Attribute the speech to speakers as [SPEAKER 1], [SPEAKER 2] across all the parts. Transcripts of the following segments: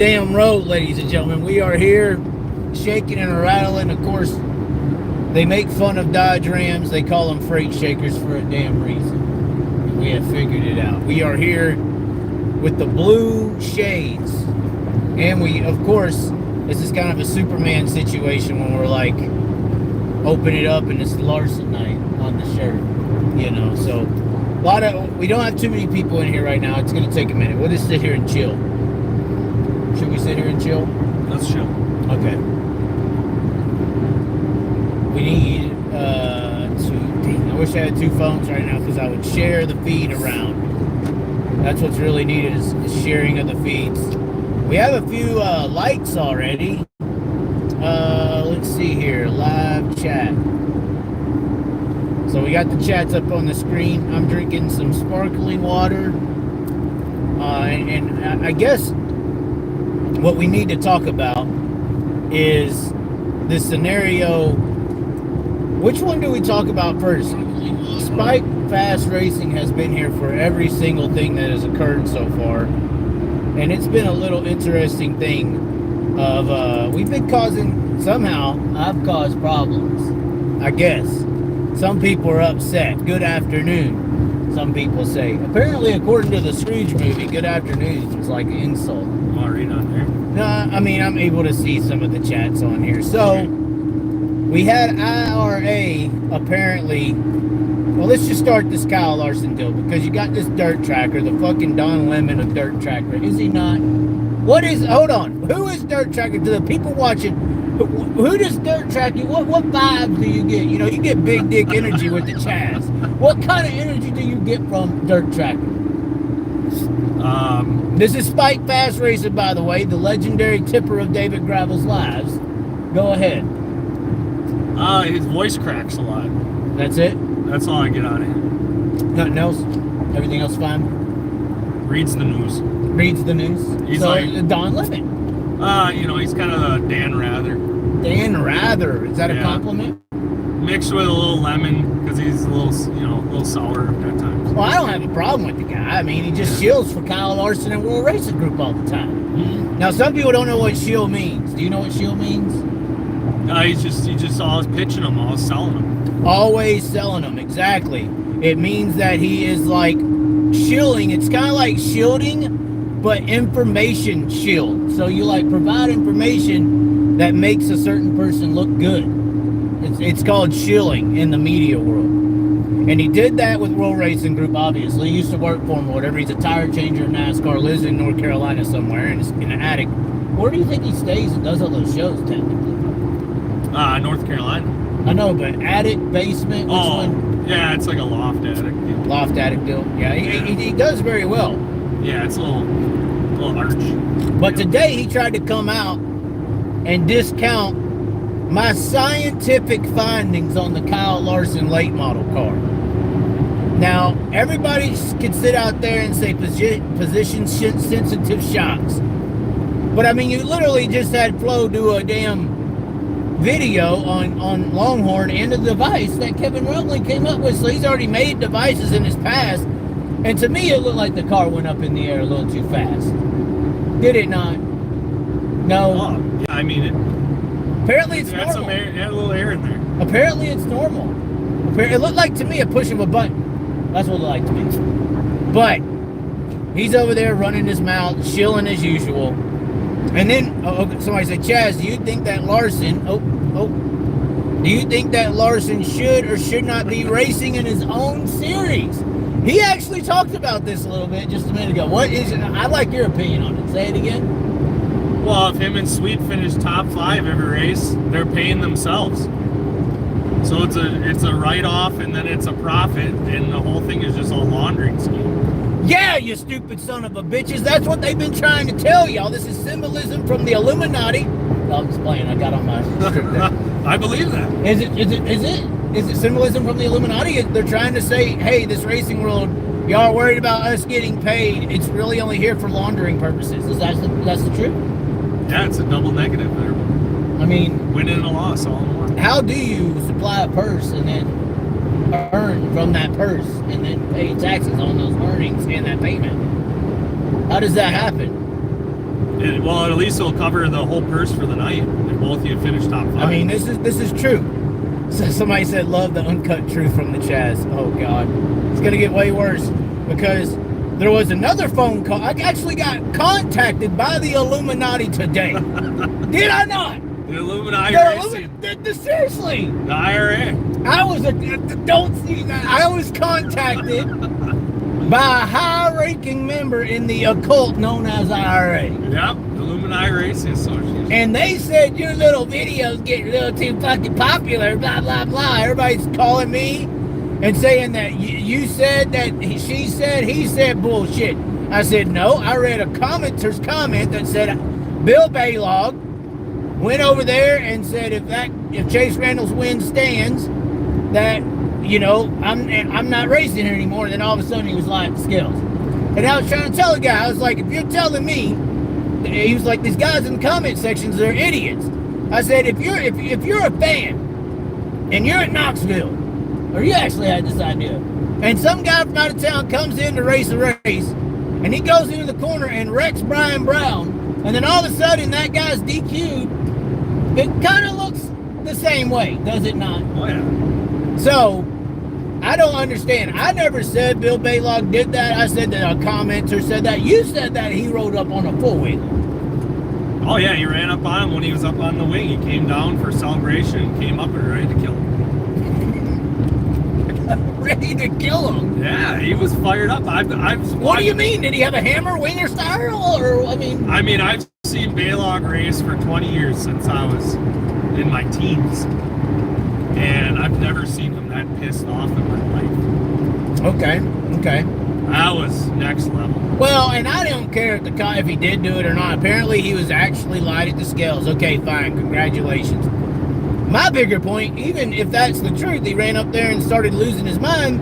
[SPEAKER 1] damn road, ladies and gentlemen. We are here shaking and rattling. Of course, they make fun of Dodge Rams. They call them freight shakers for a damn reason. And we have figured it out. We are here with the blue shades. And we, of course, this is kind of a Superman situation when we're like, open it up and it's Larson night on the shirt. You know, so we don't have too many people in here right now. It's going to take a minute. We'll just sit here and chill. Should we sit here and chill?
[SPEAKER 2] Let's chill.
[SPEAKER 1] Okay. We need I wish I had two phones right now because I would share the feed around. That's what's really needed is sharing of the feeds. We have a few likes already. Let's see here. Live chat. So we got the chats up on the screen. I'm drinking some sparkling water. And I guess what we need to talk about is this scenario. Which one do we talk about first? Spike Fast Racing has been here for every single thing that has occurred so far. And it's been a little interesting thing of, we've been causing, somehow, I've caused problems. I guess. Some people are upset. Good afternoon, some people say. Apparently, according to the Scrooge movie, good afternoon is like an insult.
[SPEAKER 2] I'll read on there.
[SPEAKER 1] No, I mean, I'm able to see some of the chats on here. So, we had IRA, apparently. Well, let's just start this Kyle Larson deal, because you got this Dirtrackr, the fucking Don Lemon of Dirtrackr. Is he not? What is, hold on. Who is Dirtrackr? To the people watching, who does Dirtrackr, what vibes do you get? You know, you get big dick energy with the Chaz. What kind of energy do you get from Dirtrackr? This is Spike Fast Racing, by the way, the legendary tipper of David Gravel's lives. Go ahead.
[SPEAKER 2] His voice cracks a lot.
[SPEAKER 1] That's it?
[SPEAKER 2] That's all I get on it.
[SPEAKER 1] Nothing else? Everything else fine?
[SPEAKER 2] Reads the news.
[SPEAKER 1] Reads the news?
[SPEAKER 2] He's
[SPEAKER 1] so,
[SPEAKER 2] like
[SPEAKER 1] Don Lemon.
[SPEAKER 2] You know, he's kind of a Dan Rather.
[SPEAKER 1] Dan Rather. Is that a compliment?
[SPEAKER 2] Mixed with a little lemon, because he's a little, you know, a little sour at times.
[SPEAKER 1] Well, I don't have a problem with the guy. I mean, he just shills for Kyle Larson and World Racing Group all the time. Mm-hmm. Now, some people don't know what shill means. Do you know what shill means?
[SPEAKER 2] He's just always pitching them, always selling them.
[SPEAKER 1] Always selling them, exactly. It means that he is like shilling. It's kind of like shielding, but information shield. So you like provide information that makes a certain person look good. It's called shilling in the media world. And he did that with World Racing Group, obviously. He used to work for him or whatever. He's a tire changer in NASCAR, lives in North Carolina somewhere, and is in an attic. Where do you think he stays and does all those shows, technically?
[SPEAKER 2] North Carolina.
[SPEAKER 1] I know, but attic, basement, which one?
[SPEAKER 2] Yeah, it's like a loft attic deal.
[SPEAKER 1] Loft attic deal. Yeah, he does very well.
[SPEAKER 2] Yeah, it's a little arch.
[SPEAKER 1] But today he tried to come out and discount my scientific findings on the Kyle Larson late model car. Now, everybody can sit out there and say position sensitive shocks. But I mean, you literally just had Flo do a damn video on Longhorn and a device that Kevin Rumley came up with. So he's already made devices in his past. And to me, it looked like the car went up in the air a little too fast. Did it not? No.
[SPEAKER 2] Yeah, I mean,
[SPEAKER 1] apparently it's normal.
[SPEAKER 2] Some air, a little air in there.
[SPEAKER 1] Apparently it's normal. It looked like to me a push of a button. That's what it looked like to me. But he's over there running his mouth, shilling as usual. And then somebody said, Chaz, do you think that Larson, do you think that Larson should or should not be racing in his own series? He actually talked about this a little bit just a minute ago. What is it? I'd like your opinion on it. Say it again.
[SPEAKER 2] Well, if him and Sweet finish top 5 every race, they're paying themselves. So it's a write-off and then it's a profit, and the whole thing is just a laundering scheme.
[SPEAKER 1] Yeah, you stupid son of a bitches. That's what they've been trying to tell y'all. This is symbolism from the Illuminati. No, I'm just playing. I got on my script there.
[SPEAKER 2] I believe that.
[SPEAKER 1] Is it symbolism from the Illuminati? They're trying to say, hey, this racing world, y'all are worried about us getting paid. It's really only here for laundering purposes. That's the truth?
[SPEAKER 2] Yeah, it's a double negative there.
[SPEAKER 1] I mean,
[SPEAKER 2] win and a loss all in one.
[SPEAKER 1] How do you supply a purse and then earn from that purse and then pay taxes on those earnings and that payment? How does that happen?
[SPEAKER 2] Well, at least it'll cover the whole purse for the night if both of you finish top 5.
[SPEAKER 1] I mean, this is true. So somebody said, love the uncut truth from the Chaz. Oh, God. It's going to get way worse because there was another phone call. I actually got contacted by the Illuminati today. Did I not?
[SPEAKER 2] The Illuminati.
[SPEAKER 1] Seriously.
[SPEAKER 2] The IRA.
[SPEAKER 1] I was contacted by a high-ranking member in the occult known as IRA.
[SPEAKER 2] Yep, the Illuminati Racing Association.
[SPEAKER 1] And they said your little videos get a little too fucking popular, blah, blah, blah. Everybody's calling me and saying that you said that she said, he said bullshit. I said, no, I read a commenter's comment that said Bill Balog went over there and said if Chase Randall's win stands, that, you know, I'm not racing here anymore. And then all of a sudden he was lying to scales. And I was trying to tell the guy, I was like, if you're telling me, he was like, these guys in the comment sections, they're idiots. I said, if you're a fan and you're at Knoxville, or you actually had this idea, and some guy from out of town comes in to race a race, and he goes into the corner and wrecks Brian Brown, and then all of a sudden that guy's DQ'd, it kind of looks the same way, does it not?
[SPEAKER 2] Oh, yeah.
[SPEAKER 1] So, I don't understand. I never said Bill Balog did that. I said that a commenter said that. You said that he rode up on a four-wheeler.
[SPEAKER 2] Oh, yeah, he ran up on him when he was up on the wing. He came down for celebration, came up and ready to kill him.
[SPEAKER 1] Ready to kill him?
[SPEAKER 2] Yeah, he was fired up.
[SPEAKER 1] What do you mean? Did he have a hammer, winger style? Or, I mean, I've
[SPEAKER 2] seen Balog race for 20 years since I was in my teens. And I've never seen him that pissed off in my life.
[SPEAKER 1] Okay.
[SPEAKER 2] That was next level.
[SPEAKER 1] Well, and I don't care if he did do it or not. Apparently, he was actually lied at the scales. Okay, fine. Congratulations. My bigger point, even if that's the truth, he ran up there and started losing his mind.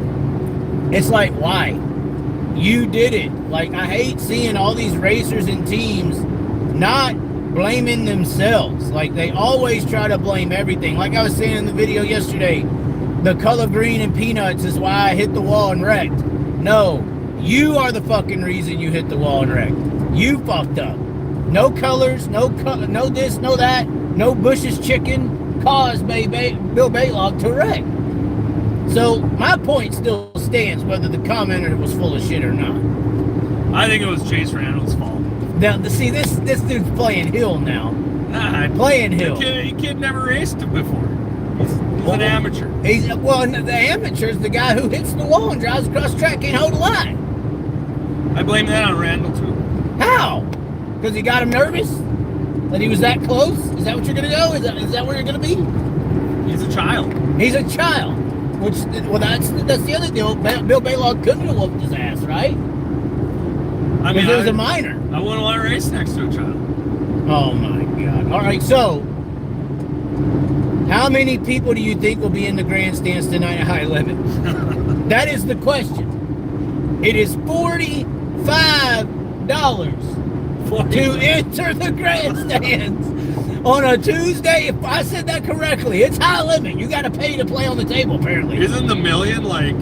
[SPEAKER 1] It's like, why? You did it. Like, I hate seeing all these racers and teams not blaming themselves. Like, they always try to blame everything. Like I was saying in the video yesterday, the color green and peanuts is why I hit the wall and wrecked. No, you are the fucking reason you hit the wall and wrecked. You fucked up. No colors, no this, no that, no Bush's chicken caused Bill Balog to wreck. So my point still stands, whether the commenter was full of shit or not.
[SPEAKER 2] I think it was Chase Randall's fault.
[SPEAKER 1] Now, see, this dude's playing Hill now.
[SPEAKER 2] Nah,
[SPEAKER 1] playing Hill.
[SPEAKER 2] The kid never raced before. He's an amateur.
[SPEAKER 1] The amateur is the guy who hits the wall and drives across the track, can't hold a line.
[SPEAKER 2] I blame that on Randall, too.
[SPEAKER 1] How? Because he got him nervous? That he was that close? Is that what you're going to go? Is that where you're going to be?
[SPEAKER 2] He's a child.
[SPEAKER 1] He's a child. That's the other deal. Bill Balog couldn't have whooped his ass, right?
[SPEAKER 2] I mean,
[SPEAKER 1] it was a minor.
[SPEAKER 2] I wouldn't want to race next to a child.
[SPEAKER 1] Oh my God. All right, so how many people do you think will be in the grandstands tonight at High Limit? That is the question. It is $45 to enter the grandstands on a Tuesday. If I said that correctly, it's High Limit. You got to pay to play on the table, apparently.
[SPEAKER 2] Isn't the million like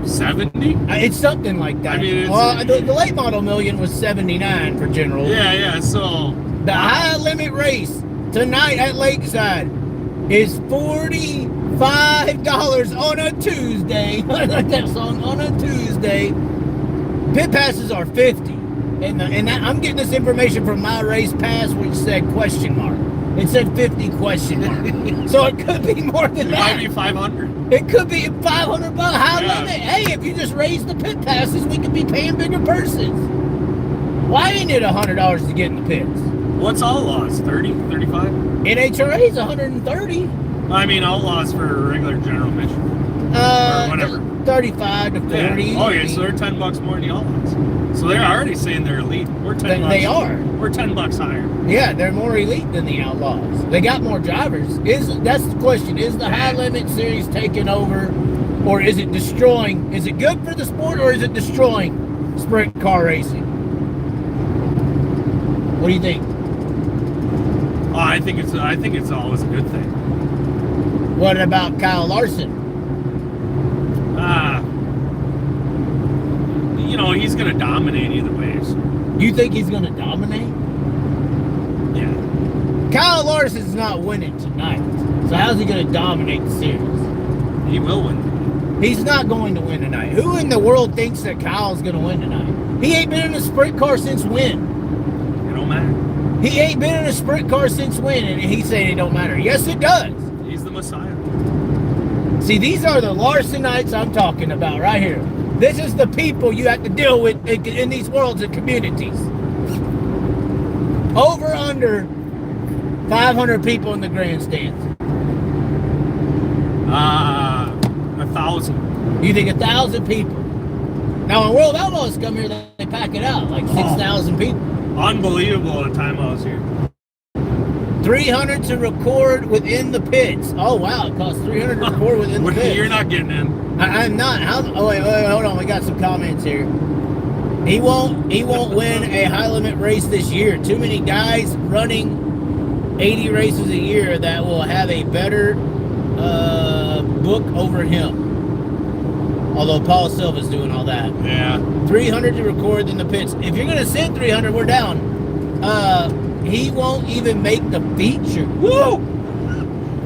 [SPEAKER 2] 70?
[SPEAKER 1] It's something like that.
[SPEAKER 2] I mean,
[SPEAKER 1] the late model million was 79 for general.
[SPEAKER 2] Yeah. So
[SPEAKER 1] the High Limit race tonight at Lakeside is $45 on a Tuesday. I like that song, on a Tuesday. Pit passes are 50. And I'm getting this information from my race pass, which said question mark. It said 50 question mark. So it could be more than that.
[SPEAKER 2] It might be 500.
[SPEAKER 1] It could be $500 High Limit. Hey, if you just raise the pit passes, we could be paying bigger purses. Why ain't it $100 to get in the pits?
[SPEAKER 2] What's Outlaws? 30, 35?
[SPEAKER 1] NHRA is 130.
[SPEAKER 2] I mean, Outlaws for regular general admission. Or whatever.
[SPEAKER 1] 35 to 40.
[SPEAKER 2] Yeah. Oh, yeah, so they're $10 more than the Outlaws. So they're already saying they're elite. We're $10.
[SPEAKER 1] They are.
[SPEAKER 2] We're $10 higher.
[SPEAKER 1] Yeah, they're more elite than the Outlaws. They got more drivers. That's the question. Is the High Limit Series taking over, or is it destroying? Is it good for the sport, or is it destroying sprint car racing? What do you think?
[SPEAKER 2] Oh, I think it's always a good thing.
[SPEAKER 1] What about Kyle Larson?
[SPEAKER 2] He's going to dominate either way. So.
[SPEAKER 1] You think he's going to dominate? Kyle Larson's not winning tonight. So how's he going to dominate the series?
[SPEAKER 2] He will win.
[SPEAKER 1] He's not going to win tonight. Who in the world thinks that Kyle's going to win tonight? He ain't been in a sprint car since when?
[SPEAKER 2] It don't matter.
[SPEAKER 1] He ain't been in a sprint car since when? And he's saying it don't matter. Yes, it does.
[SPEAKER 2] He's the Messiah.
[SPEAKER 1] See, these are the Larsonites I'm talking about right here. This is the people you have to deal with in these worlds and communities. Over, under 500 people in the grandstands.
[SPEAKER 2] 1,000.
[SPEAKER 1] You think 1,000 people? Now, when World Outlaws come here, they pack it out like 6,000 people.
[SPEAKER 2] Unbelievable the time I was here.
[SPEAKER 1] 300 to record within the pits. Oh, wow. It costs 300 to record within the pits.
[SPEAKER 2] You're not getting in.
[SPEAKER 1] I'm not. Oh, wait, hold on. We got some comments here. He won't win a high limit race this year. Too many guys running 80 races a year that will have a better book over him. Although Paul Silva's doing all that.
[SPEAKER 2] Yeah.
[SPEAKER 1] 300 to record in the pits. If you're going to send 300, we're down. He won't even make the feature.
[SPEAKER 2] Woo!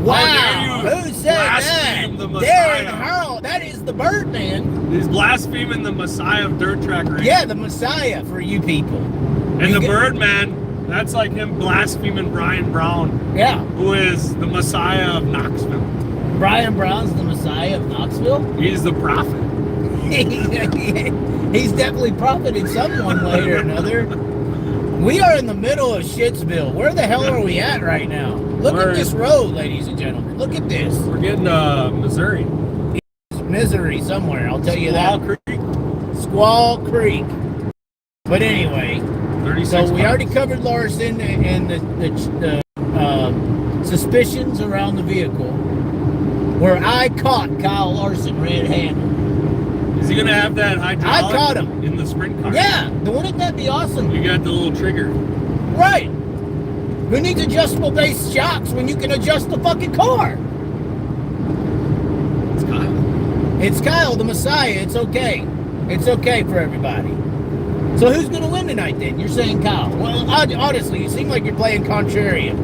[SPEAKER 1] Wow. Who said that?
[SPEAKER 2] The
[SPEAKER 1] Darren Hurl. That is the Birdman.
[SPEAKER 2] He's blaspheming the Messiah of Dirtrackr.
[SPEAKER 1] Yeah, the Messiah for you people.
[SPEAKER 2] And the Birdman, that's like him blaspheming Brian Brown.
[SPEAKER 1] Yeah.
[SPEAKER 2] Who is the Messiah of Knoxville.
[SPEAKER 1] Brian Brown's the Messiah of Knoxville?
[SPEAKER 2] He's the prophet.
[SPEAKER 1] He's definitely profited someone way or another. We are in the middle of Shitsville. Where the hell are we at right now? Look at this road, ladies and gentlemen. Look at this.
[SPEAKER 2] We're getting Missouri.
[SPEAKER 1] Misery somewhere, I'll tell you
[SPEAKER 2] Squaw
[SPEAKER 1] that.
[SPEAKER 2] Creek.
[SPEAKER 1] Squaw Creek. But anyway, so we already covered Larson and the suspicions around the vehicle, where I caught Kyle Larson red-handed.
[SPEAKER 2] Is he gonna have that hydraulic?
[SPEAKER 1] I caught him
[SPEAKER 2] in the sprint car.
[SPEAKER 1] Yeah, wouldn't that be awesome?
[SPEAKER 2] You got the little trigger.
[SPEAKER 1] Right. Who needs adjustable base shocks when you can adjust the fucking car?
[SPEAKER 2] It's Kyle.
[SPEAKER 1] It's Kyle, the Messiah. It's okay. It's okay for everybody. So who's going to win tonight then? You're saying Kyle. Well, honestly, you seem like you're playing contrarian.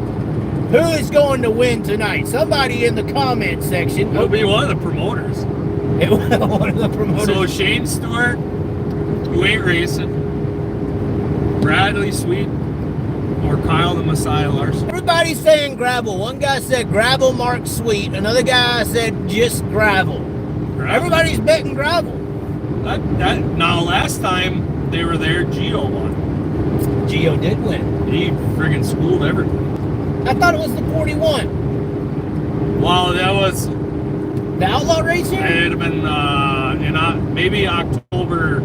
[SPEAKER 1] Who is going to win tonight? Somebody in the comment section.
[SPEAKER 2] It'll be one of the promoters.
[SPEAKER 1] One of the promoters.
[SPEAKER 2] So Shane Stewart, who ain't racing, Bradley Sweet, or Kyle the Messiah Larson.
[SPEAKER 1] Everybody's saying gravel. One guy said gravel Mark Sweet. Another guy said just gravel. Everybody's betting gravel.
[SPEAKER 2] Now, last time they were there, Gio won.
[SPEAKER 1] Gio did win.
[SPEAKER 2] He friggin' schooled everybody.
[SPEAKER 1] I thought it was the 41.
[SPEAKER 2] Well, that was...
[SPEAKER 1] The Outlaw race here?
[SPEAKER 2] It had been in maybe October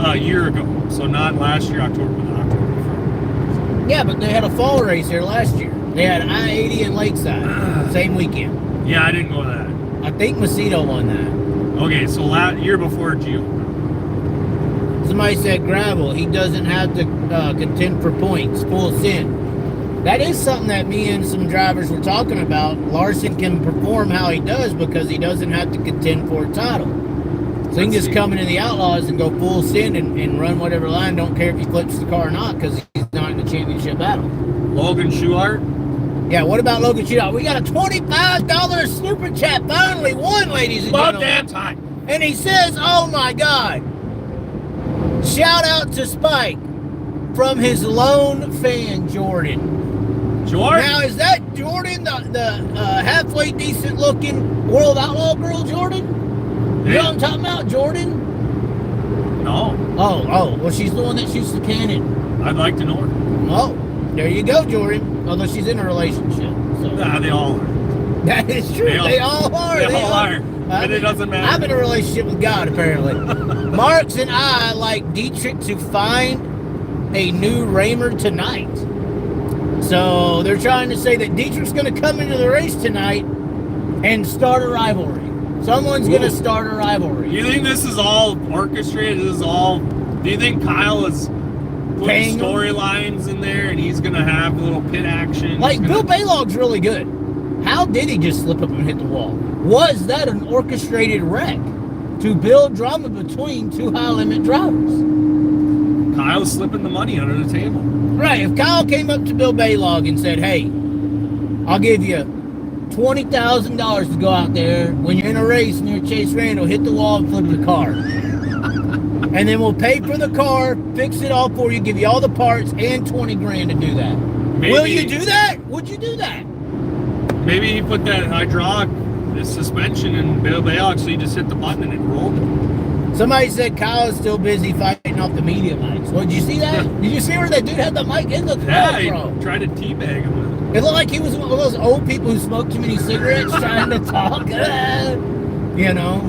[SPEAKER 2] a year ago. So not last year, October, but October before.
[SPEAKER 1] Yeah, but they had a fall race here last year. They had I-80 in Lakeside, same weekend.
[SPEAKER 2] Yeah, I didn't go to that.
[SPEAKER 1] I think Macedo won that.
[SPEAKER 2] Okay, so year before Gio.
[SPEAKER 1] Somebody said gravel. He doesn't have to contend for points. Full sin. That is something that me and some drivers were talking about. Larson can perform how he does because he doesn't have to contend for a title. So he can just come into the Outlaws and go full sin and run whatever line. Don't care if he flips the car or not because he's not in the championship battle.
[SPEAKER 2] Logan Schuart?
[SPEAKER 1] Yeah, what about Logan Schuart? We got a $25 super chat. Finally won, ladies and gentlemen.
[SPEAKER 2] About damn time.
[SPEAKER 1] And he says, oh my God. Shout out to Spike from his lone fan, Jordan.
[SPEAKER 2] Jordan?
[SPEAKER 1] Now, is that Jordan, the halfway decent looking World Outlaw girl, Jordan? You know what I'm talking about, Jordan?
[SPEAKER 2] No.
[SPEAKER 1] Oh, well, she's the one that shoots the cannon.
[SPEAKER 2] I'd like to know her.
[SPEAKER 1] Oh, there you go, Jordan. Although she's in a relationship. So.
[SPEAKER 2] Nah, they all are.
[SPEAKER 1] That is true. They all are.
[SPEAKER 2] They all are. But it doesn't matter.
[SPEAKER 1] I'm in a relationship with God, apparently. Marks and I like Dietrich to find a new Raymer tonight. So they're trying to say that Dietrich's going to come into the race tonight and start a rivalry. Someone's going to start a rivalry.
[SPEAKER 2] You think this is all orchestrated? This is all... Do you think Kyle is putting storylines in there and he's going to have a little pit action?
[SPEAKER 1] Like, Bill Balog's really good. How did he just slip up and hit the wall? Was that an orchestrated wreck to build drama between two high-limit drivers?
[SPEAKER 2] Kyle's slipping the money under the table.
[SPEAKER 1] Right, if Kyle came up to Bill Balog and said, hey, I'll give you $20,000 to go out there when you're in a race near Chase Randall, hit the wall and flip the car. And then we'll pay for the car, fix it all for you, give you all the parts, and 20 grand to do that.
[SPEAKER 2] Maybe,
[SPEAKER 1] will you do that? Would you do that?
[SPEAKER 2] Maybe he put that hydraulic suspension in Bill Balog, so you just hit the button and it rolled.
[SPEAKER 1] Somebody said Kyle is still busy fighting off the media mics. Well, did you see that? Did you see where that dude had the mic in the throat,
[SPEAKER 2] Yeah,
[SPEAKER 1] bro?
[SPEAKER 2] he tried to teabag him with it.
[SPEAKER 1] It looked like he was one of those old people who smoked too many cigarettes trying to talk. You know.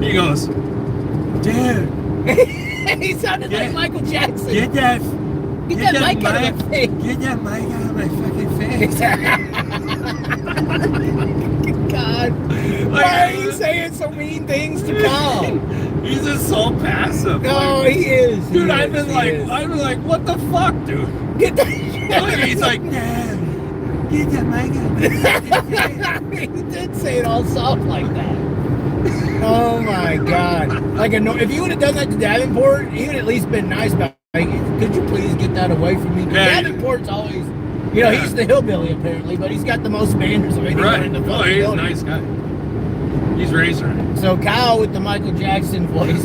[SPEAKER 2] He goes, dude.
[SPEAKER 1] He sounded like Michael Jackson.
[SPEAKER 2] Get that
[SPEAKER 1] mic out of my face.
[SPEAKER 2] Get that mic out of my fucking face.
[SPEAKER 1] God. Why are you saying so mean things to Kyle?
[SPEAKER 2] He's just so passive.
[SPEAKER 1] No, he is.
[SPEAKER 2] Dude, I've been like, what the fuck, dude?
[SPEAKER 1] Get that.
[SPEAKER 2] He's like, Dad, get that mic out.
[SPEAKER 1] He did say it all soft like that. Oh my God! Like if you would have done that to Davenport, he would at least been nice about it. Could you please get that away from me?
[SPEAKER 2] Yeah.
[SPEAKER 1] Davenport's always, he's the hillbilly apparently, but he's got the most manners of anyone in the fucking
[SPEAKER 2] he's
[SPEAKER 1] building.
[SPEAKER 2] a nice guy. He's racer.
[SPEAKER 1] So Kyle with the Michael Jackson voice,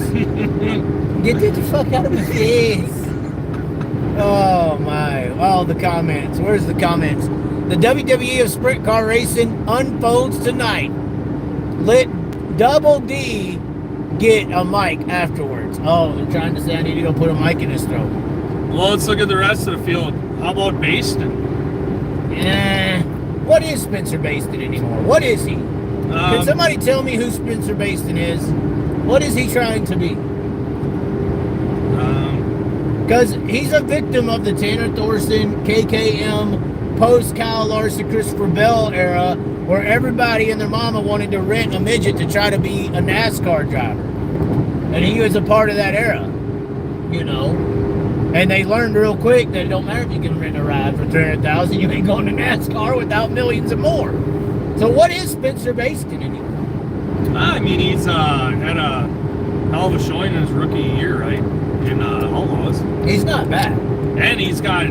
[SPEAKER 1] get the fuck out of my face. Oh my! Oh, the comments. Where's the comments? The WWE of sprint car racing unfolds tonight. Let Double D get a mic afterwards. Oh, they're trying to say I need to go put a mic in his throat.
[SPEAKER 2] Well, let's look at the rest of the field. How about Baston?
[SPEAKER 1] What is Spencer Baston anymore? What is he? Can somebody tell me who Spencer Baston is? What is he trying to be? Because he's a victim of the Tanner Thorson, KKM, post-Kyle Larson, Christopher Bell era, where everybody and their mama wanted to rent a midget to try to be a NASCAR driver. And he was a part of that era, And they learned real quick that it don't matter if you can rent a ride for $300,000, you ain't going to NASCAR without millions and more. So what is Spencer Baston anymore?
[SPEAKER 2] I mean, he's had a hell of a showing in his rookie year, right? In Outlaws.
[SPEAKER 1] He's not bad.
[SPEAKER 2] And he's got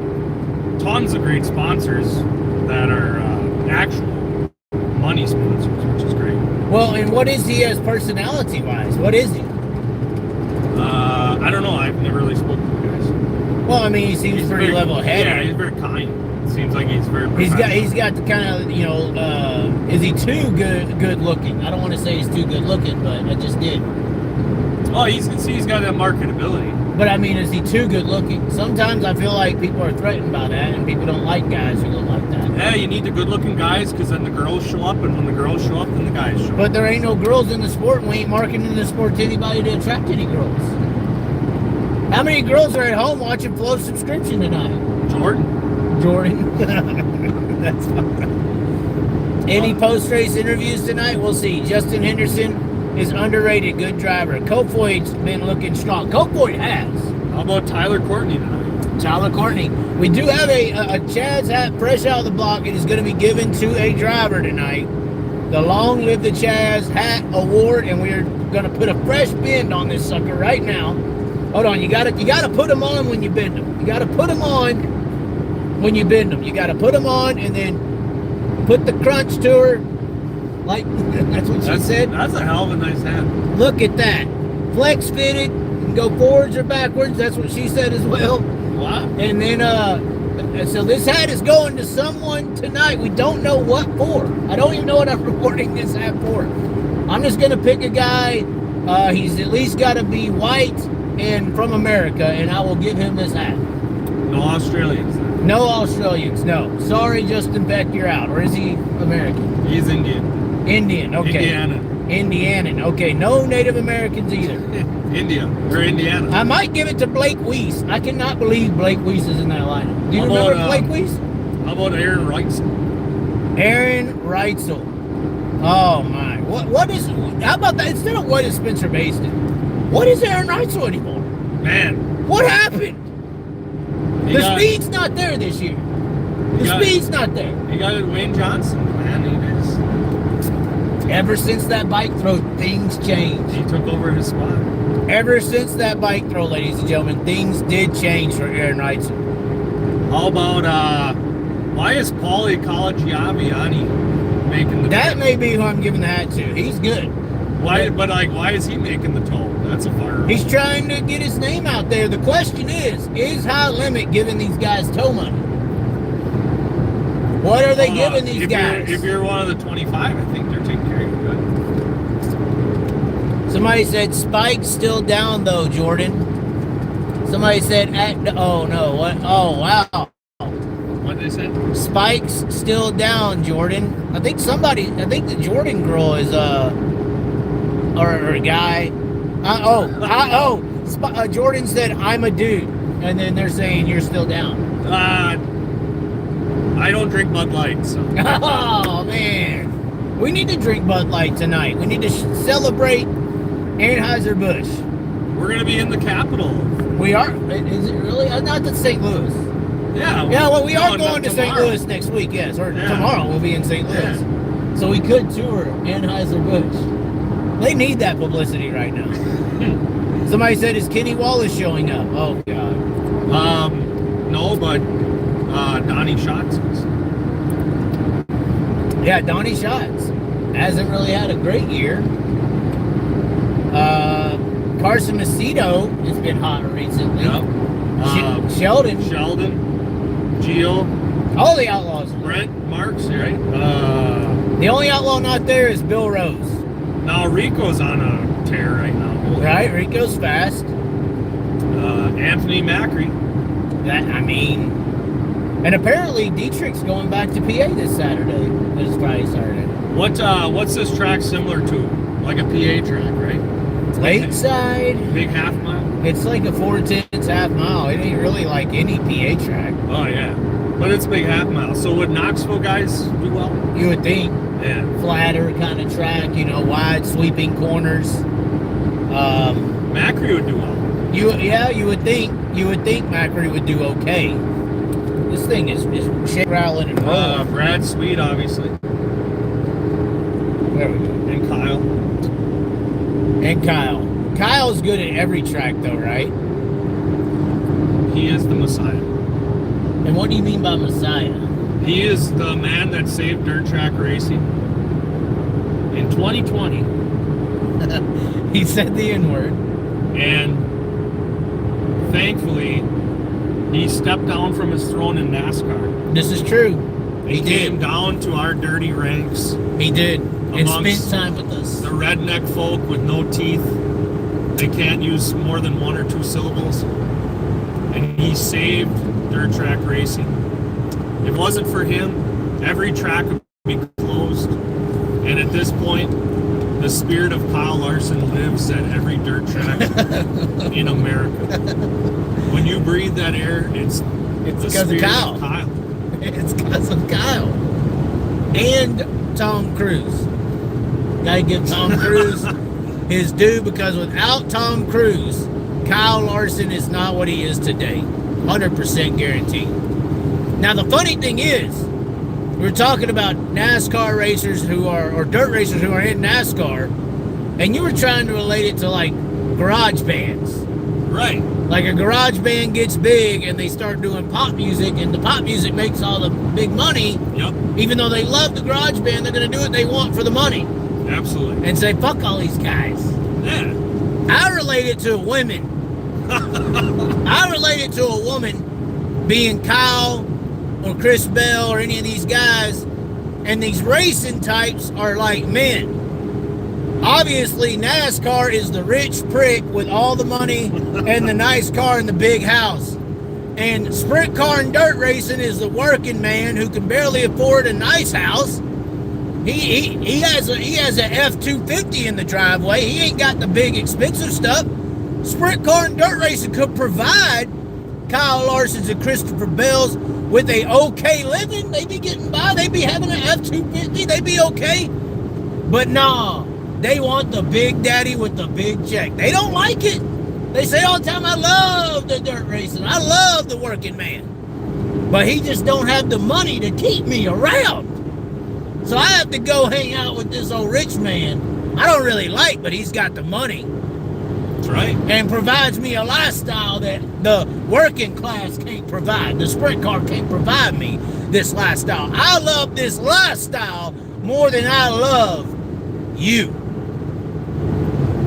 [SPEAKER 2] tons of great sponsors that are actual money sponsors, which is great.
[SPEAKER 1] Well, and what is he as personality-wise? What is he?
[SPEAKER 2] I don't know. I've never really spoken to the guys.
[SPEAKER 1] Well, I mean, he seems pretty level-headed.
[SPEAKER 2] Yeah, he's very kind. It seems like he's very
[SPEAKER 1] He's got the kind of, is he too good looking? I don't want to say he's too good looking, but I just did.
[SPEAKER 2] Oh, you can see he's got that marketability.
[SPEAKER 1] But I mean, is he too good looking? Sometimes I feel like people are threatened by that, and people don't like guys who look like that.
[SPEAKER 2] Yeah, you need the good looking guys, because then the girls show up, and when the girls show up, then the guys show up.
[SPEAKER 1] But there ain't no girls in the sport, and we ain't marketing the sport to anybody to attract any girls. How many girls are at home watching Flow Subscription tonight?
[SPEAKER 2] Jordan.
[SPEAKER 1] That's fine. Any post-race interviews tonight? We'll see. Justin Henderson is underrated, good driver. Kofoid's been looking strong. Kofoid has.
[SPEAKER 2] How about Tyler Courtney tonight?
[SPEAKER 1] Tyler Courtney. We do have a Chaz hat fresh out of the block. It is going to be given to a driver tonight. The Long Live the Chaz Hat Award, and we are going to put a fresh bend on this sucker right now. Hold on, you got to put them on when you bend them. You got to put them on when you bend them. You got to put them on and then put the crunch to her. Like, that's what she said.
[SPEAKER 2] That's a hell of a nice hat.
[SPEAKER 1] Look at that. Flex fitted. You can go forwards or backwards. That's what she said as well.
[SPEAKER 2] Wow.
[SPEAKER 1] And then, so this hat is going to someone tonight. We don't know what for. I don't even know what I'm reporting this hat for. I'm just going to pick a guy. He's at least got to be white and from America, and I will give him this hat.
[SPEAKER 2] No Australians.
[SPEAKER 1] No Australians, no. Sorry, Justin Beck, you're out. Or is he American?
[SPEAKER 2] He's Indian.
[SPEAKER 1] Indian, okay. Indianan, okay. No Native Americans either.
[SPEAKER 2] India, or Indiana.
[SPEAKER 1] I might give it to Blake Weiss. I cannot believe Blake Weiss is in that lineup. Do you remember Blake Weiss?
[SPEAKER 2] How about Aaron Reitzel?
[SPEAKER 1] Aaron Reitzel. Oh my. What is, how about that? Instead of what is Spencer Baston, what is Aaron Reitzel anymore?
[SPEAKER 2] Man.
[SPEAKER 1] What happened? The speed's not there this year. The speed's not there.
[SPEAKER 2] You got Wayne Johnson, man. He is.
[SPEAKER 1] Ever since that bike throw, things changed.
[SPEAKER 2] He took over his spot.
[SPEAKER 1] Ever since that bike throw, ladies and gentlemen, things did change for Aaron Wrightson.
[SPEAKER 2] How about, why is Paulie Calagiaviani making the
[SPEAKER 1] That
[SPEAKER 2] toll?
[SPEAKER 1] may be who I'm giving the hat to. He's good.
[SPEAKER 2] Why? But like, why is he making the toll? That's a fire.
[SPEAKER 1] He's trying to get his name out there. The question is High Limit giving these guys tow money? What are they giving these guys?
[SPEAKER 2] If you're one of the 25, I think they're taking care of you good.
[SPEAKER 1] Somebody said Spike's still down though, Jordan. Somebody said oh no, what? Oh wow.
[SPEAKER 2] What did they say?
[SPEAKER 1] Spike's still down, Jordan. I think the Jordan girl is or a guy. Jordan said I'm a dude, and then they're saying you're still down.
[SPEAKER 2] I don't drink Bud Light, so.
[SPEAKER 1] Oh man, we need to drink Bud Light tonight. We need to celebrate Anheuser-Busch.
[SPEAKER 2] We're gonna be in the Capitol.
[SPEAKER 1] We are. Is it really? Not to St. Louis.
[SPEAKER 2] Yeah.
[SPEAKER 1] Yeah. Well, we are
[SPEAKER 2] no,
[SPEAKER 1] going to St.
[SPEAKER 2] tomorrow.
[SPEAKER 1] Louis next week. Yes, or
[SPEAKER 2] Yeah.
[SPEAKER 1] tomorrow we'll be in St. Louis.
[SPEAKER 2] Yeah.
[SPEAKER 1] So we could tour Anheuser-Busch. They need that publicity right now. Somebody said, "Is Kenny Wallace showing up?" Oh God.
[SPEAKER 2] No, but Donnie Shots is.
[SPEAKER 1] Yeah, Donnie Shots hasn't really had a great year. Carson Macedo has been hot recently.
[SPEAKER 2] Yep.
[SPEAKER 1] Sheldon.
[SPEAKER 2] Gio.
[SPEAKER 1] All the outlaws.
[SPEAKER 2] Brent Marks, right?
[SPEAKER 1] The only outlaw not there is Bill Rose.
[SPEAKER 2] Now Rico's on a tear right now.
[SPEAKER 1] Right, Rico's fast.
[SPEAKER 2] Anthony Macri.
[SPEAKER 1] And apparently Dietrich's going back to PA this Saturday. This Friday, Saturday.
[SPEAKER 2] What's this track similar to? Like a PA track, right?
[SPEAKER 1] Lakeside.
[SPEAKER 2] Big half mile.
[SPEAKER 1] It's like a 4/10 half mile. It ain't really like any PA track.
[SPEAKER 2] Oh yeah, but it's big half mile. So would Knoxville guys do well?
[SPEAKER 1] You would think.
[SPEAKER 2] Yeah.
[SPEAKER 1] Flatter kind of track, wide sweeping corners.
[SPEAKER 2] Macri would do well.
[SPEAKER 1] You would think Macri would do okay. This thing is rattling and rolling.
[SPEAKER 2] Brad Sweet, obviously.
[SPEAKER 1] There we go. And Kyle. Kyle's good at every track though, right?
[SPEAKER 2] He is the Messiah.
[SPEAKER 1] And what do you mean by Messiah?
[SPEAKER 2] He is the man that saved Dirtrackr racing in 2020.
[SPEAKER 1] He said the N-word.
[SPEAKER 2] And thankfully, he stepped down from his throne in NASCAR.
[SPEAKER 1] This is true.
[SPEAKER 2] He came down to our dirty ranks.
[SPEAKER 1] He did. And spent time with us.
[SPEAKER 2] The redneck folk with no teeth. They can't use more than one or two syllables. And he saved Dirtrackr racing. If it wasn't for him, every track would be closed. And at this point, the spirit of Kyle Larson lives at every dirt track in America. When you breathe that air, it's
[SPEAKER 1] because of Kyle. It's because of Kyle. And Tom Cruise. Gotta give Tom Cruise his due, because without Tom Cruise, Kyle Larson is not what he is today. 100% guaranteed. Now the funny thing is, we're talking about NASCAR racers or dirt racers who are in NASCAR, and you were trying to relate it to like garage bands.
[SPEAKER 2] Right.
[SPEAKER 1] Like a garage band gets big and they start doing pop music, and the pop music makes all the big money.
[SPEAKER 2] Yep.
[SPEAKER 1] Even though they love the garage band, they're going to do what they want for the money.
[SPEAKER 2] Absolutely.
[SPEAKER 1] And say, fuck all these guys.
[SPEAKER 2] Yeah.
[SPEAKER 1] I relate it to women. I relate it to a woman being Kyle or Chris Bell or any of these guys, and these racing types are like men. Obviously, NASCAR is the rich prick with all the money and the nice car and the big house. And sprint car and dirt racing is the working man who can barely afford a nice house. He has a F-250 in the driveway. He ain't got the big expensive stuff. Sprint car and dirt racing could provide Kyle Larson's and Christopher Bell's with a okay living. They be getting by. They be having an F-250. They be okay. But nah, they want the big daddy with the big check. They don't like it. They say all the time, I love the dirt racing. I love the working man. But he just don't have the money to keep me around. So I have to go hang out with this old rich man I don't really like, but he's got the money.
[SPEAKER 2] That's right.
[SPEAKER 1] And provides me a lifestyle that the working class can't provide. The sprint car can't provide me this lifestyle. I love this lifestyle more than I love you.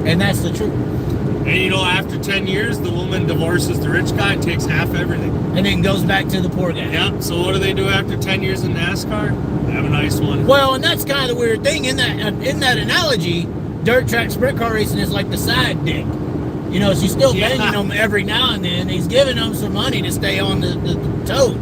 [SPEAKER 1] And that's the truth.
[SPEAKER 2] And you know, after 10 years, the woman divorces the rich guy and takes half everything.
[SPEAKER 1] And then goes back to the poor guy.
[SPEAKER 2] Yeah, so what do they do after 10 years in NASCAR? They have a nice one.
[SPEAKER 1] Well, and that's kind of the weird thing. In that analogy, dirt track sprint car racing is like the side dick. You know, she's still banging them every now and then. He's giving them some money to stay on the tote.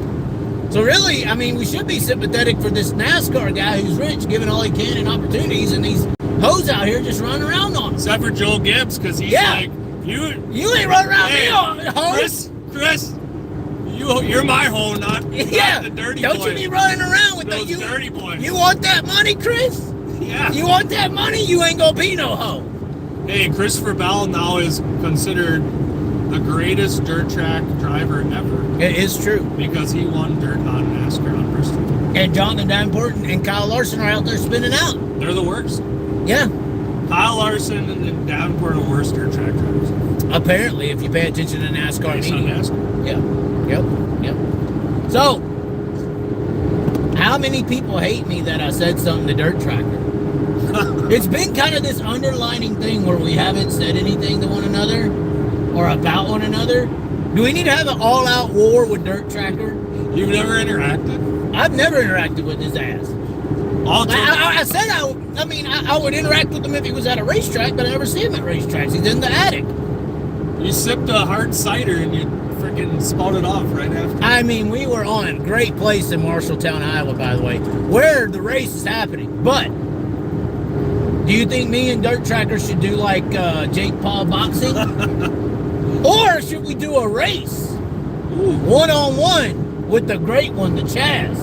[SPEAKER 1] So really, I mean, we should be sympathetic for this NASCAR guy who's rich, giving all he can in opportunities, and these hoes out here just running around on him.
[SPEAKER 2] Except for Joe Gibbs, because he's like, you
[SPEAKER 1] ain't running around me, hoes.
[SPEAKER 2] Chris, you're my hoe, not the dirty boy.
[SPEAKER 1] Don't you be running around with
[SPEAKER 2] those
[SPEAKER 1] the
[SPEAKER 2] dirty boys.
[SPEAKER 1] You want that money, Chris?
[SPEAKER 2] Yeah.
[SPEAKER 1] You want that money? You ain't gonna be no hoe.
[SPEAKER 2] Hey, Christopher Bell now is considered the greatest dirt track driver ever.
[SPEAKER 1] It is true.
[SPEAKER 2] Because he won dirt on NASCAR on Bristol.
[SPEAKER 1] And Jonathan Davenport and Kyle Larson are out there spinning out.
[SPEAKER 2] They're the worst.
[SPEAKER 1] Yeah.
[SPEAKER 2] Kyle Larson and Davenport are the worst dirt track drivers.
[SPEAKER 1] Apparently, if you pay attention to NASCAR media. Yeah. Yep. So, how many people hate me that I said something to Dirtrackr? It's been kind of this underlining thing where we haven't said anything to one another or about one another. Do we need to have an all-out war with Dirtrackr?
[SPEAKER 2] You've never interacted?
[SPEAKER 1] I've never interacted with his ass. I said I would interact with him if he was at a racetrack, but I never see him at racetracks. He's in the attic.
[SPEAKER 2] You sipped a hard cider and you freaking spouted off right after.
[SPEAKER 1] I mean, we were on a great place in Marshalltown, Iowa, by the way, where the race is happening. But do you think me and Dirtrackr should do like Jake Paul boxing? Or should we do a race? One-on-one with the great one, the Chaz.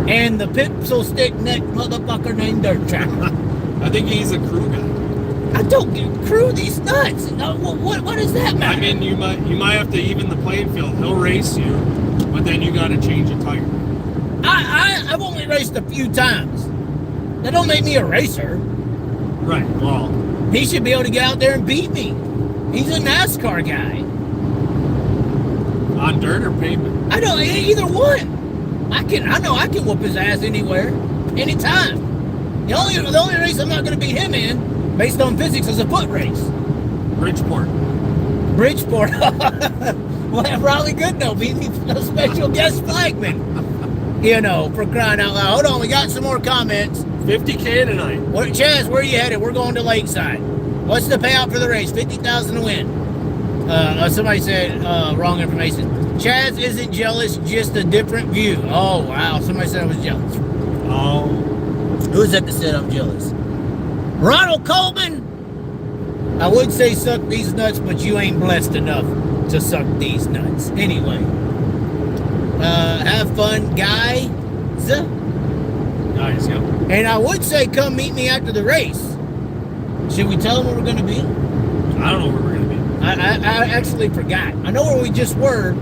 [SPEAKER 1] And the pixel stick neck motherfucker named Dirtrackr.
[SPEAKER 2] I think he's a crew guy.
[SPEAKER 1] I don't get crew these nuts. What does that matter?
[SPEAKER 2] I mean, you might have to even the playing field. He'll race you, but then you got to change a tire.
[SPEAKER 1] I've only raced a few times. That don't make me a racer.
[SPEAKER 2] Right. Well,
[SPEAKER 1] he should be able to get out there and beat me. He's a NASCAR guy.
[SPEAKER 2] On dirt or pavement?
[SPEAKER 1] I don't. Either one. I know I can whoop his ass anywhere, anytime. The only race I'm not going to beat him in, based on physics, is a foot race.
[SPEAKER 2] Bridgeport.
[SPEAKER 1] Well, probably good though. Beat me a special guest flagman. You know, for crying out loud. Hold on, we got some more comments.
[SPEAKER 2] $50K tonight.
[SPEAKER 1] Chaz, where are you headed? We're going to Lakeside. What's the payout for the race? $50,000 to win. Somebody said wrong information. Chaz isn't jealous, just a different view. Oh, wow. Somebody said I was jealous.
[SPEAKER 2] Oh.
[SPEAKER 1] Who is that that said I'm jealous? Ronald Coleman? I would say suck these nuts, but you ain't blessed enough to suck these nuts. Anyway. Have fun, guys.
[SPEAKER 2] Nice, yeah.
[SPEAKER 1] And I would say come meet me after the race. Should we tell them where we're going to be?
[SPEAKER 2] I don't know where we're going to be.
[SPEAKER 1] I actually forgot. I know where we just were.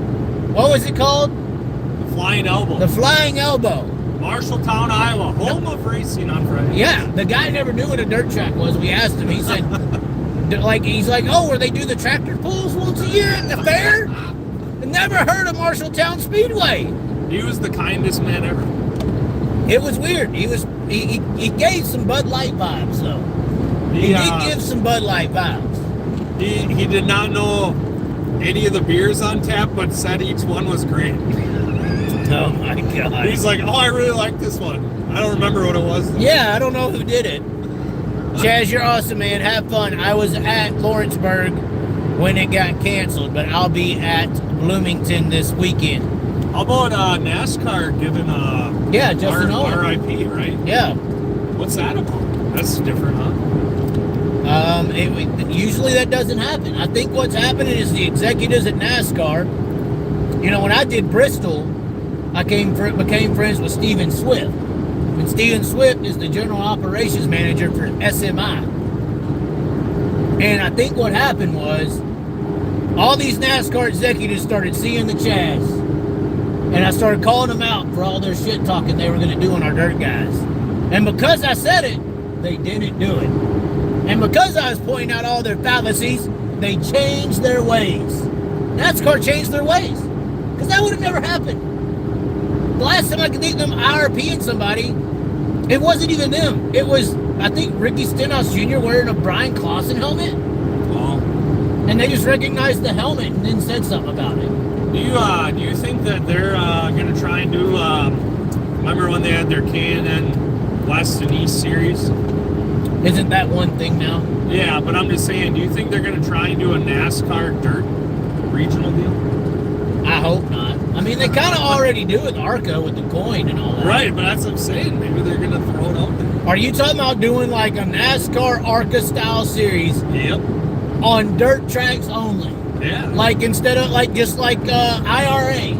[SPEAKER 1] What was it called?
[SPEAKER 2] The Flying Elbow.
[SPEAKER 1] The Flying Elbow.
[SPEAKER 2] Marshalltown, Iowa. Home of racing on Friday.
[SPEAKER 1] Yeah. The guy never knew what a dirt track was. We asked him. He said, he's like, oh, where they do the tractor pulls once a year at the fair? I never heard of Marshalltown Speedway.
[SPEAKER 2] He was the kindest man ever.
[SPEAKER 1] It was weird. He gave some Bud Light vibes, though. He did give some Bud Light vibes.
[SPEAKER 2] He did not know any of the beers on tap, but said each one was great.
[SPEAKER 1] Oh my God.
[SPEAKER 2] He's like, oh, I really like this one. I don't remember what it was.
[SPEAKER 1] Yeah, I don't know who did it. Chaz, you're awesome, man. Have fun. I was at Lawrenceburg when it got canceled, but I'll be at Bloomington this weekend.
[SPEAKER 2] How about NASCAR giving
[SPEAKER 1] Justin
[SPEAKER 2] RIP, right?
[SPEAKER 1] Yeah.
[SPEAKER 2] What's that about? That's different, huh?
[SPEAKER 1] Usually that doesn't happen. I think what's happening is the executives at NASCAR, you know, when I did Bristol, I became friends with Steven Swift. And Steven Swift is the general operations manager for SMI. And I think what happened was all these NASCAR executives started seeing the Chaz. And I started calling them out for all their shit talking they were going to do on our dirt guys. And because I said it, they didn't do it. And because I was pointing out all their fallacies, they changed their ways. NASCAR changed their ways. Because that would have never happened. The last time I could think them IRPing somebody, it wasn't even them. It was, I think, Ricky Stenhouse Jr. wearing a Brian Clausen helmet.
[SPEAKER 2] Oh.
[SPEAKER 1] And they just recognized the helmet and then said something about it.
[SPEAKER 2] Do you think that they're going to try and do, remember when they had their K&N West and East series?
[SPEAKER 1] Isn't that one thing now?
[SPEAKER 2] Yeah, but I'm just saying, do you think they're going to try and do a NASCAR dirt regional deal?
[SPEAKER 1] I hope not. I mean, they kind of already do with ARCA with the coin and all that.
[SPEAKER 2] Right, but that's what I'm saying. Maybe they're going to throw it out there.
[SPEAKER 1] Are you talking about doing like a NASCAR ARCA style series?
[SPEAKER 2] Yep.
[SPEAKER 1] On dirt tracks only?
[SPEAKER 2] Yeah.
[SPEAKER 1] Like instead of like just like IRA,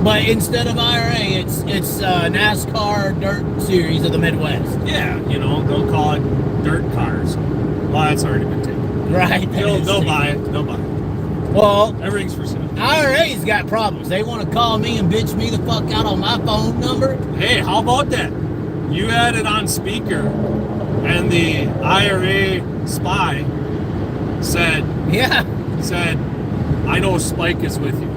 [SPEAKER 1] but instead of IRA, it's NASCAR Dirt Series of the Midwest.
[SPEAKER 2] Yeah, you know, they'll call it dirt cars. Well, that's already been taken.
[SPEAKER 1] Right.
[SPEAKER 2] They'll buy it. They'll buy it.
[SPEAKER 1] Well,
[SPEAKER 2] everything's for sale.
[SPEAKER 1] IRA's got problems. They want to call me and bitch me the fuck out on my phone number.
[SPEAKER 2] Hey, how about that? You had it on speaker, and the IRA spy said, I know Spike is with you.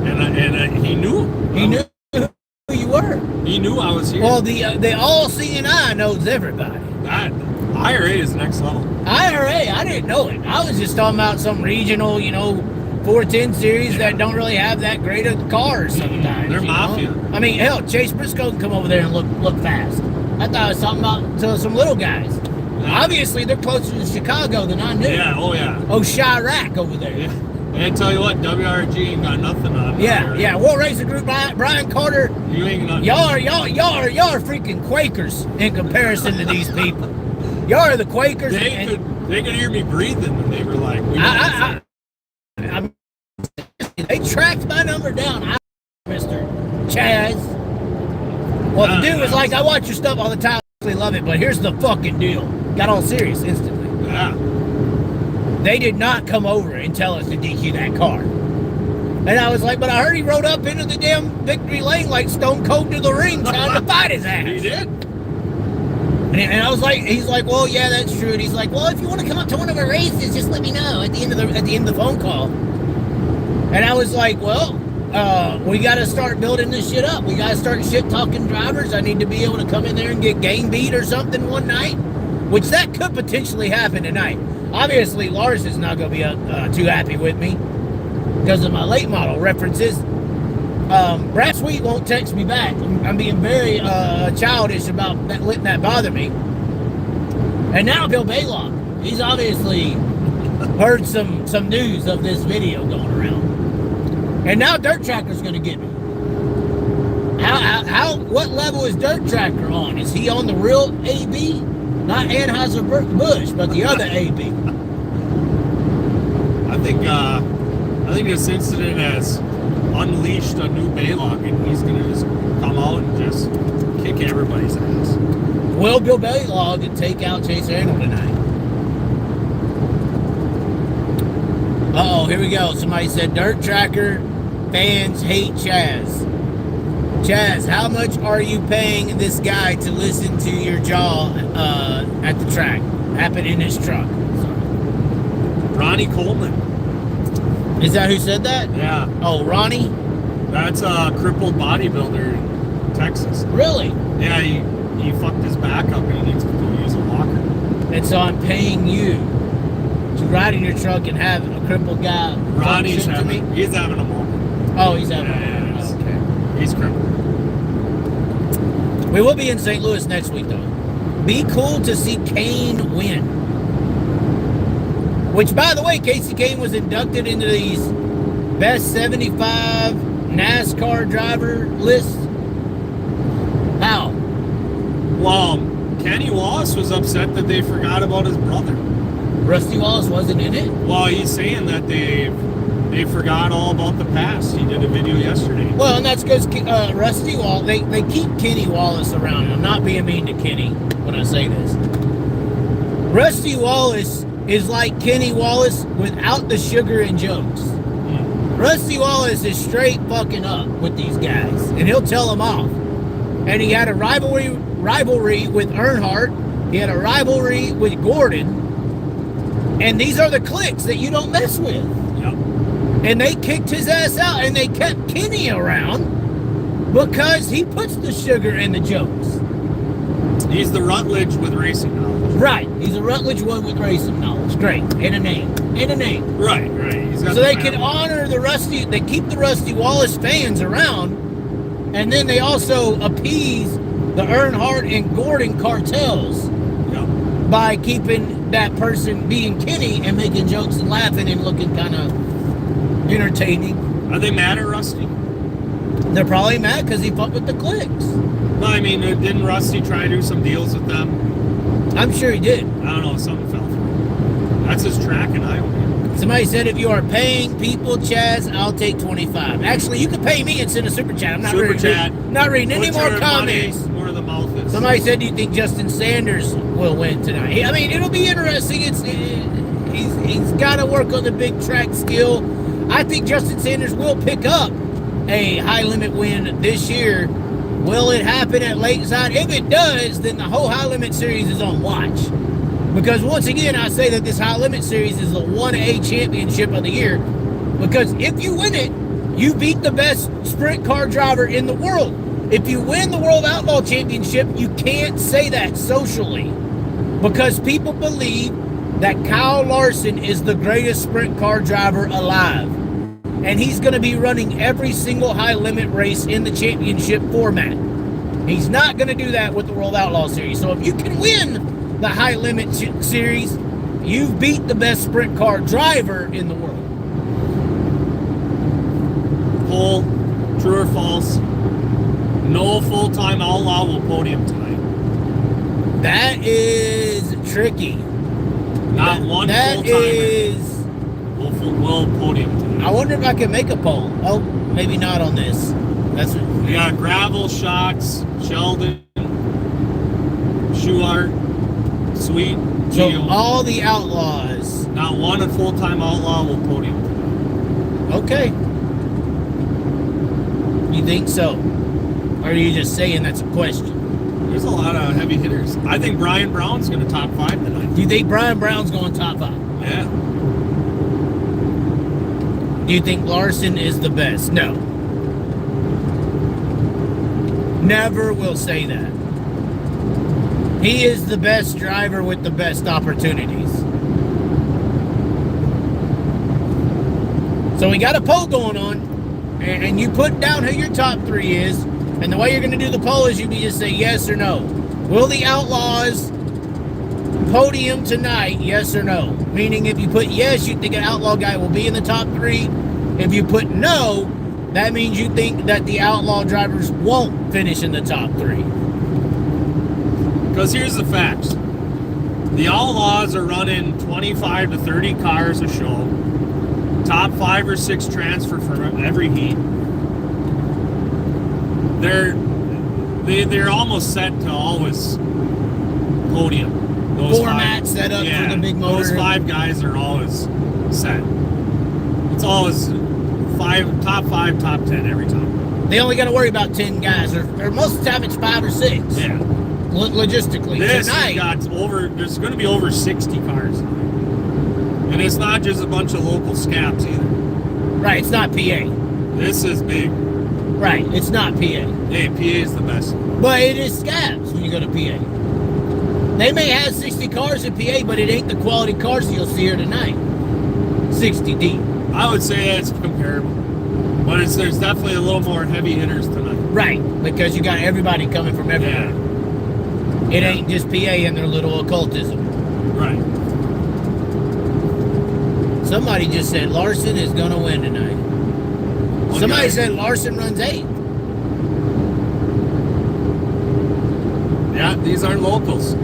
[SPEAKER 2] And he knew.
[SPEAKER 1] He knew who you were.
[SPEAKER 2] He knew I was here.
[SPEAKER 1] Well, the all-seeing eye knows everybody.
[SPEAKER 2] That IRA is next level.
[SPEAKER 1] IRA, I didn't know it. I was just talking about some regional, 410 series that don't really have that great of cars sometimes.
[SPEAKER 2] They're mafia.
[SPEAKER 1] I mean, hell, Chase Briscoe can come over there and look fast. I thought I was talking about to some little guys. Obviously, they're closer to Chicago than I knew.
[SPEAKER 2] Yeah, oh yeah.
[SPEAKER 1] Oh, Chirac over there.
[SPEAKER 2] Yeah. And I tell you what, WRG ain't got nothing on it.
[SPEAKER 1] Yeah. War Racing Group, Brian Carter.
[SPEAKER 2] You ain't got
[SPEAKER 1] y'all are freaking Quakers in comparison to these people. Y'all are the Quakers.
[SPEAKER 2] They could hear me breathing, and they were like,
[SPEAKER 1] they tracked my number down. Mr. Chaz. Well, the dude was like, I watch your stuff all the time. I really love it, but here's the fucking deal. Got all serious instantly.
[SPEAKER 2] Yeah.
[SPEAKER 1] They did not come over and tell us to DQ that car. And I was like, but I heard he rode up into the damn victory lane like Stone Cold to the ring trying to fight his ass.
[SPEAKER 2] He did.
[SPEAKER 1] And I was like, he's like, well, yeah, that's true. And he's like, well, if you want to come up to one of our races, just let me know at the end of the phone call. And I was like, well, we got to start building this shit up. We got to start shit talking drivers. I need to be able to come in there and get game beat or something one night, which that could potentially happen tonight. Obviously, Larson's not going to be too happy with me because of my late model references. Brad Sweet won't text me back. I'm being very childish about letting that bother me. And now Bill Balog, he's obviously heard some news of this video going around. And now Dirtrackr's going to get me. What level is Dirtrackr on? Is he on the real AB? Not Anheuser-Busch, but the other AB.
[SPEAKER 2] I think this incident has unleashed a new Balog, and he's going to just come out and just kick everybody's ass.
[SPEAKER 1] Will Bill Balog and take out Chase Arnold tonight? Uh-oh, here we go. Somebody said Dirtrackr fans hate Chaz. Chaz, how much are you paying this guy to listen to your jaw at the track? Happened in his truck. Sorry.
[SPEAKER 2] Ronnie Coleman.
[SPEAKER 1] Is that who said that?
[SPEAKER 2] Yeah.
[SPEAKER 1] Oh, Ronnie?
[SPEAKER 2] That's a crippled bodybuilder in Texas.
[SPEAKER 1] Really?
[SPEAKER 2] Yeah, he fucked his back up and he needs to go use a walker.
[SPEAKER 1] And so I'm paying you to ride in your truck and have a crippled guy.
[SPEAKER 2] Ronnie's having, he's having a moment.
[SPEAKER 1] Oh, he's having a moment.
[SPEAKER 2] Okay. He's crippled.
[SPEAKER 1] We will be in St. Louis next week, though. Be cool to see Kane win. Which, by the way, Casey Kane was inducted into these best 75 NASCAR driver lists. How?
[SPEAKER 2] Well, Kenny Wallace was upset that they forgot about his brother.
[SPEAKER 1] Rusty Wallace wasn't in it?
[SPEAKER 2] Well, he's saying that they forgot all about the past. He did a video yesterday.
[SPEAKER 1] Well, and that's because Rusty Wallace, they keep Kenny Wallace around. And I'm not being mean to Kenny when I say this. Rusty Wallace is like Kenny Wallace without the sugar and jokes. Rusty Wallace is straight fucking up with these guys, and he'll tell them off. And he had a rivalry with Earnhardt He had a rivalry with Gordon. And these are the cliques that you don't mess with.
[SPEAKER 2] Yep.
[SPEAKER 1] And they kicked his ass out, and they kept Kinney around because he puts the sugar in the jokes.
[SPEAKER 2] He's the Rutledge with racing knowledge.
[SPEAKER 1] Right. He's a Rutledge one with racing knowledge. Great. And a name.
[SPEAKER 2] Right. He's got
[SPEAKER 1] so they can honor they keep the Rusty Wallace fans around, and then they also appease the Earnhardt and Gordon cartels by keeping that person being Kinney and making jokes and laughing and looking kind of entertaining.
[SPEAKER 2] Are they mad at Rusty?
[SPEAKER 1] They're probably mad because he fucked with the cliques.
[SPEAKER 2] No, I mean, didn't Rusty try to do some deals with them?
[SPEAKER 1] I'm sure he did.
[SPEAKER 2] I don't know, something fell through. That's his track in Iowa.
[SPEAKER 1] Somebody said if you are paying people, Chaz, I'll take 25. Actually, you can pay me and send a super chat. I'm not reading any more comments.
[SPEAKER 2] Where the mouth is.
[SPEAKER 1] Somebody said, do you think Justin Sanders will win tonight? I mean, it'll be interesting. He's got to work on the big track skill. I think Justin Sanders will pick up a high limit win this year. Will it happen at Lakeside? If it does, then the whole high limit series is on watch. Because once again, I say that this high limit series is the 1A championship of the year. Because if you win it, you beat the best sprint car driver in the world. If you win the World Outlaw Championship, you can't say that socially. Because people believe that Kyle Larson is the greatest sprint car driver alive. And he's going to be running every single high limit race in the championship format. He's not going to do that with the World Outlaw Series. So if you can win the high limit series, you've beat the best sprint car driver in the world.
[SPEAKER 2] Poll, true or false? No full-time outlaw will podium tonight.
[SPEAKER 1] That is tricky.
[SPEAKER 2] Not one full-timer will podium tonight.
[SPEAKER 1] I wonder if I can make a poll. Oh, maybe not on this. That's what,
[SPEAKER 2] we got Gravel, Shots, Sheldon, Schaar, Sweet,
[SPEAKER 1] so
[SPEAKER 2] Gio.
[SPEAKER 1] all the outlaws.
[SPEAKER 2] Not one full-time outlaw will podium tonight.
[SPEAKER 1] Okay. You think so? Or are you just saying that's a question?
[SPEAKER 2] There's a lot of heavy hitters. I think Brian Brown's going to top 5 tonight.
[SPEAKER 1] Do you think Brian Brown's going top 5?
[SPEAKER 2] Yeah.
[SPEAKER 1] Do you think Larson is the best? No. Never will say that. He is the best driver with the best opportunities. So we got a poll going on, and you put down who your top 3 is, and the way you're going to do the poll is you just say yes or no. Will the Outlaws podium tonight, yes or no? Meaning if you put yes, you think an Outlaw guy will be in the top 3. If you put no, that means you think that the Outlaw drivers won't finish in the top 3.
[SPEAKER 2] Because here's the facts. The Outlaws are running 25 to 30 cars a show. Top 5 or 6 transfer from every heat. They're almost set to always podium. Those
[SPEAKER 1] Format set up for the big motor.
[SPEAKER 2] Those 5 guys are always set. It's always top 5, top 10 every time.
[SPEAKER 1] They only got to worry about 10 guys, or most of the time it's 5 or 6.
[SPEAKER 2] Yeah.
[SPEAKER 1] Logistically.
[SPEAKER 2] Tonight, there's going to be over 60 cars. And it's not just a bunch of local scabs either.
[SPEAKER 1] Right, it's not PA.
[SPEAKER 2] This is big.
[SPEAKER 1] Right, it's not PA.
[SPEAKER 2] Hey, PA is the best.
[SPEAKER 1] But it is scabs when you go to PA. They may have 60 cars in PA, but it ain't the quality cars you'll see here tonight. 60 deep.
[SPEAKER 2] I would say it's comparable. But there's definitely a little more heavy hitters tonight.
[SPEAKER 1] Right, because you got everybody coming from everywhere.
[SPEAKER 2] Yeah.
[SPEAKER 1] It ain't just PA and their little occultism.
[SPEAKER 2] Right.
[SPEAKER 1] Somebody just said Larson is going to win tonight. Somebody said Larson runs 8th.
[SPEAKER 2] Yeah, these are locals.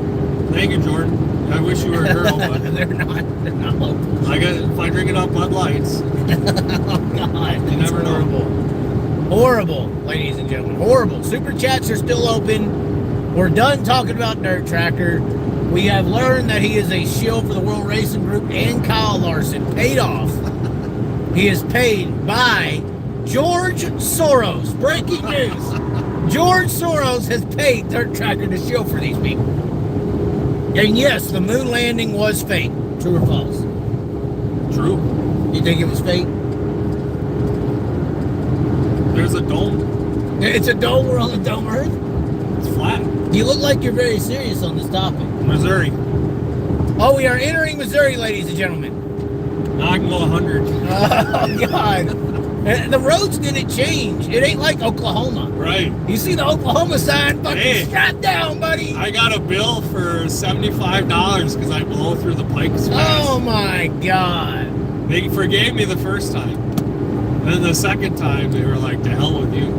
[SPEAKER 2] Thank you, Jordan. I wish you were a girl, but
[SPEAKER 1] They're not locals.
[SPEAKER 2] if I drink enough Bud Lights.
[SPEAKER 1] Oh, God.
[SPEAKER 2] You never know.
[SPEAKER 1] Horrible, ladies and gentlemen. Horrible. Super chats are still open. We're done talking about Dirtrackr. We have learned that he is a shill for the World Racing Group and Kyle Larson. Paid off. He is paid by George Soros. Breaking news. George Soros has paid Dirtrackr to shill for these people. And yes, the moon landing was fake. True or false?
[SPEAKER 2] True.
[SPEAKER 1] You think it was fake?
[SPEAKER 2] There's a dome.
[SPEAKER 1] It's a dome. We're on the dome Earth.
[SPEAKER 2] It's flat.
[SPEAKER 1] You look like you're very serious on this topic.
[SPEAKER 2] Missouri.
[SPEAKER 1] Oh, we are entering Missouri, ladies and gentlemen.
[SPEAKER 2] Now I can go 100.
[SPEAKER 1] Oh, God. And the roads didn't change. It ain't like Oklahoma.
[SPEAKER 2] Right.
[SPEAKER 1] You see the Oklahoma sign? Fucking
[SPEAKER 2] Hey.
[SPEAKER 1] strap down, buddy.
[SPEAKER 2] I got a bill for $75 because I blow through the Pikes Pass.
[SPEAKER 1] Oh, my God.
[SPEAKER 2] They forgave me the first time. Then the second time, they were like, to hell with you.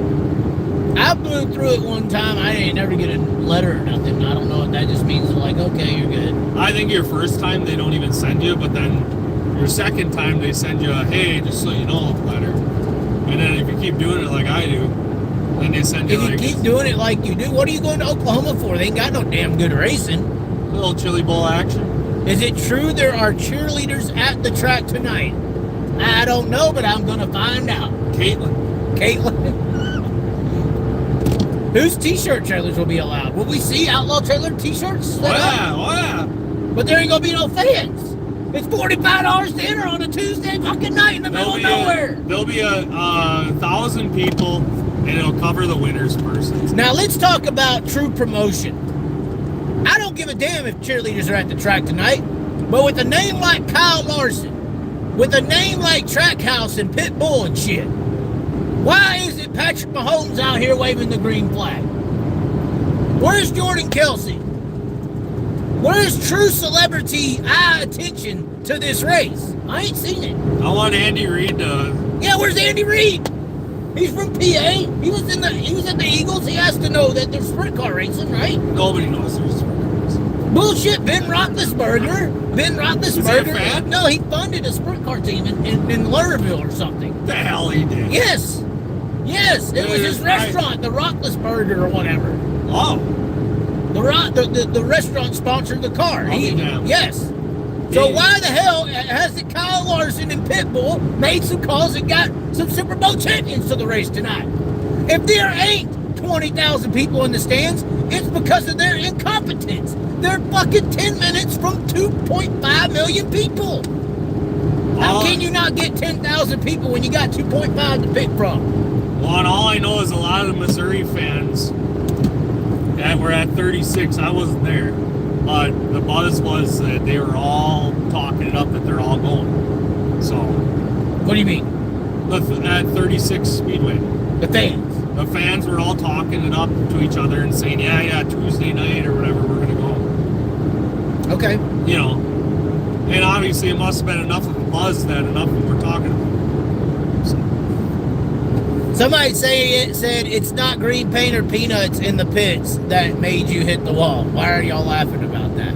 [SPEAKER 1] I blew through it one time. I didn't ever get a letter or nothing. I don't know what that just means. Like, okay, you're good.
[SPEAKER 2] I think your first time, they don't even send you, but then your second time, they send you a, hey, just so you know, letter. And then if you keep doing it like I do, then they send you
[SPEAKER 1] If you
[SPEAKER 2] like
[SPEAKER 1] keep doing it like you do, what are you going to Oklahoma for? They ain't got no damn good racing.
[SPEAKER 2] a little chili bowl action.
[SPEAKER 1] Is it true there are cheerleaders at the track tonight? I don't know, but I'm going to find out.
[SPEAKER 2] Caitlin.
[SPEAKER 1] Whose t-shirt trailers will be allowed? Will we see outlaw trailer t-shirts?
[SPEAKER 2] Oh yeah.
[SPEAKER 1] But there ain't going to be no fans. It's $45 to enter on a Tuesday fucking night in the middle of nowhere.
[SPEAKER 2] There'll be a 1,000 people, and it'll cover the winner's purses.
[SPEAKER 1] Now let's talk about true promotion. I don't give a damn if cheerleaders are at the track tonight, but with a name like Kyle Larson, with a name like Trackhouse and Pitbull and shit, why is it Patrick Mahomes out here waving the green flag? Where's Jordan Kelsey? Where's true celebrity eye attention to this race? I ain't seen it.
[SPEAKER 2] I want Andy Reid to...
[SPEAKER 1] Yeah, where's Andy Reid? He's from PA. He was at the Eagles. He has to know that there's sprint car racing, right?
[SPEAKER 2] Nobody knows there's sprint cars.
[SPEAKER 1] Bullshit, Ben Roethlisberger.
[SPEAKER 2] Is he a fan?
[SPEAKER 1] No, he funded a sprint car team in Lernerville or something.
[SPEAKER 2] The hell he did.
[SPEAKER 1] Yes, it was his restaurant, the Roethlisberger or whatever.
[SPEAKER 2] Oh.
[SPEAKER 1] The restaurant sponsored the car. Yes. So why the hell hasn't Kyle Larson and Pitbull made some calls and got some Super Bowl champions to the race tonight? If there ain't 20,000 people in the stands, it's because of their incompetence. They're fucking 10 minutes from 2.5 million people. How can you not get 10,000 people when you got 2.5 to pick from?
[SPEAKER 2] Well, and all I know is a lot of the Missouri fans that were at 36, I wasn't there, but the buzz was that they were all talking it up that they're all going. So.
[SPEAKER 1] What do you mean?
[SPEAKER 2] At 36 Speedway.
[SPEAKER 1] The fans.
[SPEAKER 2] The fans were all talking it up to each other and saying, yeah, Tuesday night or whatever, we're going to go.
[SPEAKER 1] Okay.
[SPEAKER 2] You know, and obviously it must have been enough of a buzz that enough of them were talking about it. So.
[SPEAKER 1] Somebody said it's not green paint or peanuts in the pits that made you hit the wall. Why are y'all laughing about that?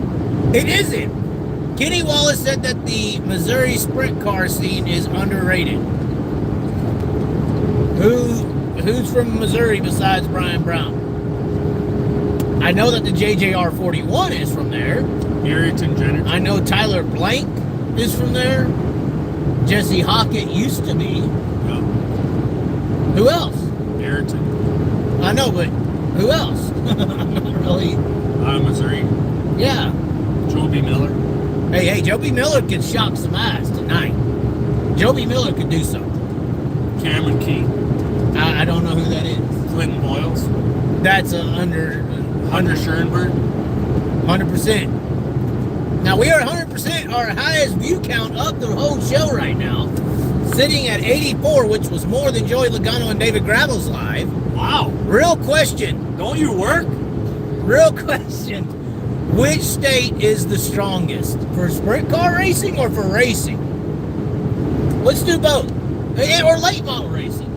[SPEAKER 1] It isn't. Kenny Wallace said that the Missouri sprint car scene is underrated. Who's from Missouri besides Brian Brown? I know that the JJR 41 is from there.
[SPEAKER 2] Harrington Jenner.
[SPEAKER 1] I know Tyler Blank is from there. Jesse Hockett used to be.
[SPEAKER 2] Yeah.
[SPEAKER 1] Who else?
[SPEAKER 2] Harrington.
[SPEAKER 1] I know, but who else? Not really.
[SPEAKER 2] Missouri.
[SPEAKER 1] Yeah.
[SPEAKER 2] Joby Miller.
[SPEAKER 1] Hey, Joby Miller could shock some eyes tonight. Joby Miller could do something.
[SPEAKER 2] Cameron Key.
[SPEAKER 1] I don't know who that is.
[SPEAKER 2] Clinton Boyles.
[SPEAKER 1] That's under
[SPEAKER 2] Schoenberg.
[SPEAKER 1] 100%. Now we are 100% our highest view count of the whole show right now, sitting at 84, which was more than Joey Logano and David Gravel's live.
[SPEAKER 2] Wow.
[SPEAKER 1] Real question.
[SPEAKER 2] Don't you work?
[SPEAKER 1] Real question. Which state is the strongest? For sprint car racing or for racing? Let's do both. Or late model racing.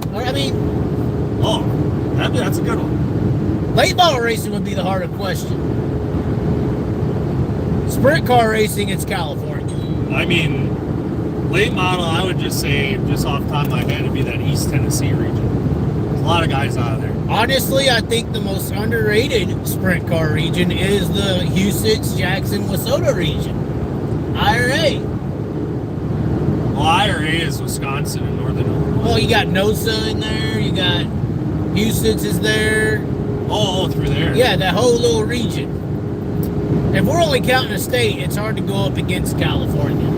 [SPEAKER 2] That's a good one.
[SPEAKER 1] Late model racing would be the harder question. Sprint car racing, it's California.
[SPEAKER 2] I mean, late model, I would just say, just off the top of my head, it'd be that East Tennessee region. There's a lot of guys out of there.
[SPEAKER 1] Honestly, I think the most underrated sprint car region is the Huset's, Jackson, Wausoda region. IRA.
[SPEAKER 2] Well, IRA is Wisconsin and Northern Illinois.
[SPEAKER 1] Well, you got NOSA in there. You got Huset's is there.
[SPEAKER 2] Oh, through there.
[SPEAKER 1] Yeah, that whole little region. If we're only counting a state, it's hard to go up against California.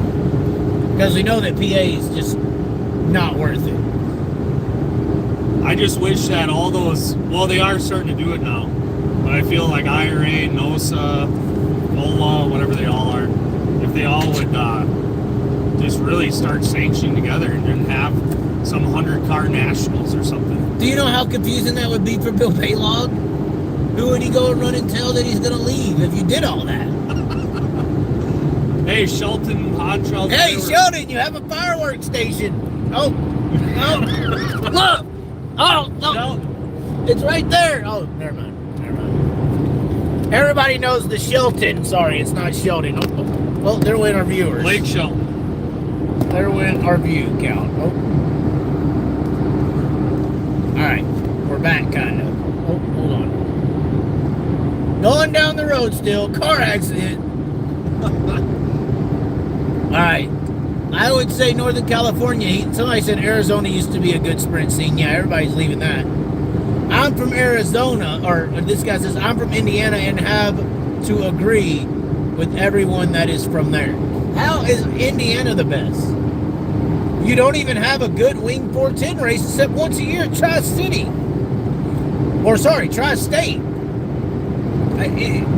[SPEAKER 1] Because we know that PA is just not worth it.
[SPEAKER 2] I just wish that all those, well, they are starting to do it now. But I feel like IRA, NOSA, NOLA, whatever they all are, if they all would just really start sanctioning together and have some 100-car nationals or something.
[SPEAKER 1] Do you know how confusing that would be for Bill Balog? Who would he go and run and tell that he's going to leave if you did all that?
[SPEAKER 2] Hey, Shelton, Hot Shelton.
[SPEAKER 1] Hey, Sheldon, you have a fireworks station. Oh, look. Oh, no. It's right there. Oh, never mind. Everybody knows the Shelton. Sorry, it's not Sheldon. Oh, well, there went our viewers.
[SPEAKER 2] Lake Shelton.
[SPEAKER 1] There went our view count. Oh. All right, we're back, kind of. Oh, hold on. Going down the road still. Car accident. All right. I would say Northern California. Somebody said Arizona used to be a good sprint scene. Yeah, everybody's leaving that. I'm from Arizona, or this guy says, I'm from Indiana and have to agree with everyone that is from there. How is Indiana the best? You don't even have a good Wing 410 race except once a year at Tri-City. Or, sorry, Tri-State.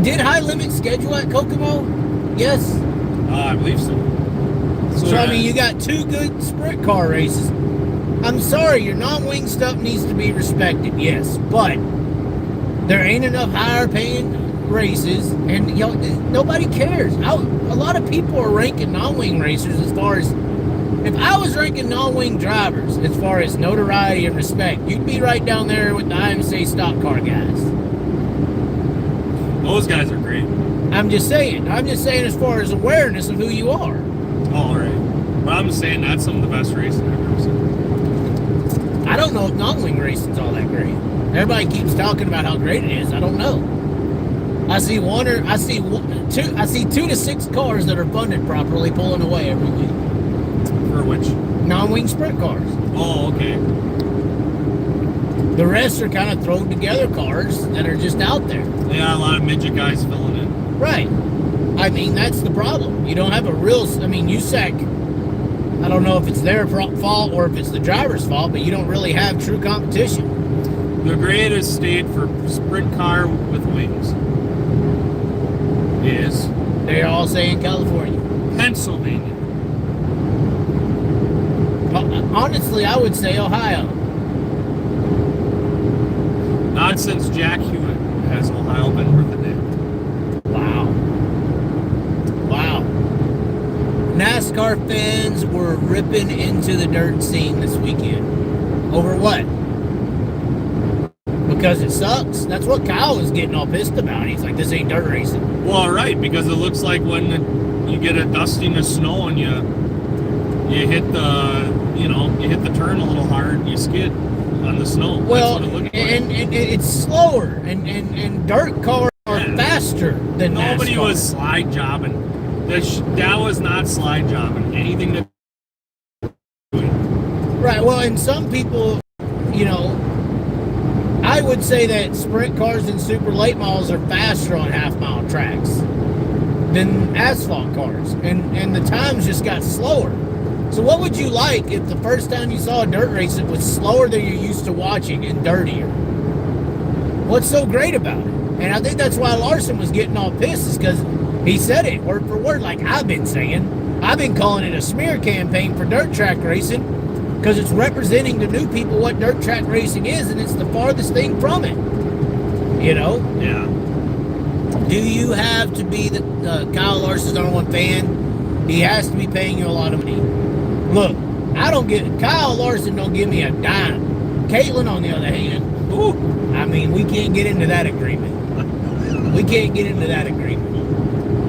[SPEAKER 1] Did High Limit schedule at Kokomo? Yes.
[SPEAKER 2] I believe so.
[SPEAKER 1] So, I mean, you got 2 good sprint car races. I'm sorry, your non-wing stuff needs to be respected, yes, but there ain't enough higher paying races, and nobody cares. A lot of people are ranking non-wing racers as far as, if I was ranking non-wing drivers as far as notoriety and respect, you'd be right down there with the IMSA stock car guys.
[SPEAKER 2] Those guys are great.
[SPEAKER 1] I'm just saying as far as awareness of who you are.
[SPEAKER 2] Oh, all right. But I'm just saying that's some of the best racing I've ever seen.
[SPEAKER 1] I don't know if non-wing racing's all that great. Everybody keeps talking about how great it is. I don't know. I see 2 to 6 cars that are funded properly pulling away every week.
[SPEAKER 2] For which?
[SPEAKER 1] Non-wing sprint cars.
[SPEAKER 2] Oh, okay.
[SPEAKER 1] The rest are kind of thrown together cars that are just out there.
[SPEAKER 2] Yeah, a lot of midget guys filling in.
[SPEAKER 1] Right. I mean, that's the problem. You don't have a real, USAC, I don't know if it's their fault or if it's the driver's fault, but you don't really have true competition.
[SPEAKER 2] The greatest state for sprint car with wings is?
[SPEAKER 1] They're all saying California.
[SPEAKER 2] Pennsylvania.
[SPEAKER 1] Honestly, I would say Ohio.
[SPEAKER 2] Not since Jack Hewitt has Ohio been worth a day.
[SPEAKER 1] Wow. NASCAR fans were ripping into the dirt scene this weekend. Over what? Because it sucks? That's what Kyle was getting all pissed about. He's like, this ain't dirt racing.
[SPEAKER 2] Well, right, because it looks like when you get a dusting of snow and you hit the turn a little hard, you skid on the snow.
[SPEAKER 1] Well,
[SPEAKER 2] that's what it looked like.
[SPEAKER 1] and it's slower, and dirt cars are faster than
[SPEAKER 2] Nobody
[SPEAKER 1] NASCAR.
[SPEAKER 2] was slide jobbing. That was not slide jobbing. Anything that.
[SPEAKER 1] Right, well, and some people, I would say that sprint cars and super late models are faster on half-mile tracks than asphalt cars, and the times just got slower. So what would you like if the first time you saw a dirt race it was slower than you're used to watching and dirtier? What's so great about it? And I think that's why Larson was getting all pissed, is because he said it word for word like I've been saying. I've been calling it a smear campaign for dirt track racing because it's representing to new people what dirt track racing is, and it's the farthest thing from it.
[SPEAKER 2] Yeah.
[SPEAKER 1] Do you have to be the Kyle Larson's #1 fan? He has to be paying you a lot of money. Look, Kyle Larson don't give me a dime. Caitlin, on the other hand, we can't get into that agreement.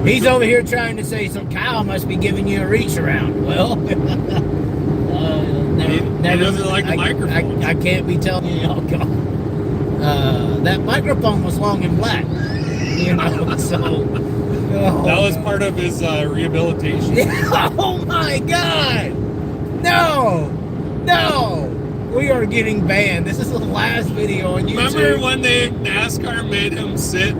[SPEAKER 1] He's over here trying to say, so Kyle must be giving you a reach around. Well,
[SPEAKER 2] he doesn't like the microphone.
[SPEAKER 1] I can't be telling you. Oh, God. That microphone was long and black. So... Oh.
[SPEAKER 2] That was part of his rehabilitation.
[SPEAKER 1] Oh my God! No! We are getting banned. This is the last video on YouTube.
[SPEAKER 2] Remember when NASCAR made him sit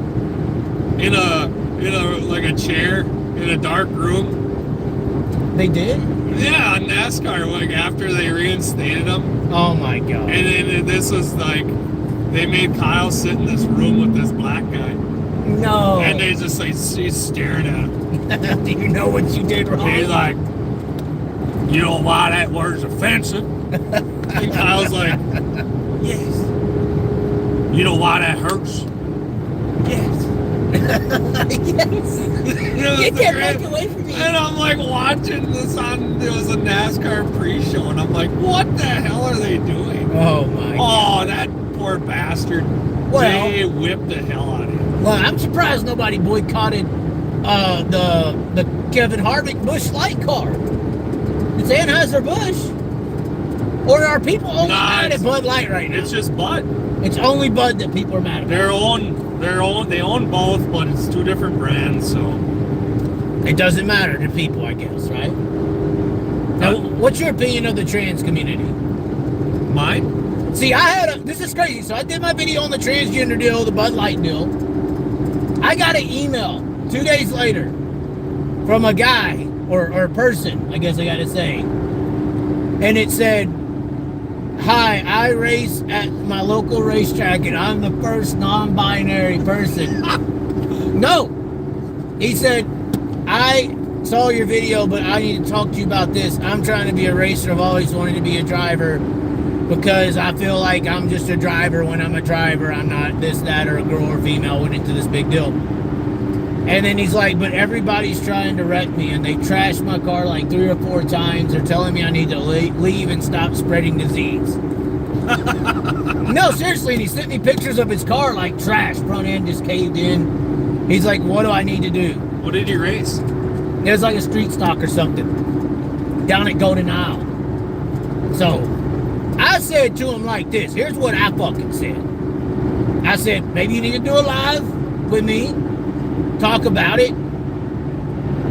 [SPEAKER 2] in a like a chair in a dark room.
[SPEAKER 1] They did?
[SPEAKER 2] Yeah, on NASCAR, like after they reinstated him.
[SPEAKER 1] Oh my god.
[SPEAKER 2] And then this was like, they made Kyle sit in this room with this black guy.
[SPEAKER 1] No.
[SPEAKER 2] And they just like, he's staring at him.
[SPEAKER 1] Do you know what you did wrong?
[SPEAKER 2] He's like, you know why that word's offensive? And Kyle's like, yes. You know why that hurts? Yes.
[SPEAKER 1] Yes. You can't take away from me.
[SPEAKER 2] And I'm like watching this on, it was a NASCAR pre-show, and I'm like, what the hell are they doing?
[SPEAKER 1] Oh my god.
[SPEAKER 2] Oh, that poor bastard.
[SPEAKER 1] Well,
[SPEAKER 2] they whipped the hell out of him.
[SPEAKER 1] Well, I'm surprised nobody boycotted the Kevin Harvick Busch Light car. It's Anheuser-Busch. Or are people only mad at Bud Light right now?
[SPEAKER 2] It's just Bud.
[SPEAKER 1] It's only Bud that people are mad about.
[SPEAKER 2] They own both, but it's two different brands, so
[SPEAKER 1] it doesn't matter to people, I guess, right? Now, what's your opinion of the trans community?
[SPEAKER 2] Mine?
[SPEAKER 1] See, this is crazy. So I did my video on the transgender deal, the Bud Light deal. I got an email 2 days later from a guy or a person, I guess I gotta say. And it said, hi, I race at my local racetrack and I'm the first non-binary person. No. He said, I saw your video, but I need to talk to you about this. I'm trying to be a racer. I've always wanted to be a driver because I feel like I'm just a driver when I'm a driver. I'm not this, that, or a girl or female. Went into this big deal. And then he's like, but everybody's trying to wreck me, and they trashed my car like 3 or 4 times. They're telling me I need to leave and stop spreading disease. No, seriously, and he sent me pictures of his car like trash. Front end just caved in. He's like, what do I need to do?
[SPEAKER 2] What did you race?
[SPEAKER 1] It was like a street stock or something down at Golden Isle. So I said to him like this. Here's what I fucking said. I said, maybe you need to do a live with me. Talk about it.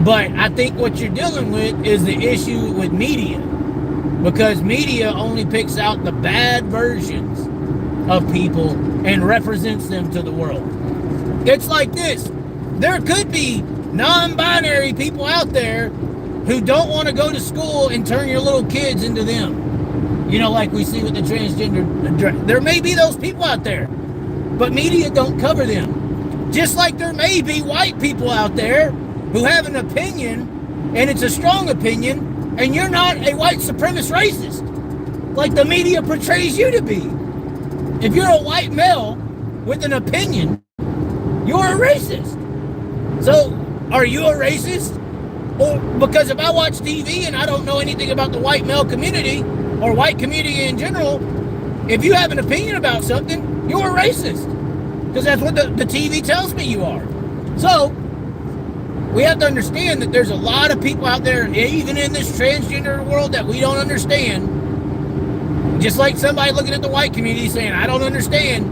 [SPEAKER 1] But I think what you're dealing with is the issue with media. Because media only picks out the bad versions of people and represents them to the world. It's like this. There could be non-binary people out there who don't want to go to school and turn your little kids into them. You know, like we see with the transgender. There may be those people out there, but media don't cover them. Just like there may be white people out there who have an opinion, and it's a strong opinion, and you're not a white supremacist racist, like the media portrays you to be. If you're a white male with an opinion, you're a racist. So, are you a racist? Or because if I watch TV and I don't know anything about the white male community, or white community in general, if you have an opinion about something, you're a racist. Because that's what the TV tells me you are. So, we have to understand that there's a lot of people out there, even in this transgender world, that we don't understand. Just like somebody looking at the white community saying, I don't understand.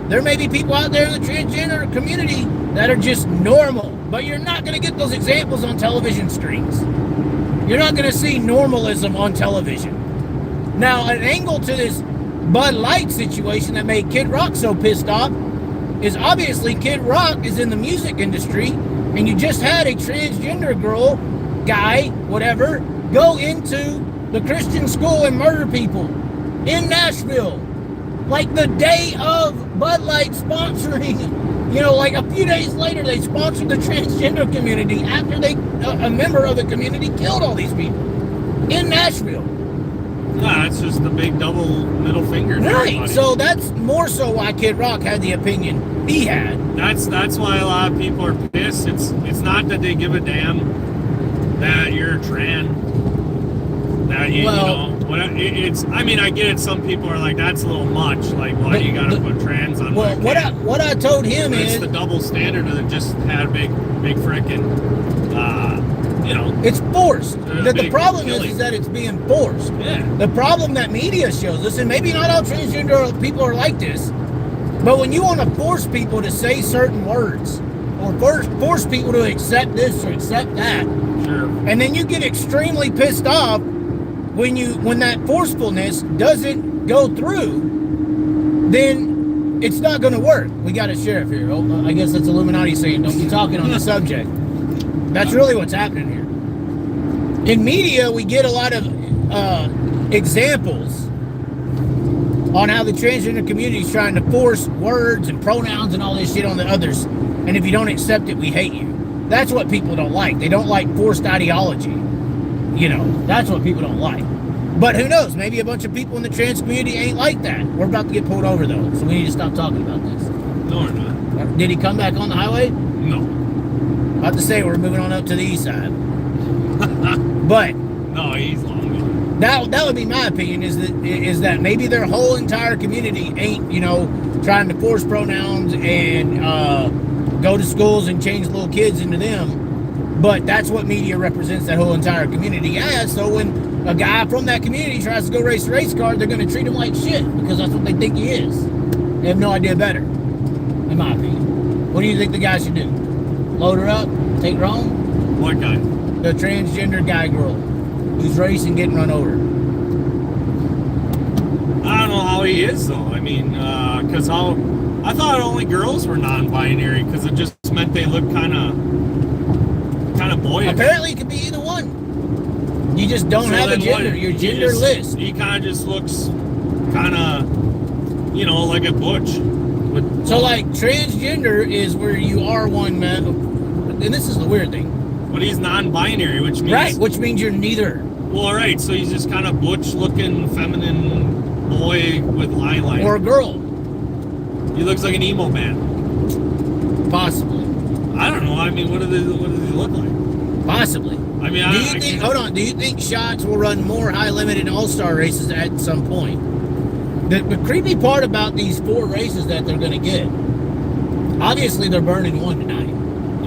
[SPEAKER 1] There may be people out there in the transgender community that are just normal. But you're not going to get those examples on television screens. You're not going to see normalism on television. Now, an angle to this Bud Light situation that made Kid Rock so pissed off is obviously Kid Rock is in the music industry, and you just had a transgender girl, guy, whatever, go into the Christian school and murder people in Nashville. Like the day of Bud Light sponsoring, you know, like a few days later, they sponsored the transgender community after a member of the community killed all these people in Nashville.
[SPEAKER 2] Nah, it's just the big double middle finger.
[SPEAKER 1] Right, so that's more so why Kid Rock had the opinion he had.
[SPEAKER 2] That's why a lot of people are pissed. It's not that they give a damn that you're trans. That you know, it's. I mean, I get it. Some people are like, that's a little much. Like, why do you gotta put trans on?
[SPEAKER 1] Well, what I told him is
[SPEAKER 2] it's the double standard that just had big frickin'. You know,
[SPEAKER 1] it's forced. The problem is that it's being forced.
[SPEAKER 2] Yeah.
[SPEAKER 1] The problem that media shows us, and maybe not all transgender people are like this, but when you want to force people to say certain words, or force people to accept this or accept that,
[SPEAKER 2] sure,
[SPEAKER 1] and then you get extremely pissed off when that forcefulness doesn't go through, then it's not going to work. We got a sheriff here. Oh, I guess that's Illuminati saying don't be talking on the subject. That's really what's happening here. In media, we get a lot of examples on how the transgender community is trying to force words and pronouns and all this shit on the others. And if you don't accept it, we hate you. That's what people don't like. They don't like forced ideology. You know, that's what people don't like. But who knows? Maybe a bunch of people in the trans community ain't like that. We're about to get pulled over, though, so we need to stop talking about this.
[SPEAKER 2] No, we're not.
[SPEAKER 1] Did he come back on the highway?
[SPEAKER 2] No.
[SPEAKER 1] About to say we're moving on up to the east side. But
[SPEAKER 2] no, he's long gone.
[SPEAKER 1] That would be my opinion, is that maybe their whole entire community ain't, you know, trying to force pronouns and go to schools and change little kids into them. But that's what media represents that whole entire community as. So when a guy from that community tries to go race a race car, they're going to treat him like shit because that's what they think he is. They have no idea better, in my opinion. What do you think the guy should do? Load her up? Take her home?
[SPEAKER 2] What guy?
[SPEAKER 1] The transgender guy girl who's racing getting run over.
[SPEAKER 2] I don't know how he is, though. I mean, because I thought only girls were non-binary because it just meant they looked kind of boyish.
[SPEAKER 1] Apparently, it could be either one. You just don't have a gender. You're genderless.
[SPEAKER 2] He kind of just looks kind of, you know, like a butch.
[SPEAKER 1] So, like, transgender is where you are one man, and this is the weird thing.
[SPEAKER 2] But he's non-binary, which means...
[SPEAKER 1] Right, which means you're neither.
[SPEAKER 2] Well, all right, so he's just kind of butch-looking, feminine boy with eyeliner.
[SPEAKER 1] Or a girl.
[SPEAKER 2] He looks like an emo man.
[SPEAKER 1] Possibly.
[SPEAKER 2] I don't know. I mean, what does he look like?
[SPEAKER 1] Possibly.
[SPEAKER 2] I mean,
[SPEAKER 1] do you think Shots will run more high-limited all-star races at some point? The creepy part about these 4 races that they're going to get, obviously they're burning 1 tonight.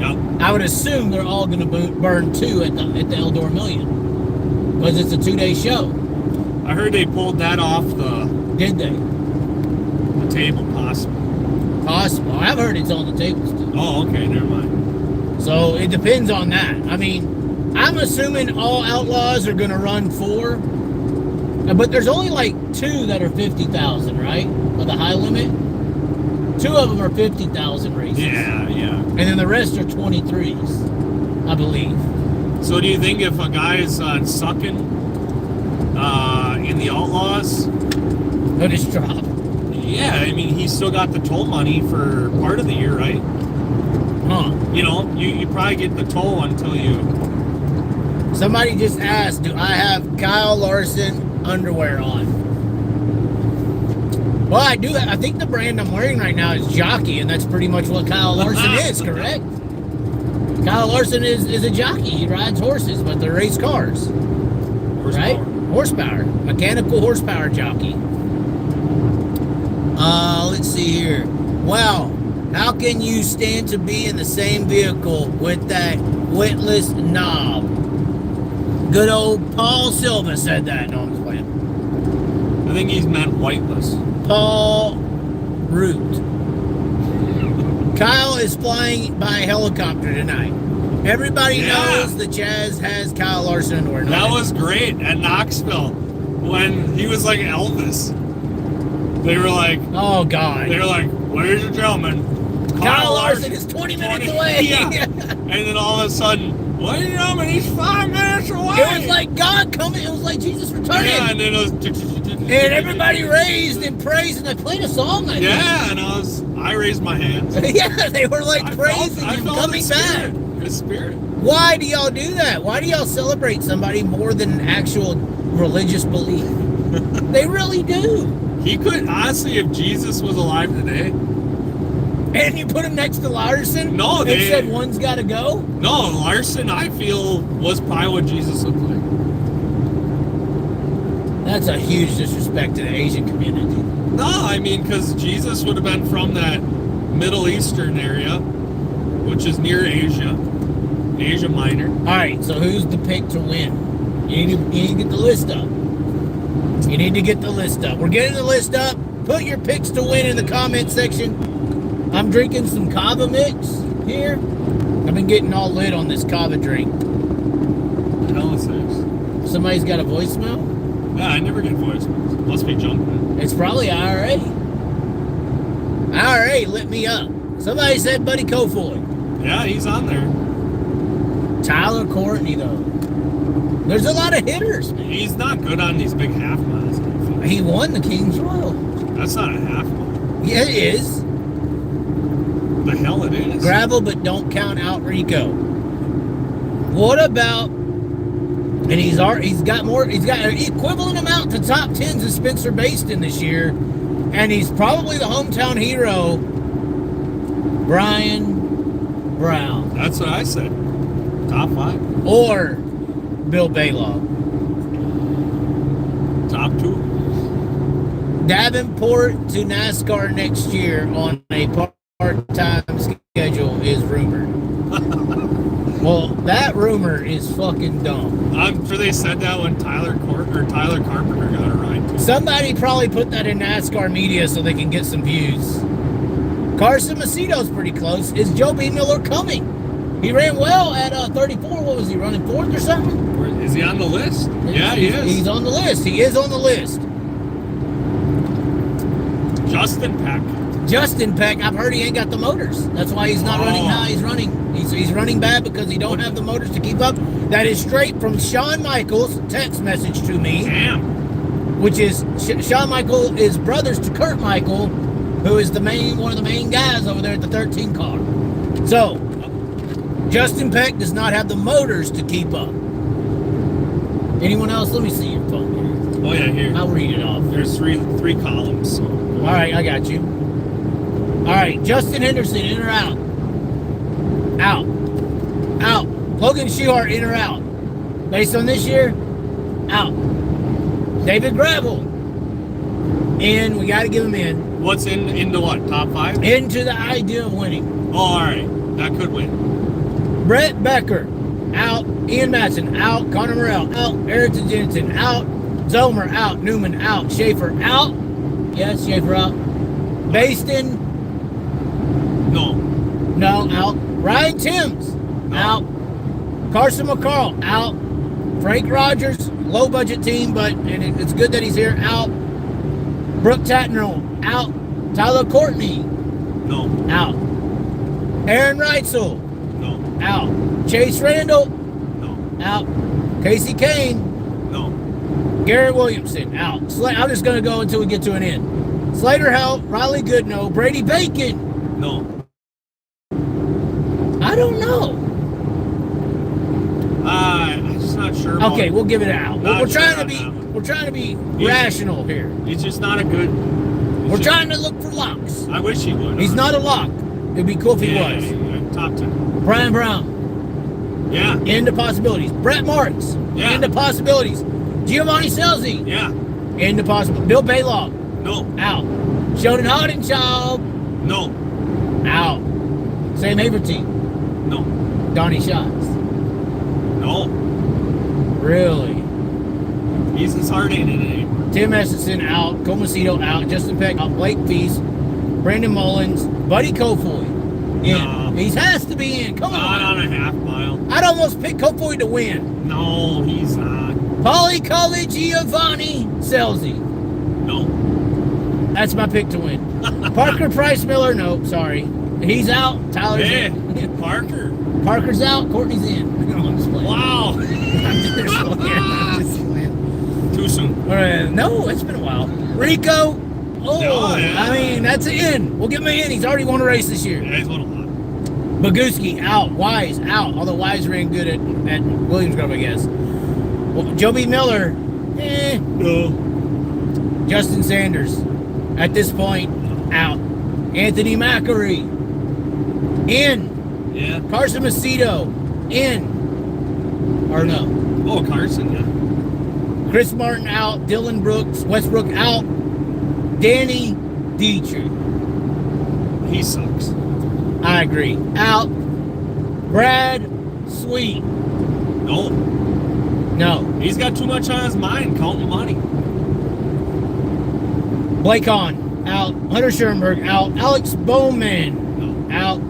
[SPEAKER 2] Yep.
[SPEAKER 1] I would assume they're all going to burn 2 at the Eldor Million because it's a 2-day show.
[SPEAKER 2] I heard they pulled that off the...
[SPEAKER 1] Did they?
[SPEAKER 2] The table, possible.
[SPEAKER 1] Possible. I've heard it's on the tables too.
[SPEAKER 2] Oh, okay, never mind.
[SPEAKER 1] So it depends on that. I mean, I'm assuming all Outlaws are going to run 4, but there's only like 2 that are 50,000, right? For the high limit. 2 of them are 50,000 races.
[SPEAKER 2] Yeah.
[SPEAKER 1] And then the rest are 23s, I believe.
[SPEAKER 2] So do you think if a guy is sucking in the Outlaws...
[SPEAKER 1] He'll just drop.
[SPEAKER 2] Yeah, I mean, he's still got the toll money for part of the year, right?
[SPEAKER 1] Huh.
[SPEAKER 2] You know, you probably get the toll until you...
[SPEAKER 1] Somebody just asked, do I have Kyle Larson underwear on? Well, I do. I think the brand I'm wearing right now is Jockey, and that's pretty much what Kyle Larson is, correct? Kyle Larson is a jockey. He rides horses, but they're race cars.
[SPEAKER 2] Horsepower.
[SPEAKER 1] Right? Horsepower. Mechanical horsepower jockey. Let's see here. Wow. How can you stand to be in the same vehicle with that witless knob? Good old Paul Silva said that. No, I'm just playing.
[SPEAKER 2] I think he's meant whiteless.
[SPEAKER 1] Paul Root. Kyle is flying by helicopter tonight. Everybody knows that Chaz has Kyle Larson underwear.
[SPEAKER 2] That was great at Knoxville when he was like Elvis. They were like,
[SPEAKER 1] oh God.
[SPEAKER 2] They were like, ladies and gentlemen,
[SPEAKER 1] Kyle Larson is 20 minutes away.
[SPEAKER 2] Yeah. And then all of a sudden, ladies and gentlemen, he's 5 minutes away.
[SPEAKER 1] It was like God coming. It was like Jesus returning.
[SPEAKER 2] Yeah, and then it was...
[SPEAKER 1] And everybody raised and praised, and they played a song.
[SPEAKER 2] And I raised my hands.
[SPEAKER 1] Yeah, they were like praising him coming back.
[SPEAKER 2] His spirit.
[SPEAKER 1] Why do y'all do that? Why do y'all celebrate somebody more than actual religious belief? They really do.
[SPEAKER 2] He could, honestly, if Jesus was alive today.
[SPEAKER 1] And you put him next to Larson?
[SPEAKER 2] No,
[SPEAKER 1] they said one's got to go?
[SPEAKER 2] No, Larson, I feel, was probably what Jesus looked like.
[SPEAKER 1] That's a huge disrespect to the Asian community.
[SPEAKER 2] No, I mean, because Jesus would have been from that Middle Eastern area, which is near Asia Minor.
[SPEAKER 1] All right, so who's the pick to win? You need to get the list up. You need to get the list up. We're getting the list up. Put your picks to win in the comment section. I'm drinking some Kava mix here. I've been getting all lit on this Kava drink.
[SPEAKER 2] Hell is this?
[SPEAKER 1] Somebody's got a voicemail?
[SPEAKER 2] Yeah, I never get voicemails. Must be jumping.
[SPEAKER 1] It's probably IRA. IRA lit me up. Somebody said Buddy Kofoid.
[SPEAKER 2] Yeah, he's on there.
[SPEAKER 1] Tyler Courtney, though. There's a lot of hitters, man.
[SPEAKER 2] He's not good on these big half miles.
[SPEAKER 1] He won the King's Royal.
[SPEAKER 2] That's not a half mile.
[SPEAKER 1] Yeah, it is.
[SPEAKER 2] The hell it is.
[SPEAKER 1] Gravel, but don't count out Rico. What about? And he's got an equivalent amount to top 10s as Spencer Baston this year, and he's probably the hometown hero, Brian Brown.
[SPEAKER 2] That's what I said. Top 5
[SPEAKER 1] or Bill Balog.
[SPEAKER 2] Top 2.
[SPEAKER 1] Davenport to NASCAR next year on a part-time schedule is rumored. Well, that rumor is fucking dumb.
[SPEAKER 2] I'm sure they said that when Tyler Carpenter got a ride too.
[SPEAKER 1] Somebody probably put that in NASCAR media so they can get some views. Carson Macedo's pretty close. Is Joe B. Miller coming? He ran well at 34. What was he, running 4th or something?
[SPEAKER 2] Is he on the list? Yeah, he is.
[SPEAKER 1] He's on the list. He is on the list.
[SPEAKER 2] Justin Peck.
[SPEAKER 1] Justin Peck, I've heard he ain't got the motors. That's why he's not running how he's running. He's running bad because he don't have the motors to keep up. That is straight from Shawn Michaels' text message to me.
[SPEAKER 2] Damn.
[SPEAKER 1] Which is, Shawn Michael is brothers to Kurt Michael, who is one of the main guys over there at the 13 car. So, Justin Peck does not have the motors to keep up. Anyone else? Let me see your phone here.
[SPEAKER 2] Oh yeah, here.
[SPEAKER 1] I'll read it off.
[SPEAKER 2] There's three columns. So.
[SPEAKER 1] All right, I got you. All right, Justin Henderson, in or out? Out. Out. Logan Schaar, in or out? Based on this year? Out. David Gravel, in. We got to give him in.
[SPEAKER 2] What's into what? Top 5?
[SPEAKER 1] Into the idea of winning.
[SPEAKER 2] Oh, all right. That could win.
[SPEAKER 1] Brett Becker, out. Ian Matson, out. Connor Morrell, out. Erickson Jensen, out. Zomer, out. Newman, out. Schaefer, out. Yes, Schaefer, out. Baston,
[SPEAKER 2] no.
[SPEAKER 1] No, out. Ryan Timms,
[SPEAKER 2] no.
[SPEAKER 1] Out. Carson McCarl, out. Frank Rogers, low budget team, but it's good that he's here, out. Brooke Tatnell, out. Tyler Courtney,
[SPEAKER 2] no.
[SPEAKER 1] Out. Aaron Reitzel,
[SPEAKER 2] no.
[SPEAKER 1] Out. Chase Randall,
[SPEAKER 2] no.
[SPEAKER 1] Out. Casey Kane,
[SPEAKER 2] no.
[SPEAKER 1] Garrett Williamson, out. I'm just going to go until we get to an end. Slater Helt, Riley Goodnow, Brady Bacon,
[SPEAKER 2] no.
[SPEAKER 1] I don't know.
[SPEAKER 2] I'm just not sure.
[SPEAKER 1] Okay, we'll give it out. We're trying to be rational here.
[SPEAKER 2] He's just not a good.
[SPEAKER 1] We're trying to look for locks.
[SPEAKER 2] I wish he would.
[SPEAKER 1] He's not a lock. It'd be cool if he was.
[SPEAKER 2] Yeah, top 10.
[SPEAKER 1] Brian Brown.
[SPEAKER 2] Yeah.
[SPEAKER 1] Into possibilities. Brett Marks.
[SPEAKER 2] Yeah.
[SPEAKER 1] Into possibilities. Giovanni Scelzi.
[SPEAKER 2] Yeah.
[SPEAKER 1] Into possibilities. Bill Balog.
[SPEAKER 2] No.
[SPEAKER 1] Out. Sheldon Hodenshaw.
[SPEAKER 2] No.
[SPEAKER 1] Out. Sam Haverty.
[SPEAKER 2] No.
[SPEAKER 1] Donnie Schatz.
[SPEAKER 2] No.
[SPEAKER 1] Really?
[SPEAKER 2] He's his heart ain't in it anymore.
[SPEAKER 1] Tim Essenson out. Comacito out. Justin Peck out. Blake Feast. Brandon Mullins. Buddy Kofoid. In.
[SPEAKER 2] No.
[SPEAKER 1] He has to be in. Come on.
[SPEAKER 2] Not on a half mile.
[SPEAKER 1] I'd almost pick Kofoid to win.
[SPEAKER 2] No, he's not.
[SPEAKER 1] Paulie Cully, Giovanni Scelzi.
[SPEAKER 2] No.
[SPEAKER 1] That's my pick to win. Parker Price Miller, no, sorry. He's out. Tyler's in.
[SPEAKER 2] Parker.
[SPEAKER 1] Parker's out. Courtney's in. I'm just playing.
[SPEAKER 2] Wow.
[SPEAKER 1] I'm just playing.
[SPEAKER 2] Too soon.
[SPEAKER 1] All right. No, it's been a while. Rico. Oh,
[SPEAKER 2] yeah.
[SPEAKER 1] I mean, that's an in. We'll give him an in. He's already won a race this year.
[SPEAKER 2] Yeah, he's won a lot.
[SPEAKER 1] Baguski out. Wise out. Although Wise ran good at Williamsgrove, I guess. Well, Joe B. Miller.
[SPEAKER 2] No.
[SPEAKER 1] Justin Sanders. At this point, out. Anthony Macari. In.
[SPEAKER 2] Yeah.
[SPEAKER 1] Carson Macedo. In. Or no.
[SPEAKER 2] Oh, Carson, yeah.
[SPEAKER 1] Chris Martin out. Dylan Brooks. Westbrook out. Danny Dietrich.
[SPEAKER 2] He sucks.
[SPEAKER 1] I agree. Out. Brad Sweet.
[SPEAKER 2] No.
[SPEAKER 1] No.
[SPEAKER 2] He's got too much on his mind counting money.
[SPEAKER 1] Blake Hahn. Out. Hunter Schoenberg. Out. Alex Bowman.
[SPEAKER 2] No.
[SPEAKER 1] Out.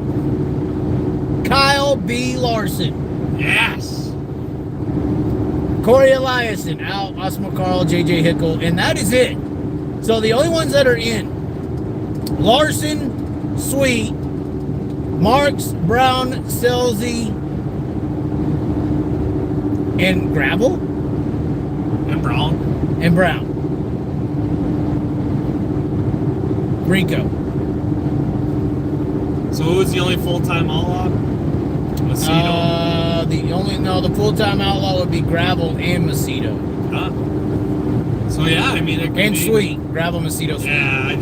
[SPEAKER 1] Kyle B. Larson.
[SPEAKER 2] Yes.
[SPEAKER 1] Corey Eliason. Out. Osmo Carl. J.J. Hickle. And that is it. So the only ones that are in Larson, Sweet, Marks, Brown, Selzy, and Gravel.
[SPEAKER 2] And Brown.
[SPEAKER 1] And Brown. Rico.
[SPEAKER 2] So who was the only full-time outlaw? Macedo.
[SPEAKER 1] The full-time outlaw would be Gravel and Macedo.
[SPEAKER 2] Huh? So yeah, I mean, it could
[SPEAKER 1] And
[SPEAKER 2] be,
[SPEAKER 1] Sweet. Gravel, Macedo, Sweet.
[SPEAKER 2] Yeah,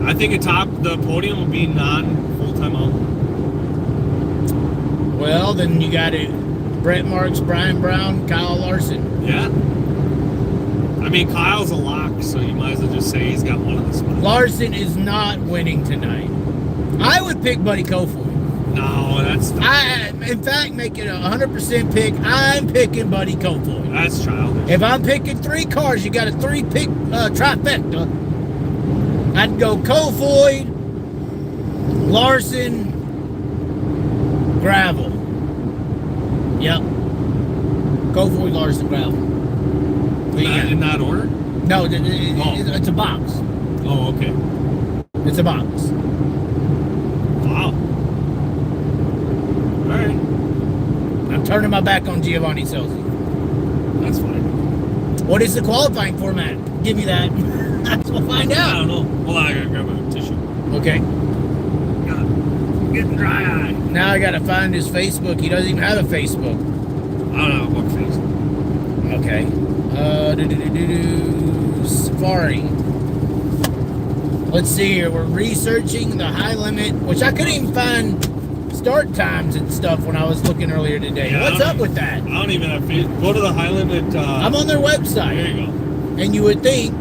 [SPEAKER 2] I think atop the podium will be non-full-time outlaw.
[SPEAKER 1] Well, then you got it. Brett Marks, Brian Brown, Kyle Larson.
[SPEAKER 2] Yeah. I mean, Kyle's a lock, so you might as well just say he's got one of the spots.
[SPEAKER 1] Larson is not winning tonight. I would pick Buddy Kofoid.
[SPEAKER 2] No, that's
[SPEAKER 1] In fact, make it a 100% pick. I'm picking Buddy Kofoid.
[SPEAKER 2] that's childish.
[SPEAKER 1] If I'm picking 3 cars, you got a 3-pick trifecta. I'd go Kofoid, Larson, Gravel. Yep. Kofoid, Larson, Gravel.
[SPEAKER 2] In that order?
[SPEAKER 1] No, it's a box.
[SPEAKER 2] Oh, okay.
[SPEAKER 1] It's a box.
[SPEAKER 2] Wow. All right.
[SPEAKER 1] I'm turning my back on Giovanni Selzy.
[SPEAKER 2] That's fine.
[SPEAKER 1] What is the qualifying format? Give me that. We'll find
[SPEAKER 2] I
[SPEAKER 1] out.
[SPEAKER 2] don't know. Well, I gotta grab a tissue.
[SPEAKER 1] Okay.
[SPEAKER 2] God, getting dry eye.
[SPEAKER 1] Now I gotta find his Facebook. He doesn't even have a Facebook.
[SPEAKER 2] I don't know what face.
[SPEAKER 1] Okay. Safari. Let's see here. We're researching the high limit, which I couldn't even find start times and stuff when I was looking earlier today.
[SPEAKER 2] Yeah,
[SPEAKER 1] What's up with that?
[SPEAKER 2] I don't even have Facebook. Go to the high limit.
[SPEAKER 1] I'm on their website.
[SPEAKER 2] There you go.
[SPEAKER 1] And you would think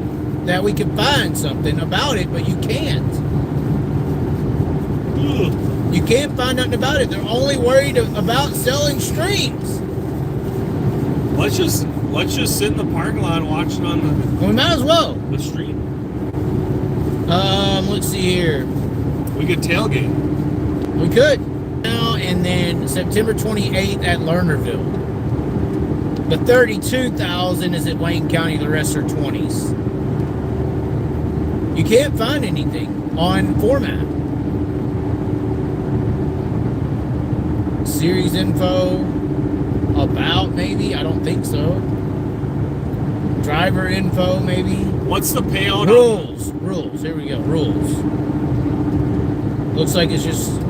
[SPEAKER 1] that we could find something about it, but you can't.
[SPEAKER 2] Ugh.
[SPEAKER 1] You can't find nothing about it. They're only worried about selling streams.
[SPEAKER 2] Let's just sit in the parking lot watching on
[SPEAKER 1] We might as well.
[SPEAKER 2] the street.
[SPEAKER 1] Let's see here.
[SPEAKER 2] We could tailgate.
[SPEAKER 1] We could. Now and then September 28th at Lernerville. The 32,000 is at Wayne County. The rest are 20s. You can't find anything on format. Series info. About, maybe? I don't think so. Driver info, maybe?
[SPEAKER 2] What's the payout?
[SPEAKER 1] Rules. Rules. Here we go. Rules. Looks like it's just...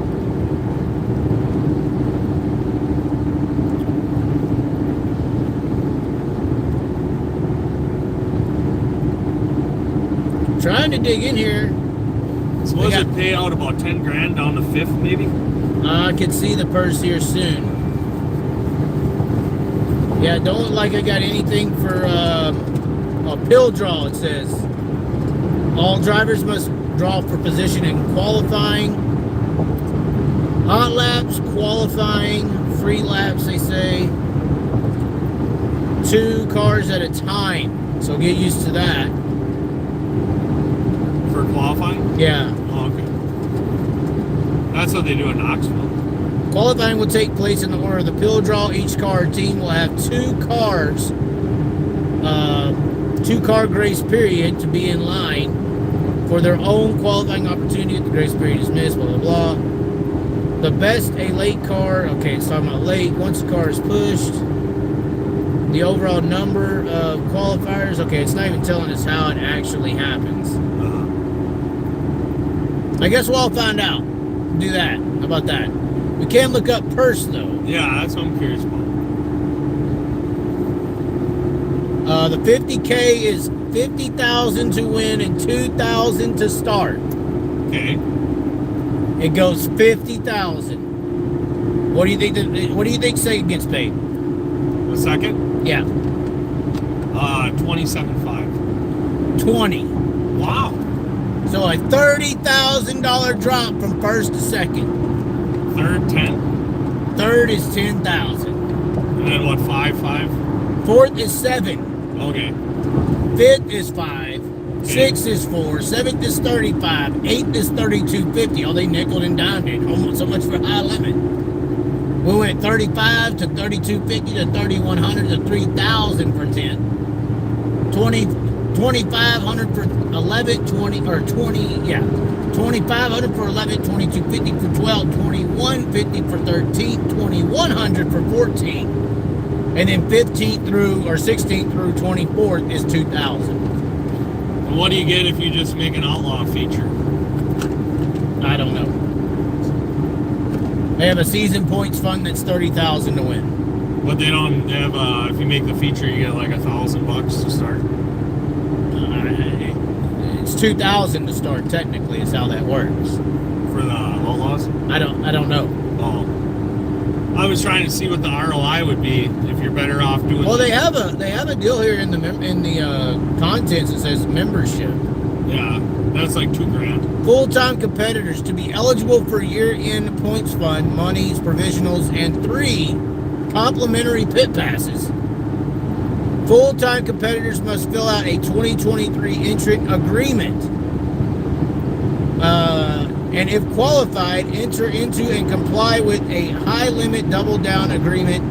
[SPEAKER 1] Trying to dig in here.
[SPEAKER 2] So what does it pay out? About 10 grand down to 5th, maybe?
[SPEAKER 1] I can see the purse here soon. Yeah, don't look like I got anything for a pill draw, it says. All drivers must draw for position in qualifying. Hot laps, qualifying, free laps, they say. 2 cars at a time. So get used to that.
[SPEAKER 2] For qualifying?
[SPEAKER 1] Yeah.
[SPEAKER 2] Oh, okay. That's what they do in Knoxville.
[SPEAKER 1] Qualifying will take place in the order of the pill draw. Each car team will have 2 cars, 2-car grace period to be in line for their own qualifying opportunity. If the grace period is missed, blah, blah, blah. The best a late car, okay, it's talking about late. Once the car is pushed, the overall number of qualifiers, okay, it's not even telling us how it actually happens. I guess we'll all find out. Do that. How about that? We can look up purse, though.
[SPEAKER 2] Yeah, that's what I'm curious about.
[SPEAKER 1] The 50K is 50,000 to win and 2,000 to start.
[SPEAKER 2] Okay.
[SPEAKER 1] It goes 50,000. What do you think? What do you think Satan gets paid?
[SPEAKER 2] The second?
[SPEAKER 1] Yeah,
[SPEAKER 2] 27.5.
[SPEAKER 1] 20.
[SPEAKER 2] Wow.
[SPEAKER 1] So a $30,000 drop from first to second.
[SPEAKER 2] Third, 10.
[SPEAKER 1] Third is 10,000.
[SPEAKER 2] And then what, 5?
[SPEAKER 1] Fourth is 7.
[SPEAKER 2] Okay.
[SPEAKER 1] Fifth is 5. Sixth is 4. Seventh is 35. Eighth is 32.50. Oh, they nickeled and dimed it. Almost so much for high limit. We went 35 to 32.50 to 3,100 to 3,000 for 10. 20 $2,500 for 11, 20, or 20, yeah. $2,500 for 11, $2,250 for 12, $2,150 for 13, $2,100 for 14. And then 15th through, or 16th through 24th is $2,000.
[SPEAKER 2] And what do you get if you just make an outlaw feature?
[SPEAKER 1] I don't know. They have a season points fund that's $30,000 to win.
[SPEAKER 2] But they don't have, if you make the feature, you get like $1,000 to start.
[SPEAKER 1] It's $2,000 to start. Technically, is how that works.
[SPEAKER 2] For the outlaws?
[SPEAKER 1] I don't know.
[SPEAKER 2] Oh, I was trying to see what the ROI would be if you're better off doing.
[SPEAKER 1] Well, they have a deal here in the contents that says membership.
[SPEAKER 2] Yeah, that's like $2,000.
[SPEAKER 1] Full-time competitors to be eligible for year-end points fund, monies, provisionals, and 3 complimentary pit passes. Full-time competitors must fill out a 2023 entrant agreement. And if qualified, enter into and comply with a high-limit double-down agreement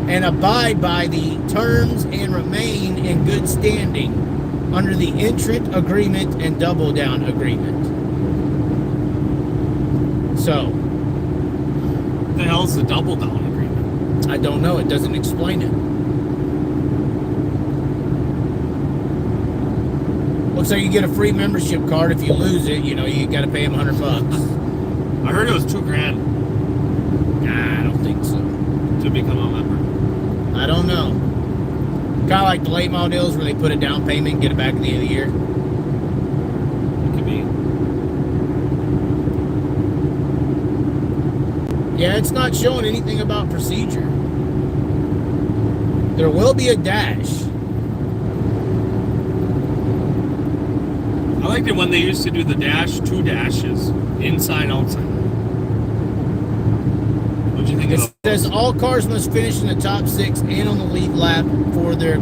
[SPEAKER 1] and abide by the terms and remain in good standing under the entrant agreement and double-down agreement. So,
[SPEAKER 2] What the hell's the double-down agreement?
[SPEAKER 1] I don't know. It doesn't explain it. Looks like you get a free membership card. If you lose it, you got to pay them $100.
[SPEAKER 2] I heard it was $2,000
[SPEAKER 1] Nah, I don't think so.
[SPEAKER 2] to become a member.
[SPEAKER 1] I don't know. Kind of like the late model deals where they put a down payment and get it back at the end of the year.
[SPEAKER 2] It could be.
[SPEAKER 1] Yeah, it's not showing anything about procedure. There will be a dash.
[SPEAKER 2] I liked it when they used to do the dash, 2 dashes, inside, outside. What'd you think
[SPEAKER 1] It
[SPEAKER 2] of
[SPEAKER 1] says all cars must finish in the top 6 and on the lead lap for their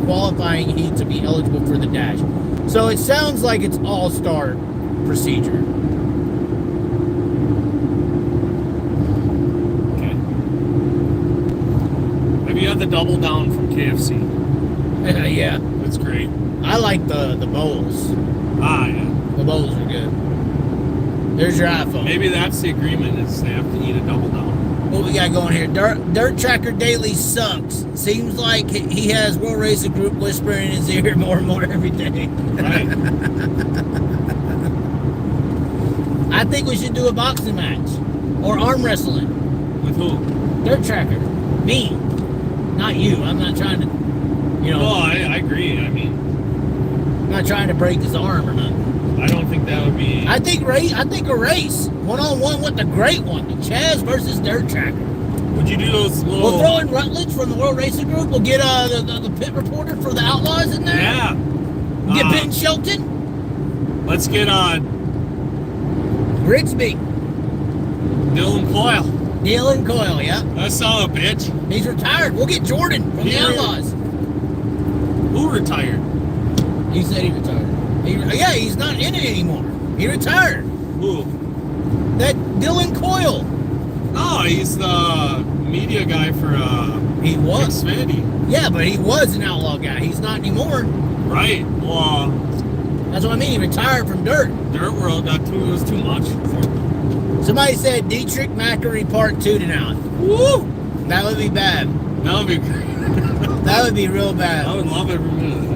[SPEAKER 1] qualifying heat to be eligible for the dash. So it sounds like it's all-star procedure.
[SPEAKER 2] Okay. Have you had the double down from KFC?
[SPEAKER 1] Yeah,
[SPEAKER 2] That's great.
[SPEAKER 1] I like the bowls.
[SPEAKER 2] Ah, yeah.
[SPEAKER 1] The bowls are good. There's your iPhone.
[SPEAKER 2] Maybe that's the agreement, is they have to eat a double down.
[SPEAKER 1] What we got going here? Dirtrackr Daily sucks. Seems like he has World Racing Group whispering in his ear more and more every day.
[SPEAKER 2] Right.
[SPEAKER 1] I think we should do a boxing match or arm wrestling.
[SPEAKER 2] With who?
[SPEAKER 1] Dirtrackr. Me. Not you. I'm not trying to,
[SPEAKER 2] Oh, I agree. I mean,
[SPEAKER 1] I'm not trying to break his arm or nothing.
[SPEAKER 2] I don't think that would be...
[SPEAKER 1] I think a race. One-on-one with the great one. The Chaz versus Dirtrackr.
[SPEAKER 2] Would you do those little...
[SPEAKER 1] We'll throw in Rutledge from the World Racing Group. We'll get the pit reporter for the Outlaws in there.
[SPEAKER 2] Yeah.
[SPEAKER 1] We'll get Benton Shoults.
[SPEAKER 2] Let's get
[SPEAKER 1] Grigsby.
[SPEAKER 2] Dylan Coyle.
[SPEAKER 1] Dylan Coyle, yeah.
[SPEAKER 2] That son of a bitch.
[SPEAKER 1] He's retired. We'll get Jordan from the Outlaws.
[SPEAKER 2] Who retired?
[SPEAKER 1] He said he retired. He's not in it anymore. He retired.
[SPEAKER 2] Who?
[SPEAKER 1] That Dylan Coyle.
[SPEAKER 2] Oh, he's the media guy for
[SPEAKER 1] He was.
[SPEAKER 2] Xfinity.
[SPEAKER 1] Yeah, but he was an Outlaw guy. He's not anymore.
[SPEAKER 2] Right. Well,
[SPEAKER 1] That's what I mean. He retired from Dirt.
[SPEAKER 2] Dirt World it was too much for him.
[SPEAKER 1] Somebody said Dietrich Mackery Part 2 tonight.
[SPEAKER 2] Woo!
[SPEAKER 1] That would be bad.
[SPEAKER 2] That would be great.
[SPEAKER 1] That would be real bad.
[SPEAKER 2] I would love every minute of that.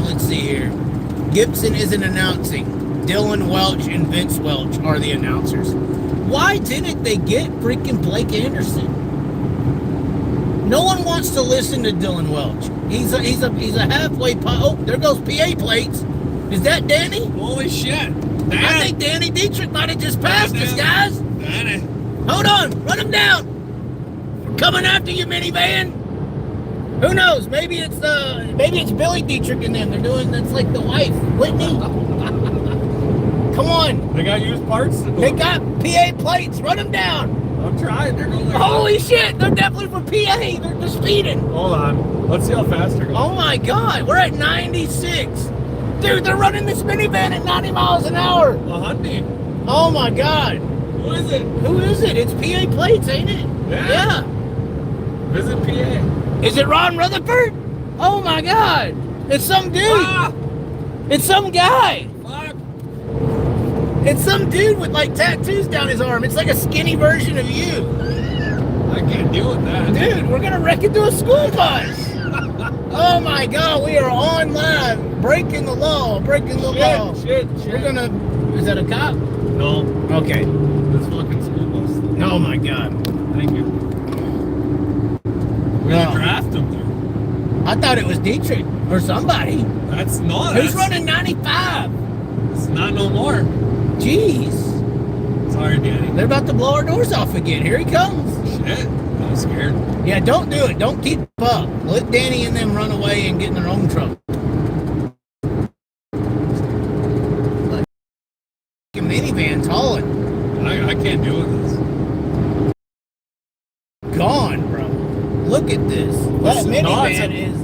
[SPEAKER 1] Let's see here. Gibson isn't announcing. Dylan Welch and Vince Welch are the announcers. Why didn't they get freaking Blake Anderson? No one wants to listen to Dylan Welch. He's a halfway Oh, there goes PA plates. Is that Danny?
[SPEAKER 2] Holy shit!
[SPEAKER 1] I think Danny Dietrich might have just passed us, guys.
[SPEAKER 2] Danny.
[SPEAKER 1] Hold on, run him down. We're coming after you, minivan. Who knows? Maybe it's Billy Dietrich and them. That's like the wife, Whitney. Come on.
[SPEAKER 2] They got used parts?
[SPEAKER 1] They got PA plates. Run them down.
[SPEAKER 2] I'm trying. They're going like...
[SPEAKER 1] Holy shit! They're definitely from PA. They're speeding.
[SPEAKER 2] Hold on. Let's see how fast they're going.
[SPEAKER 1] Oh my God, we're at 96. Dude, they're running this minivan at 90 miles an hour.
[SPEAKER 2] A Hyundai.
[SPEAKER 1] Oh my God.
[SPEAKER 2] Who is it?
[SPEAKER 1] Who is it? It's PA plates, ain't it?
[SPEAKER 2] Yeah. Visit PA.
[SPEAKER 1] Is it Ron Rutherford? Oh my God! It's some dude!
[SPEAKER 2] Ah!
[SPEAKER 1] It's some guy!
[SPEAKER 2] Fuck!
[SPEAKER 1] It's some dude with like tattoos down his arm. It's like a skinny version of you.
[SPEAKER 2] I can't deal with that.
[SPEAKER 1] Dude, we're gonna wreck into a school bus! Oh my God, we are on live! Breaking the law, breaking the law.
[SPEAKER 2] Shit.
[SPEAKER 1] We're gonna... Is that a cop?
[SPEAKER 2] No.
[SPEAKER 1] Okay.
[SPEAKER 2] This fucking school bus.
[SPEAKER 1] Oh my God.
[SPEAKER 2] Thank you. We're gonna draft him there.
[SPEAKER 1] I thought it was Dietrich or somebody.
[SPEAKER 2] That's not.
[SPEAKER 1] Who's running 95?
[SPEAKER 2] It's not no more.
[SPEAKER 1] Jeez.
[SPEAKER 2] Sorry, Danny.
[SPEAKER 1] They're about to blow our doors off again. Here he comes.
[SPEAKER 2] Shit. I'm scared.
[SPEAKER 1] Yeah, don't do it. Don't keep up. Let Danny and them run away and get in their own trouble. Look, minivan's hauling.
[SPEAKER 2] I can't deal with this.
[SPEAKER 1] Gone, bro. Look at this. That minivan is...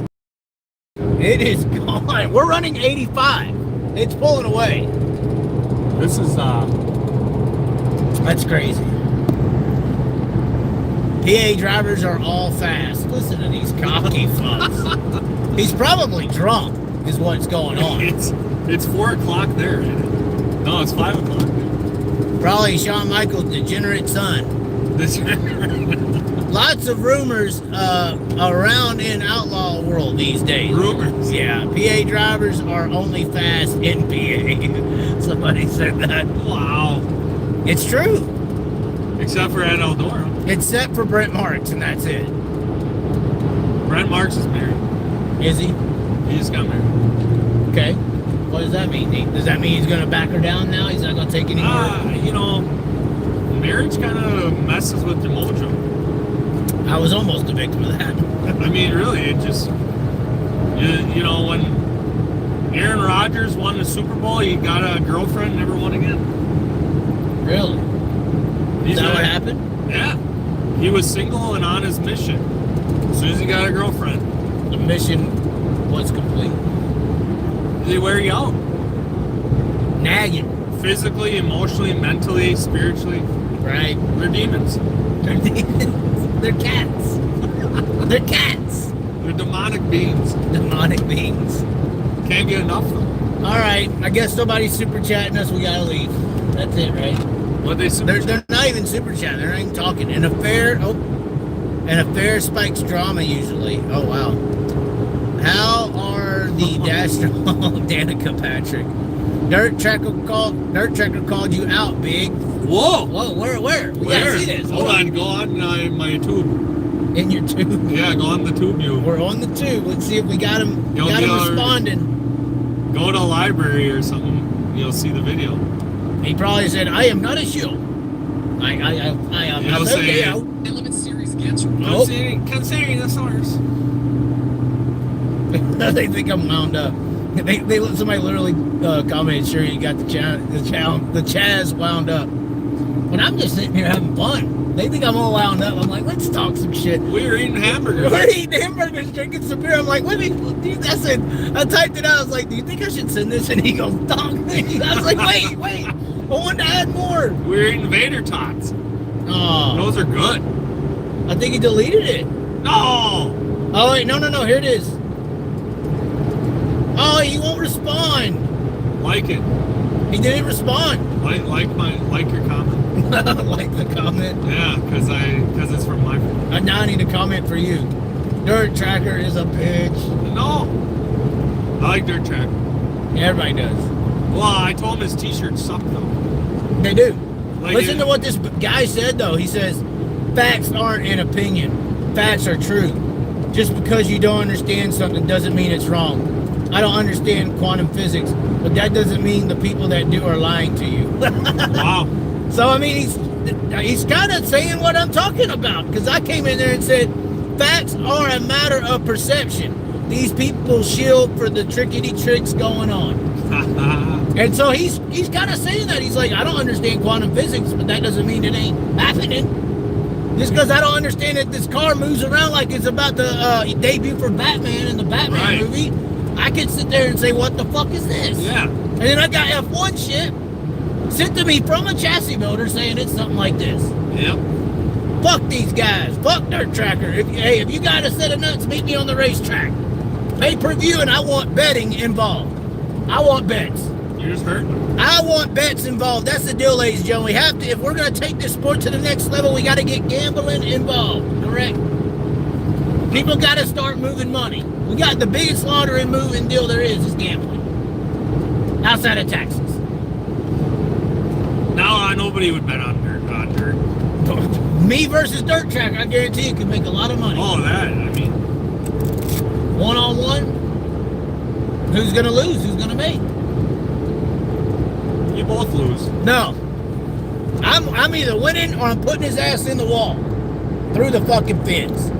[SPEAKER 1] It is gone. We're running 85. It's pulling away.
[SPEAKER 2] This is
[SPEAKER 1] That's crazy. PA drivers are all fast. Listen to these cocky fucks. He's probably drunk, is what's going on.
[SPEAKER 2] It's 4 o'clock there. No, it's 5 o'clock.
[SPEAKER 1] Probably Shawn Michaels' degenerate son. Lots of rumors around in outlaw world these days.
[SPEAKER 2] Rumors?
[SPEAKER 1] Yeah, PA drivers are only fast in PA. Somebody said that.
[SPEAKER 2] Wow.
[SPEAKER 1] It's true.
[SPEAKER 2] Except for at Eldora.
[SPEAKER 1] Except for Brent Marks, and that's it.
[SPEAKER 2] Brent Marks is married.
[SPEAKER 1] Is he?
[SPEAKER 2] He just got married.
[SPEAKER 1] Okay. What does that mean? Does that mean he's going to back her down now? He's not going to take any more?
[SPEAKER 2] You know, marriage kind of messes with your mojo.
[SPEAKER 1] I was almost a victim of that.
[SPEAKER 2] I mean, really, it just, you know, when Aaron Rodgers won the Super Bowl, he got a girlfriend, never won again.
[SPEAKER 1] Really? Is that what happened?
[SPEAKER 2] Yeah. He was single and on his mission. As soon as he got a girlfriend.
[SPEAKER 1] The mission was complete.
[SPEAKER 2] They wear you out.
[SPEAKER 1] Nagging.
[SPEAKER 2] Physically, emotionally, mentally, spiritually.
[SPEAKER 1] Right.
[SPEAKER 2] They're demons.
[SPEAKER 1] They're demons. They're cats. They're cats.
[SPEAKER 2] They're demonic beings.
[SPEAKER 1] Demonic beings.
[SPEAKER 2] Can't get enough of them.
[SPEAKER 1] All right. I guess nobody's super chatting us. We gotta leave. That's it, right?
[SPEAKER 2] What they
[SPEAKER 1] They're not even super chatting. They're not even talking. An affair spikes drama usually. Oh wow. How are the dash Danica Patrick? Dirtrackr called you out, big.
[SPEAKER 2] Whoa!
[SPEAKER 1] Where? We gotta see this.
[SPEAKER 2] Hold on, go on my tube.
[SPEAKER 1] In your tube?
[SPEAKER 2] Yeah, go on the tube view.
[SPEAKER 1] We're on the tube. Let's see if we got him. Got him responding.
[SPEAKER 2] Go to a library or something. You'll see the video.
[SPEAKER 1] He probably said, "I am not a shill. I am not a shill."
[SPEAKER 3] Limit series gets
[SPEAKER 2] Considering the source.
[SPEAKER 1] They think I'm wound up. Somebody literally commented, "Sure, you got the Chaz wound up." When I'm just sitting here having fun, they think I'm all wound up. I'm like, let's talk some shit.
[SPEAKER 2] We were eating hamburgers.
[SPEAKER 1] We're eating hamburgers, drinking some beer. I'm like, wait, dude, I typed it out. I was like, do you think I should send this? And he goes, dog. I was like, wait. I want to add more.
[SPEAKER 2] We were eating Vader Tots.
[SPEAKER 1] Oh,
[SPEAKER 2] Those are good.
[SPEAKER 1] I think he deleted it.
[SPEAKER 2] No.
[SPEAKER 1] Oh wait, no. Here it is. Oh, he won't respond.
[SPEAKER 2] Like it.
[SPEAKER 1] He didn't respond.
[SPEAKER 2] Like your comment.
[SPEAKER 1] Like the comment.
[SPEAKER 2] Yeah, because it's from my phone.
[SPEAKER 1] I now need a comment for you. Dirtrackr is a bitch.
[SPEAKER 2] No. I like Dirtrackr.
[SPEAKER 1] Yeah, everybody does.
[SPEAKER 2] Well, I told him his t-shirts suck though.
[SPEAKER 1] They do.
[SPEAKER 2] Like
[SPEAKER 1] Listen to what this guy said though. He says, facts aren't an opinion. Facts are true. Just because you don't understand something doesn't mean it's wrong. I don't understand quantum physics, but that doesn't mean the people that do are lying to you.
[SPEAKER 2] Wow.
[SPEAKER 1] So, I mean, he's kind of saying what I'm talking about, because I came in there and said, facts are a matter of perception. These people shield for the trickety tricks going on. And so he's kind of saying that. He's like, I don't understand quantum physics, but that doesn't mean it ain't happening. Just because I don't understand that this car moves around like it's about to debut for Batman in the Batman movie, I can sit there and say, what the fuck is this?
[SPEAKER 2] Yeah.
[SPEAKER 1] And then I got F1 shit sent to me from a chassis builder saying it's something like this.
[SPEAKER 2] Yep.
[SPEAKER 1] Fuck these guys. Fuck Dirtrackr. If you got a set of nuts, meet me on the racetrack. pay-per-view, and I want betting involved. I want bets.
[SPEAKER 2] You just heard?
[SPEAKER 1] I want bets involved. That's the deal, ladies and gentlemen. We have to, if we're going to take this sport to the next level, we got to get gambling involved. Correct? People got to start moving money. We got the biggest lottery moving deal there is gambling. Outside of taxes.
[SPEAKER 2] Now nobody would bet on dirt.
[SPEAKER 1] Me versus Dirtrackr, I guarantee you can make a lot of money.
[SPEAKER 2] Oh, that, I mean.
[SPEAKER 1] One-on-one. Who's going to lose? Who's going to make?
[SPEAKER 2] You both lose.
[SPEAKER 1] No. I'm either winning or I'm putting his ass in the wall. Through the fucking fence.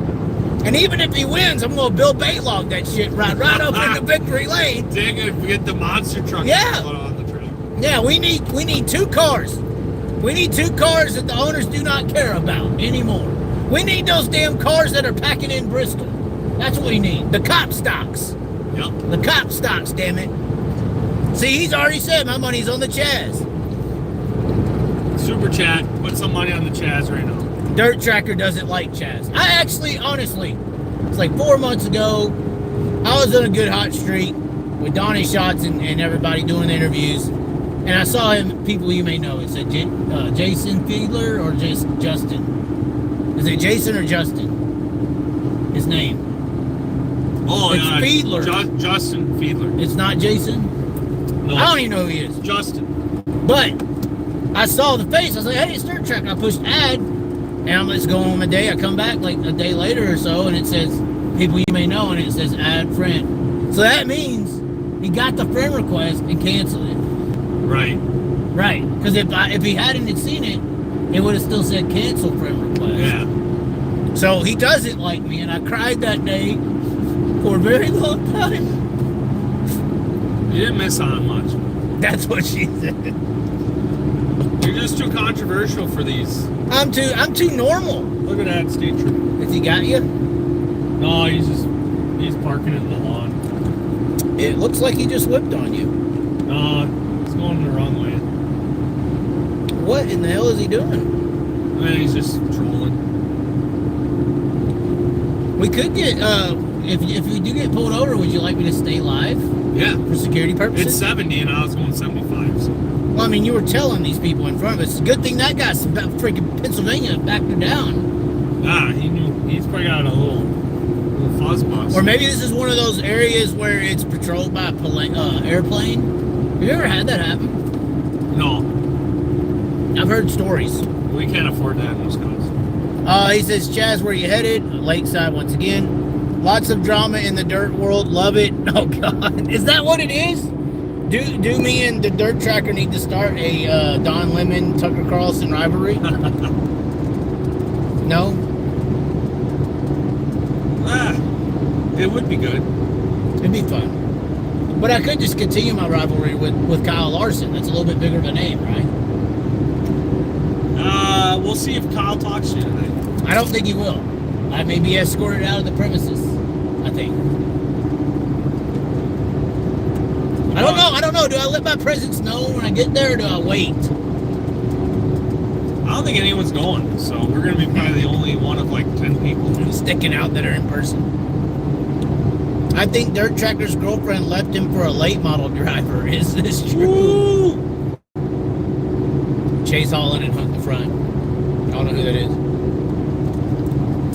[SPEAKER 1] And even if he wins, I'm going to Bill Balog that shit right up in the victory lane.
[SPEAKER 2] Dang it, if we get the monster truck
[SPEAKER 1] Yeah.
[SPEAKER 2] on the track.
[SPEAKER 1] Yeah, we need 2 cars. We need 2 cars that the owners do not care about anymore. We need those damn cars that are packing in Bristol. That's what we need. The cop stocks.
[SPEAKER 2] Yep.
[SPEAKER 1] The cop stocks, damn it. See, he's already said my money's on the Chaz.
[SPEAKER 2] Super chat, put some money on the Chaz right now.
[SPEAKER 1] Dirtrackr doesn't like Chaz. I actually, honestly, it's like 4 months ago, I was on a good hot streak with Donnie Shots and everybody doing the interviews. And I saw him, people you may know. It said Jason Fiedler or just Justin. Is it Jason or Justin? His name.
[SPEAKER 2] Oh,
[SPEAKER 1] it's
[SPEAKER 2] yeah.
[SPEAKER 1] Fiedler.
[SPEAKER 2] Justin Fiedler.
[SPEAKER 1] It's not Jason?
[SPEAKER 2] No.
[SPEAKER 1] I don't even know who he is.
[SPEAKER 2] Justin.
[SPEAKER 1] But I saw the face. I was like, hey, it's Dirtrackr. I pushed add. And I'm just going on my day. I come back like a day later or so, and it says, people you may know, and it says add friend. So that means he got the friend request and canceled it.
[SPEAKER 2] Right.
[SPEAKER 1] Right. Because if he hadn't seen it, it would have still said cancel friend request.
[SPEAKER 2] Yeah.
[SPEAKER 1] So he doesn't like me, and I cried that day for a very long time.
[SPEAKER 2] You didn't miss on much.
[SPEAKER 1] That's what she said.
[SPEAKER 2] You're just too controversial for these.
[SPEAKER 1] I'm too normal.
[SPEAKER 2] Look at that state trooper.
[SPEAKER 1] Has he got you?
[SPEAKER 2] No, he's parking in the lawn.
[SPEAKER 1] It looks like he just whipped on you.
[SPEAKER 2] No, he's going the wrong way.
[SPEAKER 1] What in the hell is he doing?
[SPEAKER 2] Man, he's just trolling.
[SPEAKER 1] We could get, if we do get pulled over, would you like me to stay live?
[SPEAKER 2] Yeah.
[SPEAKER 1] For security purposes?
[SPEAKER 2] It's 70 and I was going 75, so.
[SPEAKER 1] Well, I mean, you were telling these people in front of us. Good thing that guy's freaking Pennsylvania backed her down.
[SPEAKER 2] Ah, he knew. He's probably got a little fuzz bus.
[SPEAKER 1] Or maybe this is one of those areas where it's patrolled by a airplane. Have you ever had that happen?
[SPEAKER 2] No.
[SPEAKER 1] I've heard stories.
[SPEAKER 2] We can't afford that in Wisconsin.
[SPEAKER 1] He says, Chaz, where you headed? Lakeside once again. Lots of drama in the dirt world. Love it. Oh, God. Is that what it is? Do me and the Dirtrackr need to start a Don Lemon, Tucker Carlson rivalry? No?
[SPEAKER 2] It would be good.
[SPEAKER 1] It'd be fun. But I could just continue my rivalry with Kyle Larson. That's a little bit bigger of a name, right?
[SPEAKER 2] We'll see if Kyle talks to you tonight.
[SPEAKER 1] I don't think he will. I may be escorted out of the premises, I think. I don't know. Do I let my presence know when I get there, or do I wait?
[SPEAKER 2] I don't think anyone's going, so we're going to be probably the only one of like 10 people
[SPEAKER 1] sticking out that are in person. I think Dirtrackr's girlfriend left him for a late model driver. Is this true? Woo! Chase Holland and Hunt the Front. I don't know who that is.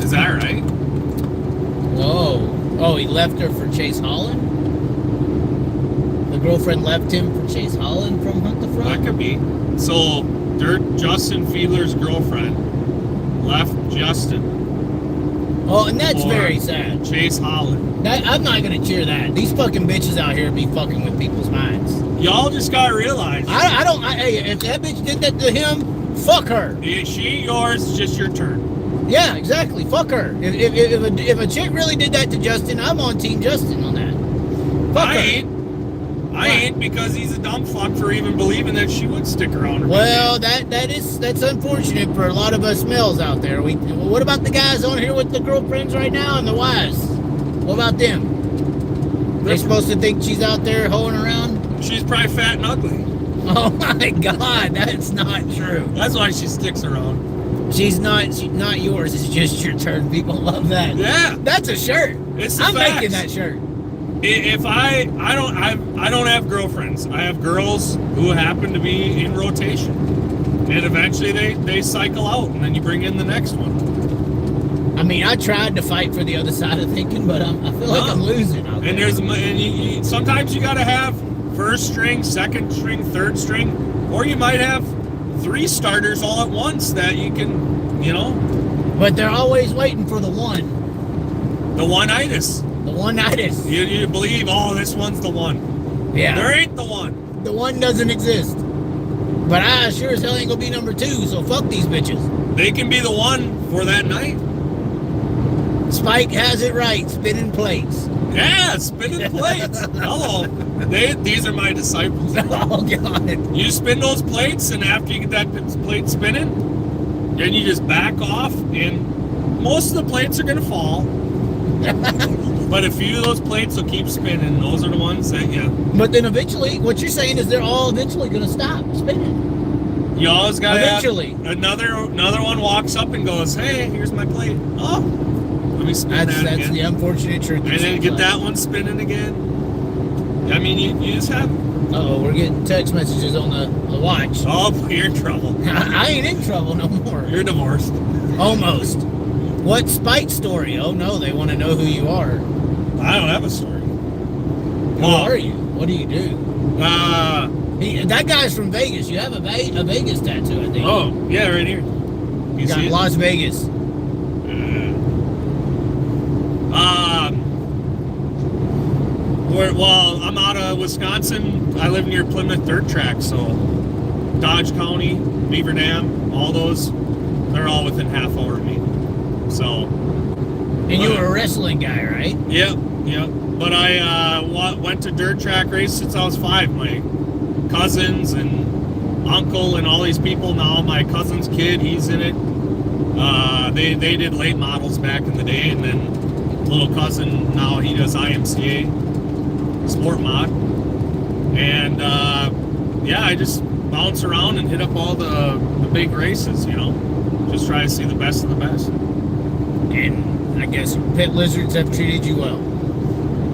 [SPEAKER 2] Is that right?
[SPEAKER 1] Whoa. Oh, he left her for Chase Holland? The girlfriend left him for Chase Holland from Hunt the Front?
[SPEAKER 2] That could be. So, Justin Fiedler's girlfriend left Justin.
[SPEAKER 1] Oh, and that's very sad.
[SPEAKER 2] Chase Holland.
[SPEAKER 1] I'm not going to cheer that. These fucking bitches out here be fucking with people's minds.
[SPEAKER 2] Y'all just got to realize.
[SPEAKER 1] Hey, if that bitch did that to him, fuck her.
[SPEAKER 2] Is she yours? Just your turn.
[SPEAKER 1] Yeah, exactly. Fuck her. If a chick really did that to Justin, I'm on Team Justin on that. Fuck her.
[SPEAKER 2] I ain't, because he's a dumb fuck for even believing that she would stick around her.
[SPEAKER 1] Well, that's unfortunate for a lot of us males out there. What about the guys on here with the girlfriends right now and the wives? What about them? They're supposed to think she's out there hoeing around?
[SPEAKER 2] She's probably fat and ugly.
[SPEAKER 1] Oh my God, that's not true.
[SPEAKER 2] That's why she sticks around.
[SPEAKER 1] She's not yours. It's just your turn. People love that.
[SPEAKER 2] Yeah.
[SPEAKER 1] That's a shirt.
[SPEAKER 2] It's the
[SPEAKER 1] I'm
[SPEAKER 2] facts.
[SPEAKER 1] making that shirt.
[SPEAKER 2] if I don't have girlfriends. I have girls who happen to be in rotation, and eventually they cycle out, and then you bring in the next one.
[SPEAKER 1] I mean, I tried to fight for the other side of thinking, but I feel like I'm losing. Out
[SPEAKER 2] and
[SPEAKER 1] there.
[SPEAKER 2] Sometimes you got to have first string, second string, third string, or you might have 3 starters all at once that you can,
[SPEAKER 1] But they're always waiting for the one.
[SPEAKER 2] The one-itis.
[SPEAKER 1] The one-itis.
[SPEAKER 2] You believe, this one's the one.
[SPEAKER 1] Yeah.
[SPEAKER 2] There ain't the one.
[SPEAKER 1] The one doesn't exist. But I sure as hell ain't gonna be number 2, so fuck these bitches.
[SPEAKER 2] They can be the one for that night.
[SPEAKER 1] Spike has it right, spinning plates.
[SPEAKER 2] Yeah, spinning plates. Hello. These are my disciples.
[SPEAKER 1] Oh, God.
[SPEAKER 2] You spin those plates, and after you get that plate spinning, then you just back off, and most of the plates are going to fall. But a few of those plates will keep spinning. Those are the ones that,
[SPEAKER 1] But then eventually, what you're saying is they're all eventually going to stop spinning.
[SPEAKER 2] You always got to
[SPEAKER 1] eventually.
[SPEAKER 2] Another one walks up and goes, hey, here's my plate. Oh, let me spin that again.
[SPEAKER 1] That's the unfortunate truth.
[SPEAKER 2] And then get that one spinning again. I mean, you just have...
[SPEAKER 1] Uh-oh, we're getting text messages on the watch.
[SPEAKER 2] Oh, you're in trouble.
[SPEAKER 1] I ain't in trouble no more.
[SPEAKER 2] You're divorced.
[SPEAKER 1] Almost. What Spike story? Oh, no, they want to know who you are.
[SPEAKER 2] I don't have a story.
[SPEAKER 1] Who are you? What do you do? That guy's from Vegas. You have a Vegas tattoo, I think.
[SPEAKER 2] Oh, yeah, right here. You
[SPEAKER 1] got
[SPEAKER 2] see
[SPEAKER 1] Las Vegas.
[SPEAKER 2] Well, I'm out of Wisconsin. I live near Plymouth Dirtrackr, so Dodge County, Beaver Dam, all those, they're all within half hour of me. So.
[SPEAKER 1] And you were a wrestling guy, right?
[SPEAKER 2] Yep. But I went to Dirtrackr race since I was 5. My cousins and uncle and all these people. Now my cousin's kid, he's in it. They did late models back in the day, and then little cousin now he does IMCA sport mod. And I just bounce around and hit up all the big races. Just try to see the best of the best.
[SPEAKER 1] And I guess pit lizards have treated you well.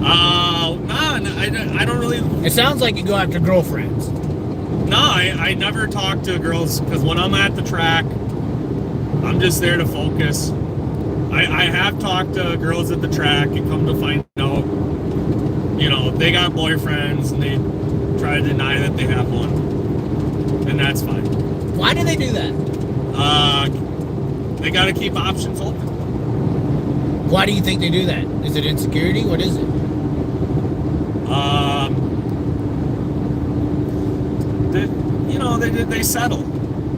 [SPEAKER 2] I don't really.
[SPEAKER 1] It sounds like you go after girlfriends.
[SPEAKER 2] No, I never talk to girls, because when I'm at the track, I'm just there to focus. I have talked to girls at the track and come to find out, they got boyfriends and they try to deny that they have one. And that's fine.
[SPEAKER 1] Why do they do that?
[SPEAKER 2] They got to keep options open.
[SPEAKER 1] Why do you think they do that? Is it insecurity? What is it?
[SPEAKER 2] They settle.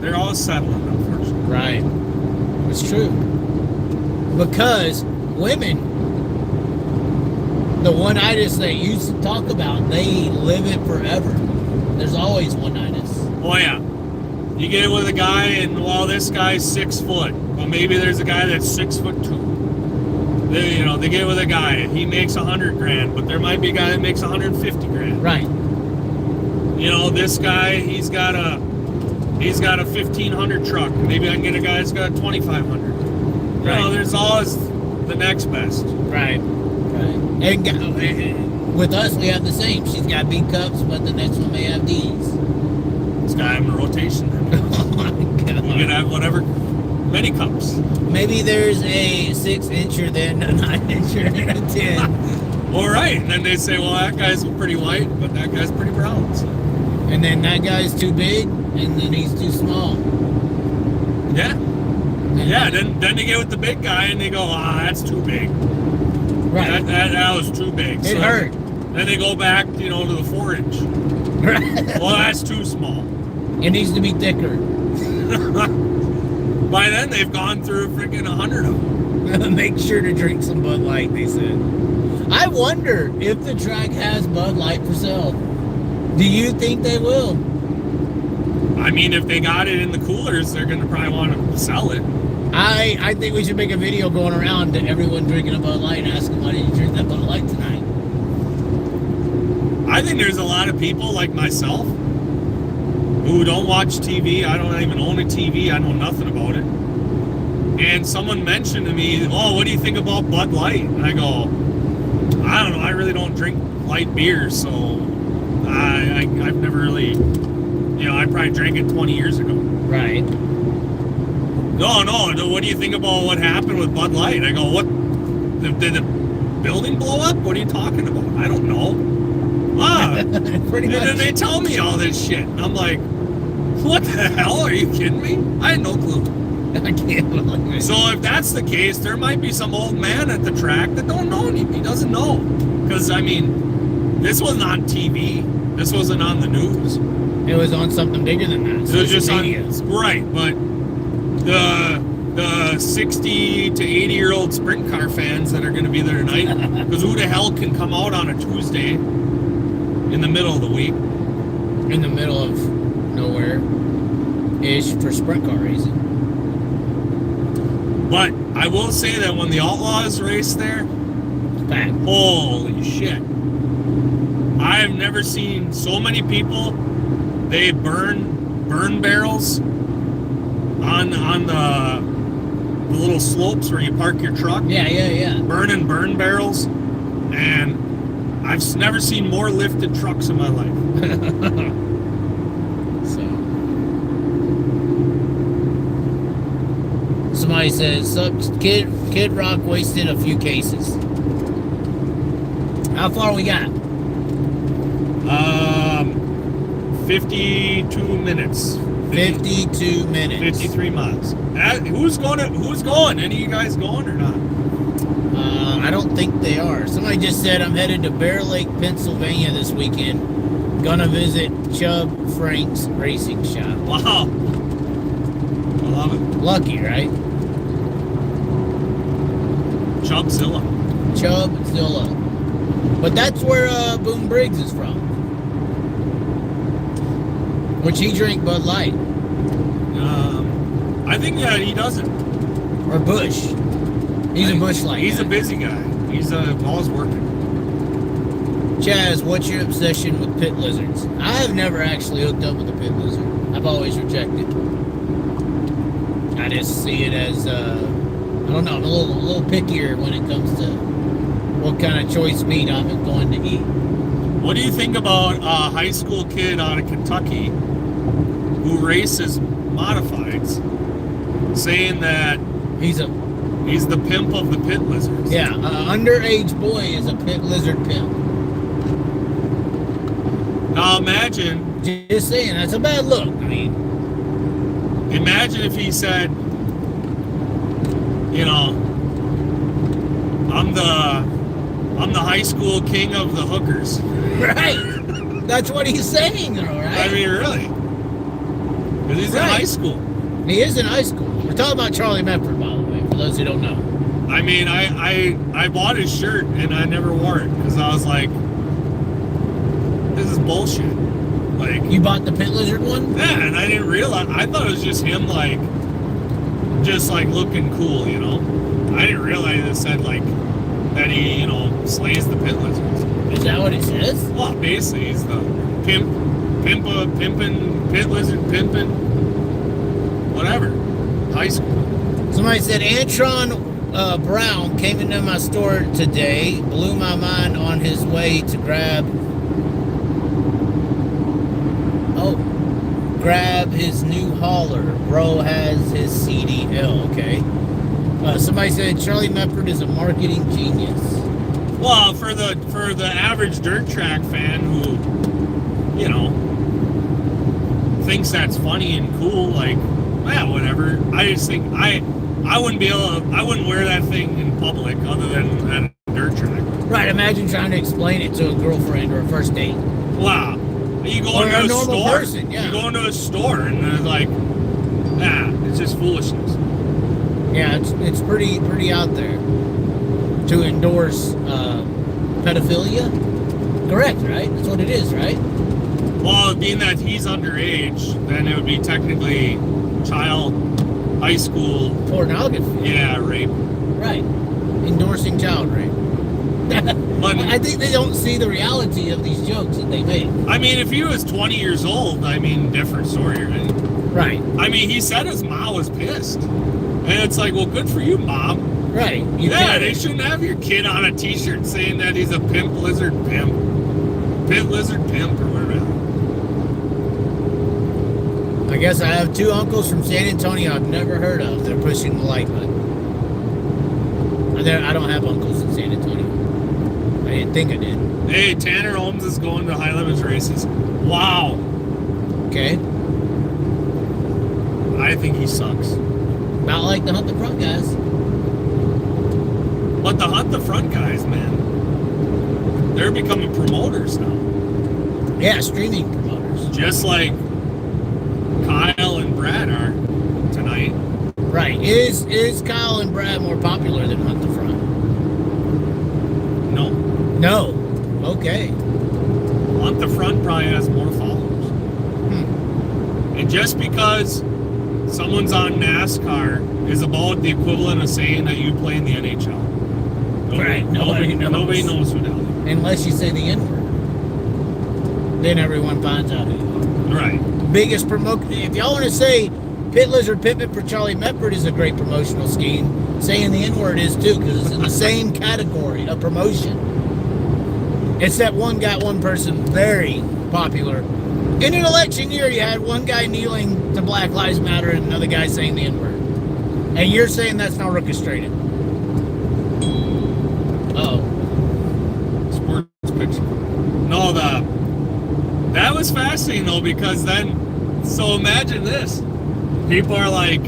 [SPEAKER 2] They're all settling, unfortunately.
[SPEAKER 1] Right. It's true. Because women, the one-itis they used to talk about, they live it forever. There's always one-itis.
[SPEAKER 2] Oh, yeah. You get with a guy, and this guy's 6 foot. Well, maybe there's a guy that's 6'2". They get with a guy, he makes $100,000, but there might be a guy that makes $150,000.
[SPEAKER 1] Right.
[SPEAKER 2] This guy, he's got a 1,500 truck. Maybe I can get a guy that's got a 2,500.
[SPEAKER 1] Right.
[SPEAKER 2] There's always the next best.
[SPEAKER 1] Right. And with us, we have the same. She's got B cups, but the next one may have D's.
[SPEAKER 2] This guy in rotation.
[SPEAKER 1] Oh my God.
[SPEAKER 2] You can have whatever, many cups.
[SPEAKER 1] Maybe there's a 6-incher, then a 9-incher, and a 10.
[SPEAKER 2] All right. And then they say, well, that guy's pretty white, but that guy's pretty brown. So.
[SPEAKER 1] And then that guy's too big, and then he's too small.
[SPEAKER 2] Yeah. Yeah, then they get with the big guy, and they go, that's too big.
[SPEAKER 1] Right.
[SPEAKER 2] That was too big.
[SPEAKER 1] It hurt.
[SPEAKER 2] Then they go back, to the 4-inch.
[SPEAKER 1] Right.
[SPEAKER 2] Well, that's too small.
[SPEAKER 1] It needs to be thicker.
[SPEAKER 2] By then, they've gone through freaking 100 of them.
[SPEAKER 1] Make sure to drink some Bud Light, they said. I wonder if the track has Bud Light for sale. Do you think they will?
[SPEAKER 2] I mean, if they got it in the coolers, they're going to probably want to sell it.
[SPEAKER 1] I think we should make a video going around to everyone drinking a Bud Light and asking, why did you drink that Bud Light tonight?
[SPEAKER 2] I think there's a lot of people like myself who don't watch TV. I don't even own a TV. I know nothing about it. And someone mentioned to me, what do you think about Bud Light? And I go, I don't know. I really don't drink light beer, so I've never really, I probably drank it 20 years ago.
[SPEAKER 1] Right.
[SPEAKER 2] No. What do you think about what happened with Bud Light? I go, what? Did the building blow up? What are you talking about? I don't know.
[SPEAKER 1] Pretty much.
[SPEAKER 2] And then they tell me all this shit. And I'm like, what the hell? Are you kidding me? I had no clue.
[SPEAKER 1] I can't believe it.
[SPEAKER 2] So if that's the case, there might be some old man at the track that don't know anything. He doesn't know. Because, this wasn't on TV. This wasn't on the news.
[SPEAKER 1] It was on something bigger than that.
[SPEAKER 2] It was just
[SPEAKER 1] media.
[SPEAKER 2] Right, but the 60 to 80-year-old sprint car fans that are going to be there tonight, because who the hell can come out on a Tuesday in the middle of the week?
[SPEAKER 1] In the middle of nowhere-ish for sprint car racing.
[SPEAKER 2] But I will say that when the Outlaws race there,
[SPEAKER 1] Packed.
[SPEAKER 2] Holy shit. I have never seen so many people. They burn barrels on the little slopes where you park your truck.
[SPEAKER 1] Yeah.
[SPEAKER 2] Burn barrels. And I've never seen more lifted trucks in my life.
[SPEAKER 1] Somebody says, Kid Rock wasted a few cases. How far we got?
[SPEAKER 2] 52 minutes.
[SPEAKER 1] 52 minutes.
[SPEAKER 2] 53 miles. Who's going? Any of you guys going or not?
[SPEAKER 1] I don't think they are. Somebody just said, I'm headed to Bear Lake, Pennsylvania this weekend. Gonna visit Chubb Frank's racing shop.
[SPEAKER 2] Wow. I love it.
[SPEAKER 1] Lucky, right?
[SPEAKER 2] Chubbzilla.
[SPEAKER 1] But that's where Boom Briggs is from. Which he drank Bud Light.
[SPEAKER 2] I think he doesn't.
[SPEAKER 1] Or Bush. He's a Bush Light.
[SPEAKER 2] He's a busy guy. He's always working.
[SPEAKER 1] Chaz, what's your obsession with pit lizards? I have never actually hooked up with a pit lizard. I've always rejected. I just see it as, I don't know, I'm a little pickier when it comes to what kind of choice meat I'm going to eat.
[SPEAKER 2] What do you think about a high school kid out of Kentucky who races modifieds, saying that he's the pimp of the pit lizards?
[SPEAKER 1] Yeah, underage boy is a pit lizard pimp.
[SPEAKER 2] Now imagine.
[SPEAKER 1] Just saying, that's a bad look.
[SPEAKER 2] Imagine if he said, I'm the high school king of the hookers.
[SPEAKER 1] Right. That's what he's saying, though, right?
[SPEAKER 2] Really. Because he's in high school.
[SPEAKER 1] He is in high school. We're talking about Charlie Medford, by the way, for those who don't know.
[SPEAKER 2] I bought his shirt and I never wore it because I was like, this is bullshit. Like,
[SPEAKER 1] you bought the pit lizard one?
[SPEAKER 2] Yeah, and I didn't realize. I thought it was just him, just looking cool, I didn't realize it said that he, slays the pit lizards.
[SPEAKER 1] Is that what it says?
[SPEAKER 2] Well, basically, he's the pimpin', pit lizard pimpin', whatever. High school.
[SPEAKER 1] Somebody said Antron Brown came into my store today, blew my mind on his way to grab his new hauler. Bro has his CDL, okay. Somebody said Charlie Medford is a marketing genius.
[SPEAKER 2] Well, for the average dirt track fan who, thinks that's funny and cool, whatever. I just think I wouldn't wear that thing in public other than at a dirt track.
[SPEAKER 1] Right, imagine trying to explain it to a girlfriend or a first date.
[SPEAKER 2] Wow. You go into a store. Person, yeah. You go into a store and they're it's just foolishness.
[SPEAKER 1] Yeah, it's pretty out there to endorse pedophilia. Correct, right? That's what it is, right?
[SPEAKER 2] Well, being that he's underage, then it would be technically high school
[SPEAKER 1] pornography.
[SPEAKER 2] Yeah, rape.
[SPEAKER 1] Right, endorsing child rape. But I think they don't see the reality of these jokes that they make.
[SPEAKER 2] If he was 20 years old, different story, right?
[SPEAKER 1] Right.
[SPEAKER 2] He said his mom was pissed. And it's well, good for you, Mom.
[SPEAKER 1] Right. You
[SPEAKER 2] Yeah,
[SPEAKER 1] can't.
[SPEAKER 2] they shouldn't have your kid on a t-shirt saying that he's a pimp lizard pimp. Pimp lizard pimp or whatever.
[SPEAKER 1] I guess I have two uncles from San Antonio I've never heard of. They're pushing the like button. I don't have uncles in San Antonio. I didn't think I did.
[SPEAKER 2] Hey, Tanner Holmes is going to high limits races. Wow.
[SPEAKER 1] Okay.
[SPEAKER 2] I think he sucks.
[SPEAKER 1] About like the Hunt the Front guys.
[SPEAKER 2] But the Hunt the Front guys, man, they're becoming promoters now.
[SPEAKER 1] Yeah, streaming promoters.
[SPEAKER 2] Just like Kyle and Brad are tonight.
[SPEAKER 1] Right. Is Kyle and Brad more popular than Hunt the Front?
[SPEAKER 2] No.
[SPEAKER 1] No. Okay.
[SPEAKER 2] Hunt the Front probably has more followers. And just because someone's on NASCAR is about the equivalent of saying that you play in the NHL.
[SPEAKER 1] Right. Nobody
[SPEAKER 2] knows who that is.
[SPEAKER 1] Unless you say the N-word. Then everyone finds out who you are.
[SPEAKER 2] Right.
[SPEAKER 1] Biggest promote. If y'all want to say Pit Lizard Pittman for Charlie Mepford is a great promotional scheme, saying the N-word is too, because it's in the same category of promotion. Except one got one person very popular. In an election year, you had one guy kneeling to Black Lives Matter and another guy saying the N-word. And you're saying that's not orchestrated. Uh-oh.
[SPEAKER 2] Sports picture. No, that was fascinating though, because then, so imagine this. People are like,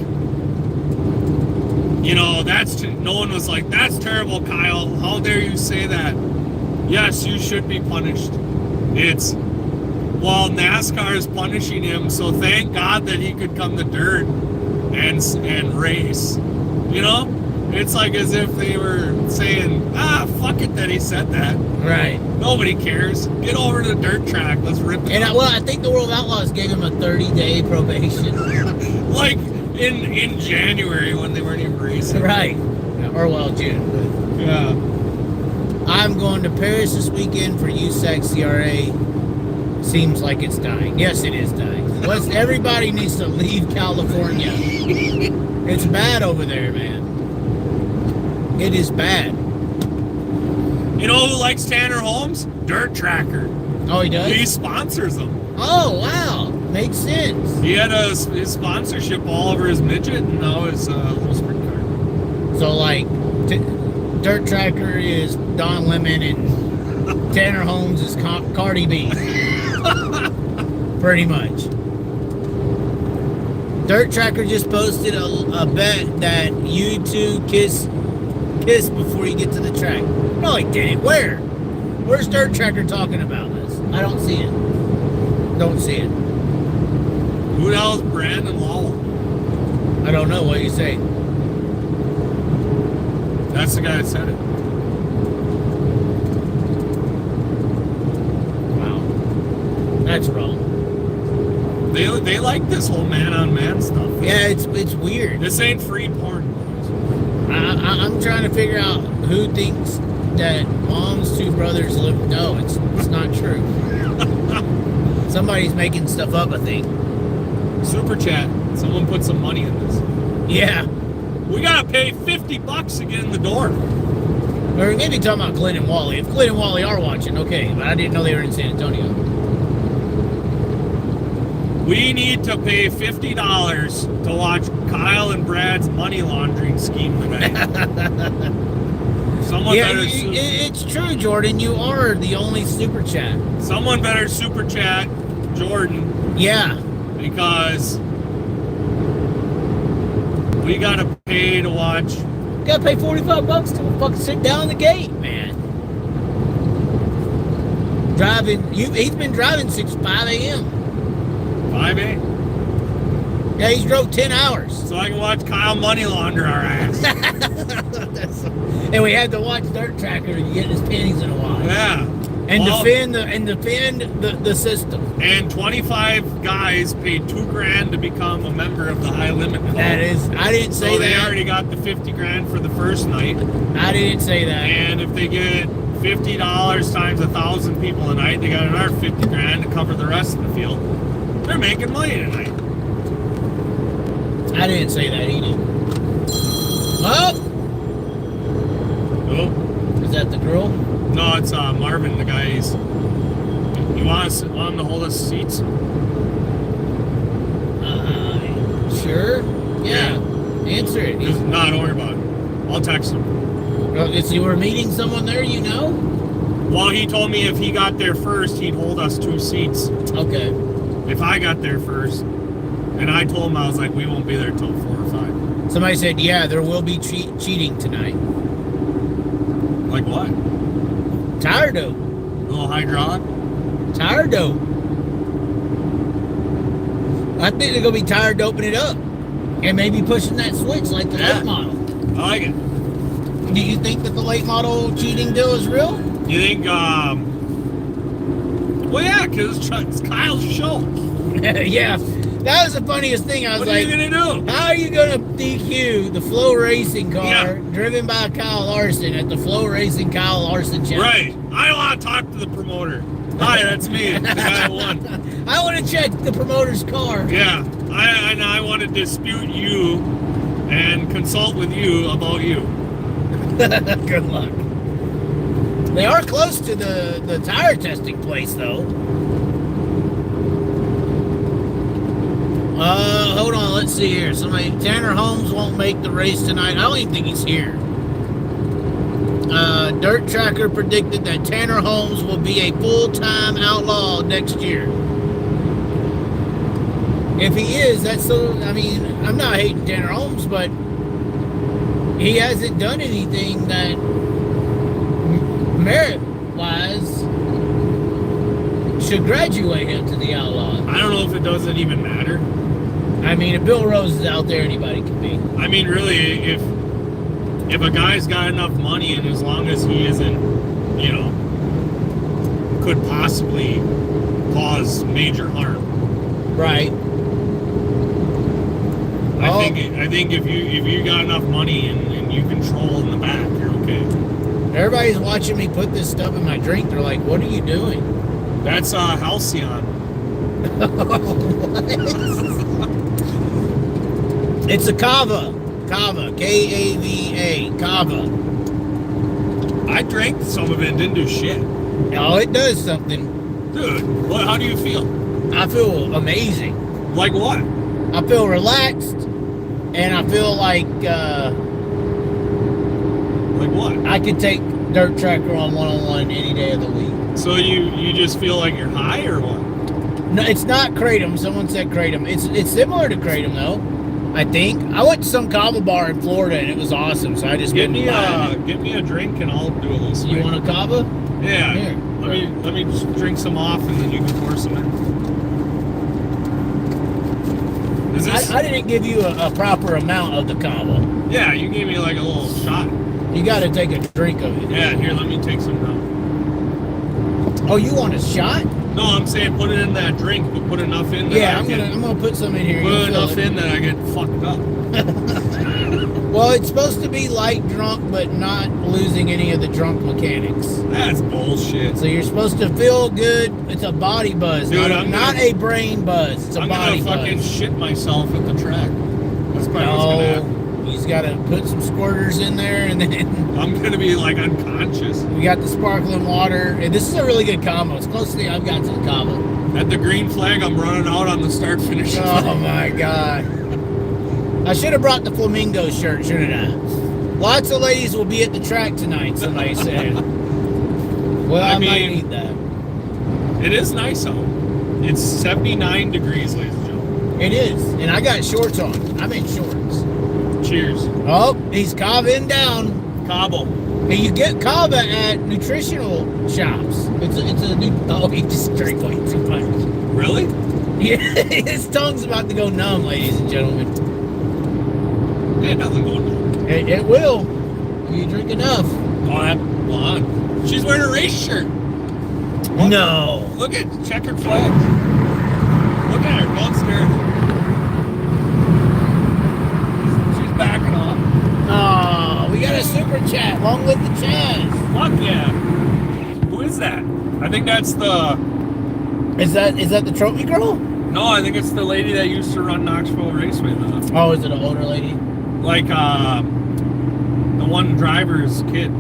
[SPEAKER 2] you know, no one was like, that's terrible, Kyle. How dare you say that? Yes, you should be punished. It's, well, NASCAR is punishing him, so thank God that he could come to dirt and race. You know? It's like as if they were saying, fuck it that he said that.
[SPEAKER 1] Right.
[SPEAKER 2] Nobody cares. Get over to the dirt track. Let's rip it up.
[SPEAKER 1] I think the World Outlaws gave him a 30-day probation.
[SPEAKER 2] Like in January when they weren't even racing.
[SPEAKER 1] Right. Or, well, June. But.
[SPEAKER 2] Yeah.
[SPEAKER 1] I'm going to Paris this weekend for USAC CRA. Seems like it's dying. Yes, it is dying. Everybody needs to leave California. It's bad over there, man. It is bad.
[SPEAKER 2] You know who likes Tanner Holmes? Dirtrackr.
[SPEAKER 1] Oh, he does?
[SPEAKER 2] He sponsors them.
[SPEAKER 1] Oh, wow. Makes sense.
[SPEAKER 2] He had his sponsorship all over his midget and now his little sprint car.
[SPEAKER 1] So, like, Dirtrackr is Don Lemon and Tanner Holmes is Cardi B. Pretty much. Dirtrackr just posted a bet that you two kiss before you get to the track. No, he didn't. Where? Where's Dirtrackr talking about this? I don't see it. Don't see it.
[SPEAKER 2] Who the hell is Brandon Lawler?
[SPEAKER 1] I don't know what you say.
[SPEAKER 2] That's the guy that said it.
[SPEAKER 1] Wow. That's wrong.
[SPEAKER 2] They like this whole man-on-man stuff.
[SPEAKER 1] Yeah, it's weird.
[SPEAKER 2] This ain't free porn.
[SPEAKER 1] I'm trying to figure out who thinks that Mom's two brothers live. No, it's not true. Somebody's making stuff up, I think.
[SPEAKER 2] Super chat. Someone put some money in this.
[SPEAKER 1] Yeah.
[SPEAKER 2] We gotta pay $50 to get in the door.
[SPEAKER 1] We're going to be talking about Glenn and Wally. If Glenn and Wally are watching, okay. But I didn't know they were in San Antonio.
[SPEAKER 2] We need to pay $50 to watch Kyle and Brad's money laundering scheme tonight. Someone
[SPEAKER 1] Yeah,
[SPEAKER 2] better.
[SPEAKER 1] it's true, Jordan. You are the only super chat.
[SPEAKER 2] Someone better super chat Jordan
[SPEAKER 1] Yeah.
[SPEAKER 2] because we gotta pay to watch.
[SPEAKER 1] Gotta pay $45 to fucking sit down the gate, man. Driving. He's been driving since 5 a.m.
[SPEAKER 2] 5A.
[SPEAKER 1] Yeah, he's drove 10 hours.
[SPEAKER 2] So I can watch Kyle money launder our ass.
[SPEAKER 1] And we had to watch Dirtrackr to get his panties in a wad.
[SPEAKER 2] Yeah.
[SPEAKER 1] And
[SPEAKER 2] Well,
[SPEAKER 1] defend the system.
[SPEAKER 2] And 25 guys paid $2,000 to become a member of the High Limit Club.
[SPEAKER 1] That is, I didn't say
[SPEAKER 2] So
[SPEAKER 1] that.
[SPEAKER 2] they already got the $50,000 for the first night.
[SPEAKER 1] I didn't say that.
[SPEAKER 2] And if they get $50 times 1,000 people a night, they got another $50,000 to cover the rest of the field. They're making money tonight.
[SPEAKER 1] I didn't say that. He did. Oh,
[SPEAKER 2] Oh,
[SPEAKER 1] Is that the girl?
[SPEAKER 2] no, it's Marvin, the guy. You want him to hold us seats?
[SPEAKER 1] Sure. Yeah. Answer it.
[SPEAKER 2] No, don't worry about it. I'll text him.
[SPEAKER 1] Is you were meeting someone there, you know?
[SPEAKER 2] Well, he told me if he got there first, he'd hold us 2 seats.
[SPEAKER 1] Okay.
[SPEAKER 2] If I got there first, and I told him, I was like, we won't be there till 4 or 5.
[SPEAKER 1] Somebody said, yeah, there will be cheating tonight.
[SPEAKER 2] Like what?
[SPEAKER 1] Tire dope.
[SPEAKER 2] A little hydraulic?
[SPEAKER 1] Tire dope. I think they're going to be tire doping it up. And maybe pushing that switch like the late model.
[SPEAKER 2] I like it.
[SPEAKER 1] Do you think that the late model cheating deal is real?
[SPEAKER 2] You think, well, yeah, because it's Kyle's show.
[SPEAKER 1] Yeah. That was the funniest thing. I was
[SPEAKER 2] What
[SPEAKER 1] like,
[SPEAKER 2] are you going to do?
[SPEAKER 1] how are you going to DQ the Flow Racing car
[SPEAKER 2] Yeah.
[SPEAKER 1] driven by Kyle Larson at the Flow Racing Kyle Larson challenge?
[SPEAKER 2] Right. I want to talk to the promoter. Hi, that's me, the guy who won.
[SPEAKER 1] I want to check the promoter's car.
[SPEAKER 2] Yeah, I want to dispute you and consult with you about you.
[SPEAKER 1] Good luck. They are close to the tire testing place, though. Hold on, let's see here. Tanner Holmes won't make the race tonight. I don't even think he's here. Dirtrackr predicted that Tanner Holmes will be a full-time outlaw next year. If he is, that's so. I mean, I'm not hating Tanner Holmes, but he hasn't done anything that merit-wise should graduate him to the outlaw.
[SPEAKER 2] I don't know if it doesn't even matter.
[SPEAKER 1] I mean, if Bill Rose is out there, anybody can be.
[SPEAKER 2] I mean, really, if a guy's got enough money and as long as he isn't, you know, could possibly cause major harm.
[SPEAKER 1] Right.
[SPEAKER 2] I think if you got enough money and you control in the back, you're okay.
[SPEAKER 1] Everybody's watching me put this stuff in my drink. They're like, what are you doing?
[SPEAKER 2] That's Halcyon.
[SPEAKER 1] It's a Kava. Kava. K-A-V-A. Kava.
[SPEAKER 2] I drank some of it and didn't do shit.
[SPEAKER 1] Oh, it does something.
[SPEAKER 2] Dude, how do you feel?
[SPEAKER 1] I feel amazing.
[SPEAKER 2] Like what?
[SPEAKER 1] I feel relaxed. And I feel like
[SPEAKER 2] what?
[SPEAKER 1] I could take Dirtrackr on one-on-one any day of the week.
[SPEAKER 2] So you just feel like you're high or what?
[SPEAKER 1] No, it's not Kratom. Someone said Kratom. It's similar to Kratom, though. I think. I went to some kava bar in Florida, and it was awesome, so I just
[SPEAKER 2] get me a drink, and I'll do a little swig.
[SPEAKER 1] You want a kava?
[SPEAKER 2] Yeah.
[SPEAKER 1] Here.
[SPEAKER 2] Let me just drink some off, and then you can pour some in.
[SPEAKER 1] I didn't give you a proper amount of the kava.
[SPEAKER 2] Yeah, you gave me like a little shot.
[SPEAKER 1] You got to take a drink of it.
[SPEAKER 2] Yeah, here, let me take some now.
[SPEAKER 1] Oh, you want a shot?
[SPEAKER 2] No, I'm saying put it in that drink, but put enough in that
[SPEAKER 1] I'm gonna put some in here.
[SPEAKER 2] Put enough in that I get fucked up.
[SPEAKER 1] Well, it's supposed to be light drunk, but not losing any of the drunk mechanics.
[SPEAKER 2] That's bullshit.
[SPEAKER 1] So you're supposed to feel good. It's a body buzz,
[SPEAKER 2] dude.
[SPEAKER 1] Not a brain buzz. It's a body buzz.
[SPEAKER 2] I'm gonna fucking shit myself at the track. That's probably what's gonna happen.
[SPEAKER 1] You just gotta put some squirters in there, and then
[SPEAKER 2] I'm gonna be like unconscious.
[SPEAKER 1] We got the sparkling water, and this is a really good combo. It's close to the I've got to the combo.
[SPEAKER 2] At the green flag, I'm running out on the start finish.
[SPEAKER 1] Oh my god! I should have brought the flamingo shirt, shouldn't I? Lots of ladies will be at the track tonight. Somebody said. Well, I might need that.
[SPEAKER 2] It is nice out. It's 79 degrees, ladies and gentlemen.
[SPEAKER 1] It is, and I got shorts on. I'm in shorts.
[SPEAKER 2] Cheers.
[SPEAKER 1] Oh, he's kavaing down.
[SPEAKER 2] Cobble.
[SPEAKER 1] Hey, you get kava at nutritional shops. It's a new. Oh, he just drank way too much.
[SPEAKER 2] Really?
[SPEAKER 1] Yeah, his tongue's about to go numb, ladies and gentlemen.
[SPEAKER 2] Yeah, nothing going on.
[SPEAKER 1] It will. You drink enough.
[SPEAKER 2] Oh, well, she's wearing a race shirt. What?
[SPEAKER 1] No.
[SPEAKER 2] Look at checkered flags. Look at her. Don't stare. She's backing off.
[SPEAKER 1] Oh, we got a super chat. Long live the Chaz.
[SPEAKER 2] Fuck yeah. Who is that? I think that's the...
[SPEAKER 1] Is that the trophy girl?
[SPEAKER 2] No, I think it's the lady that used to run Knoxville Raceway.
[SPEAKER 1] Oh, is it an older lady?
[SPEAKER 2] Like, the one driver's kid.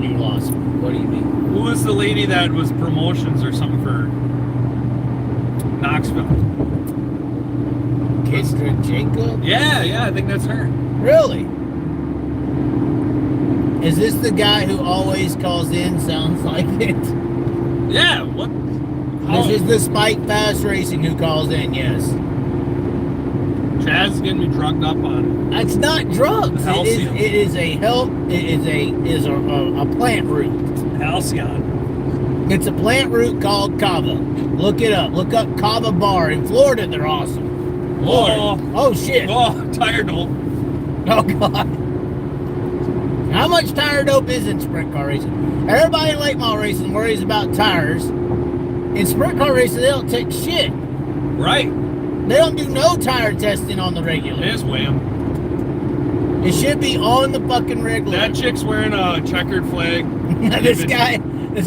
[SPEAKER 1] You lost me. What do you mean?
[SPEAKER 2] Who was the lady that was promotions or something for Knoxville?
[SPEAKER 1] Kendra Jacob?
[SPEAKER 2] Yeah, I think that's her.
[SPEAKER 1] Really? Is this the guy who always calls in? Sounds like it.
[SPEAKER 2] Yeah, what?
[SPEAKER 1] This is the Spike Fast Racing who calls in, yes.
[SPEAKER 2] Chaz is getting me drugged up on.
[SPEAKER 1] It's not drugs.
[SPEAKER 2] Halcyon.
[SPEAKER 1] It is a plant root.
[SPEAKER 2] Halcyon.
[SPEAKER 1] It's a plant root called kava. Look it up. Look up Kava Bar in Florida. They're awesome. Florida. Oh shit.
[SPEAKER 2] Oh, tire dope.
[SPEAKER 1] Oh god. How much tire dope is in sprint car racing? Everybody in late model racing worries about tires. In sprint car racing, they don't take shit.
[SPEAKER 2] Right.
[SPEAKER 1] They don't do no tire testing on the regular.
[SPEAKER 2] It is wham.
[SPEAKER 1] It should be on the fucking regular.
[SPEAKER 2] That chick's wearing a checkered flag.
[SPEAKER 1] This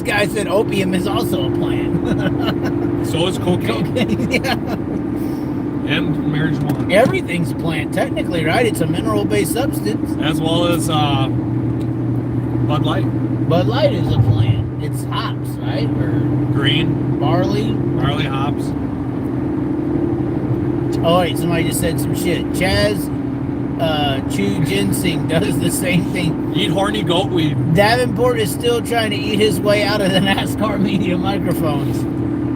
[SPEAKER 1] guy said opium is also a plant.
[SPEAKER 2] So is cocaine.
[SPEAKER 1] Yeah.
[SPEAKER 2] And marijuana.
[SPEAKER 1] Everything's a plant, technically, right? It's a mineral-based substance.
[SPEAKER 2] As well as Bud Light.
[SPEAKER 1] Bud Light is a plant. It's hops, right? Or
[SPEAKER 2] Green.
[SPEAKER 1] barley.
[SPEAKER 2] Barley hops.
[SPEAKER 1] Oh, wait, somebody just said some shit. Chaz Chew Ginseng does the same thing.
[SPEAKER 2] Eat horny goat weed.
[SPEAKER 1] Davenport is still trying to eat his way out of the NASCAR media microphones.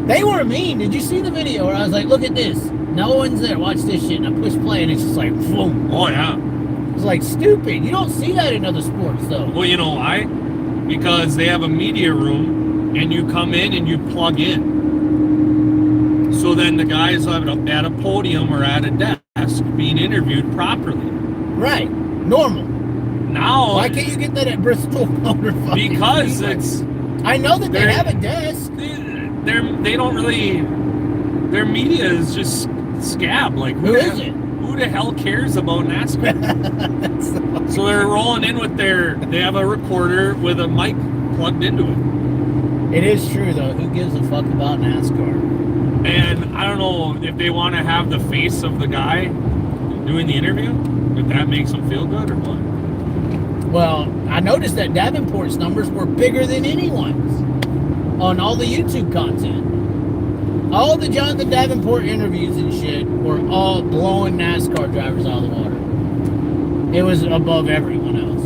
[SPEAKER 1] They were mean. Did you see the video where I was like, look at this. No one's there. Watch this shit. And I push play and it's just like, boom.
[SPEAKER 2] Oh, yeah.
[SPEAKER 1] It's like stupid. You don't see that in other sports, though.
[SPEAKER 2] Well, you know why? Because they have a media room and you come in and you plug in. So then the guys at a podium or at a desk being interviewed properly.
[SPEAKER 1] Right. Normal.
[SPEAKER 2] Now,
[SPEAKER 1] Why can't you get that at Bristol?
[SPEAKER 2] because it's...
[SPEAKER 1] I know that they have a desk.
[SPEAKER 2] They don't really... Their media is just scab. Like,
[SPEAKER 1] Who is it?
[SPEAKER 2] Who the hell cares about NASCAR? So they're rolling in with they have a recorder with a mic plugged into it.
[SPEAKER 1] It is true, though. Who gives a fuck about NASCAR?
[SPEAKER 2] And I don't know if they want to have the face of the guy doing the interview, if that makes them feel good or what.
[SPEAKER 1] Well, I noticed that Davenport's numbers were bigger than anyone's on all the YouTube content. All the Jonathan Davenport interviews and shit were all blowing NASCAR drivers out of the water. It was above everyone else.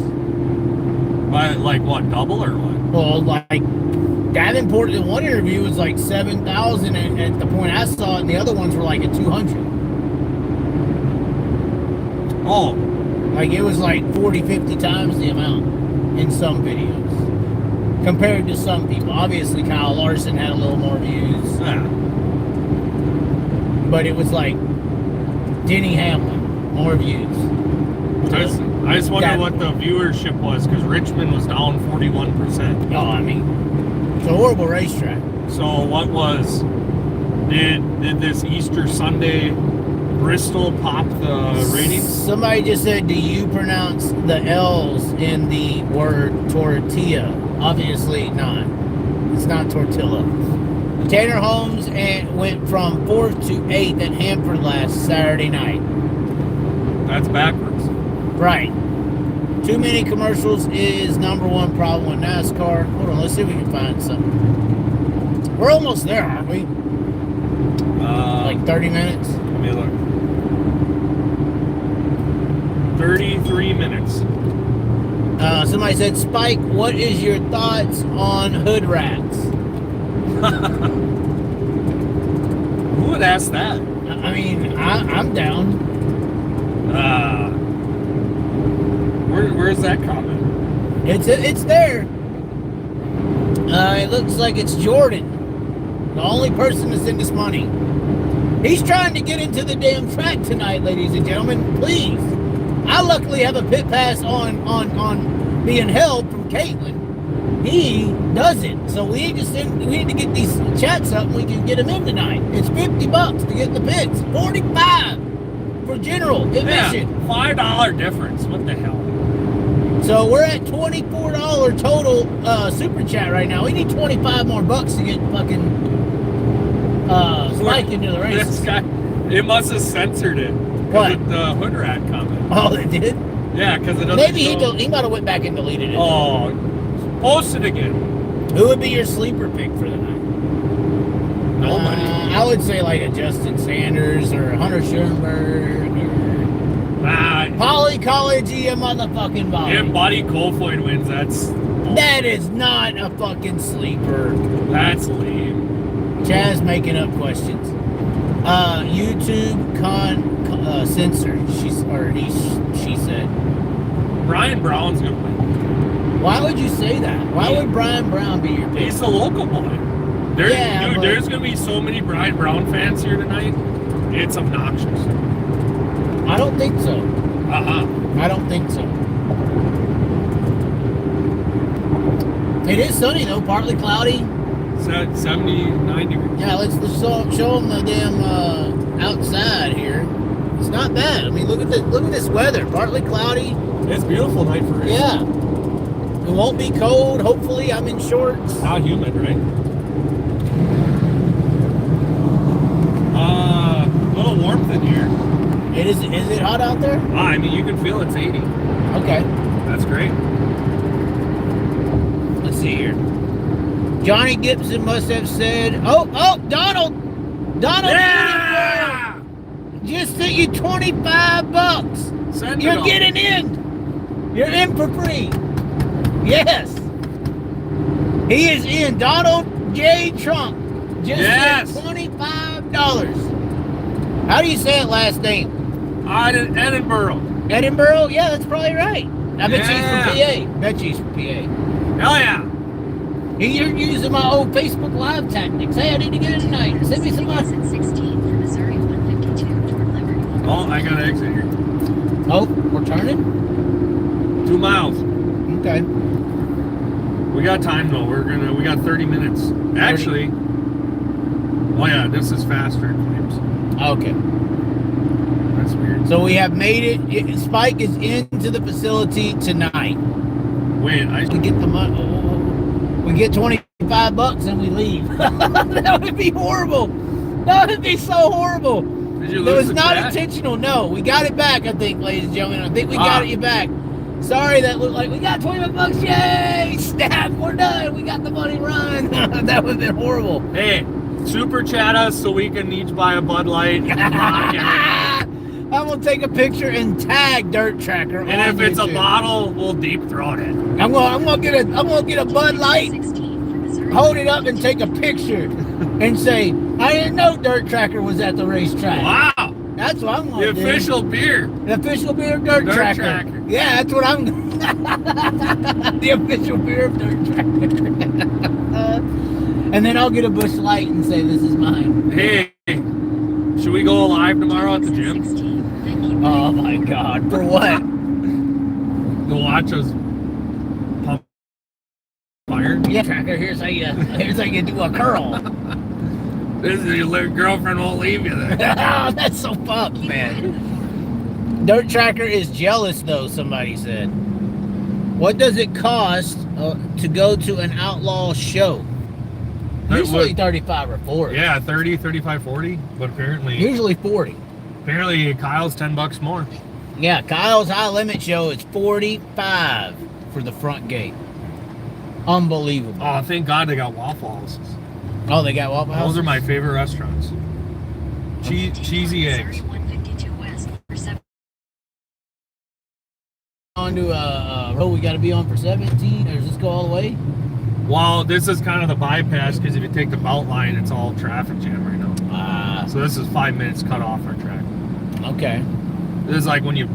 [SPEAKER 2] By like what, double or what?
[SPEAKER 1] Well, like Davenport in one interview was like 7,000 at the point I saw it, and the other ones were like at 200.
[SPEAKER 2] Oh.
[SPEAKER 1] Like it was like 40, 50 times the amount in some videos compared to some people. Obviously, Kyle Larson had a little more views.
[SPEAKER 2] Yeah.
[SPEAKER 1] But it was like Denny Hamlin, more views.
[SPEAKER 2] I just wonder what the viewership was, because Richmond was down 41%.
[SPEAKER 1] Oh, I mean, it's a horrible racetrack.
[SPEAKER 2] So what was, did this Easter Sunday Bristol pop the ratings?
[SPEAKER 1] Somebody just said, do you pronounce the L's in the word tortilla? Obviously not. It's not tortilla. Tanner Holmes went from 4th to 8th at Hanford last Saturday night.
[SPEAKER 2] That's backwards.
[SPEAKER 1] Right. Too many commercials is number one problem with NASCAR. Hold on, let's see if we can find something. We're almost there, aren't we? Like 30 minutes?
[SPEAKER 2] Let me look. 33 minutes.
[SPEAKER 1] Somebody said, Spike, what is your thoughts on hood rats?
[SPEAKER 2] Who would ask that?
[SPEAKER 1] I mean, I'm down.
[SPEAKER 2] Where's that comment?
[SPEAKER 1] It's there. It looks like it's Jordan, the only person that's in this money. He's trying to get into the damn track tonight, ladies and gentlemen. Please. I luckily have a pit pass on being held from Caitlin. He doesn't. So we need to get these chats up and we can get him in tonight. It's $50 to get in the pits. 45 for general admission.
[SPEAKER 2] Yeah, $5 difference. What the hell?
[SPEAKER 1] So we're at $24 total super chat right now. We need 25 more bucks to get fucking Spike into the race.
[SPEAKER 2] This guy, it must have censored it.
[SPEAKER 1] What?
[SPEAKER 2] The hood rat comment.
[SPEAKER 1] Oh, they did?
[SPEAKER 2] Yeah, because it doesn't
[SPEAKER 1] Maybe
[SPEAKER 2] show.
[SPEAKER 1] he might have went back and deleted it.
[SPEAKER 2] Oh, Post it again.
[SPEAKER 1] Who would be your sleeper pick for the night?
[SPEAKER 2] Nobody.
[SPEAKER 1] I would say like a Justin Sanders or a Hunter Schoenberg or Polly College, a motherfucking body.
[SPEAKER 2] If Buddy Kofoid wins,
[SPEAKER 1] that is not a fucking sleeper.
[SPEAKER 2] That's lame.
[SPEAKER 1] Chaz making up questions. YouTube censor. She said.
[SPEAKER 2] Brian Brown's gonna win.
[SPEAKER 1] Why would you say that? Why would Brian Brown be your pick?
[SPEAKER 2] He's the local boy. There's gonna be so many Brian Brown fans here tonight. It's obnoxious.
[SPEAKER 1] I don't think so.
[SPEAKER 2] I
[SPEAKER 1] don't think so. It is sunny though, partly cloudy.
[SPEAKER 2] It's at 79 degrees.
[SPEAKER 1] Yeah, let's show them the damn outside here. It's not bad. I mean, look at this weather. Partly cloudy.
[SPEAKER 2] It's a beautiful night for it.
[SPEAKER 1] Yeah. It won't be cold. Hopefully, I'm in shorts.
[SPEAKER 2] Not humid, right? A little warmth in here.
[SPEAKER 1] Is it hot out there?
[SPEAKER 2] I mean, you can feel it's 80.
[SPEAKER 1] Okay.
[SPEAKER 2] That's great.
[SPEAKER 1] Let's see here. Johnny Gibson must have said, Donald,
[SPEAKER 2] Yeah!
[SPEAKER 1] just sent you $25.
[SPEAKER 2] Send
[SPEAKER 1] You're
[SPEAKER 2] it on.
[SPEAKER 1] getting in. You're in for free. Yes. He is in. Donald J. Trump just sent $25. How do you say it last name?
[SPEAKER 2] Edinburgh.
[SPEAKER 1] Edinburgh? Yeah, that's probably right. I bet she's from PA. Bet she's from PA.
[SPEAKER 2] Hell yeah.
[SPEAKER 1] You're using my old Facebook Live tactics. Hey, I need to get in tonight. Send me some money.
[SPEAKER 3] 16 for Missouri 152 toward Liberty.
[SPEAKER 2] Oh, I got to exit here.
[SPEAKER 1] Oh, we're turning?
[SPEAKER 2] 2 miles.
[SPEAKER 1] Okay.
[SPEAKER 2] We got time though. We got 30 minutes. Actually, oh yeah, this is faster, it claims.
[SPEAKER 1] Okay.
[SPEAKER 2] That's weird.
[SPEAKER 1] So we have made it. Spike is into the facility tonight.
[SPEAKER 2] Wait,
[SPEAKER 1] We get the money. We get $25 and we leave. That would be horrible. That would be so horrible.
[SPEAKER 2] Did you
[SPEAKER 1] It
[SPEAKER 2] lose
[SPEAKER 1] was
[SPEAKER 2] the
[SPEAKER 1] not
[SPEAKER 2] bet?
[SPEAKER 1] intentional. No, we got it back. I think, ladies and gentlemen. I think we got it back. Sorry, that looked like we got $25. Yay! Snap! We're done. We got the money. Run. That would have been horrible.
[SPEAKER 2] Hey, super chat us so we can each buy a Bud Light.
[SPEAKER 1] I'm gonna take a picture and tag Dirtrackr.
[SPEAKER 2] And if it's a bottle, we'll deep throat it.
[SPEAKER 1] I'm gonna get a Bud Light,
[SPEAKER 3] 16 for Missouri.
[SPEAKER 1] hold it up, and take a picture, and say, "I didn't know Dirtrackr was at the racetrack."
[SPEAKER 2] Wow.
[SPEAKER 1] That's what I'm gonna
[SPEAKER 2] The
[SPEAKER 1] do.
[SPEAKER 2] official beer.
[SPEAKER 1] The official beer of Dirtrackr.
[SPEAKER 2] Dirtrackr.
[SPEAKER 1] Yeah, that's what I'm. The official beer of Dirtrackr. And then I'll get a Busch Light and say, "This is mine."
[SPEAKER 2] Hey, should we go live tomorrow at the gym?
[SPEAKER 3] 16, thank you.
[SPEAKER 1] Oh my God! For what?
[SPEAKER 2] Go watch us pump fire.
[SPEAKER 1] Yeah, Tracker. Here's how you do a curl.
[SPEAKER 2] This is your girlfriend won't leave you there.
[SPEAKER 1] That's so fucked, man. Dirtrackr is jealous, though, somebody said. What does it cost to go to an outlaw show? Usually 35 or 40.
[SPEAKER 2] Yeah, 30, 35, 40. But apparently
[SPEAKER 1] Usually 40.
[SPEAKER 2] Kyle's $10 more.
[SPEAKER 1] Yeah, Kyle's high limit show is 45 for the front gate. Unbelievable.
[SPEAKER 2] Oh, thank God they got Waffle Houses.
[SPEAKER 1] Oh, they got Waffle House?
[SPEAKER 2] Those are my favorite restaurants. Cheesy eggs.
[SPEAKER 3] Missouri 152 west for 7.
[SPEAKER 1] On to a road we got to be on for 17, or does this go all the way?
[SPEAKER 2] Well, this is kind of the bypass because if you take the belt line, it's all traffic jam right now. So this is 5 minutes cut off our track.
[SPEAKER 1] Okay.
[SPEAKER 2] This is like when you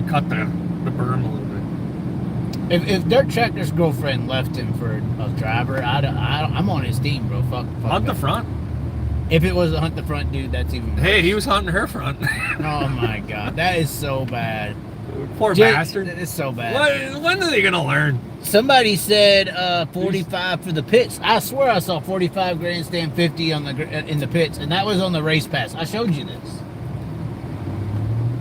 [SPEAKER 2] cut the berm a little bit.
[SPEAKER 1] If Dirtrackr's girlfriend left him for a driver, I'm on his team, bro. Fuck
[SPEAKER 2] Hunt the
[SPEAKER 1] that.
[SPEAKER 2] front.
[SPEAKER 1] If it was a hunt the front dude, that's even worse.
[SPEAKER 2] Hey, he was hunting her front.
[SPEAKER 1] Oh my God, that is so bad.
[SPEAKER 2] Poor bastard.
[SPEAKER 1] It's so bad.
[SPEAKER 2] When are they gonna learn?
[SPEAKER 1] Somebody said 45 for the pits. I swear I saw 45 grandstand 50 in the pits, and that was on the race pass. I showed you this.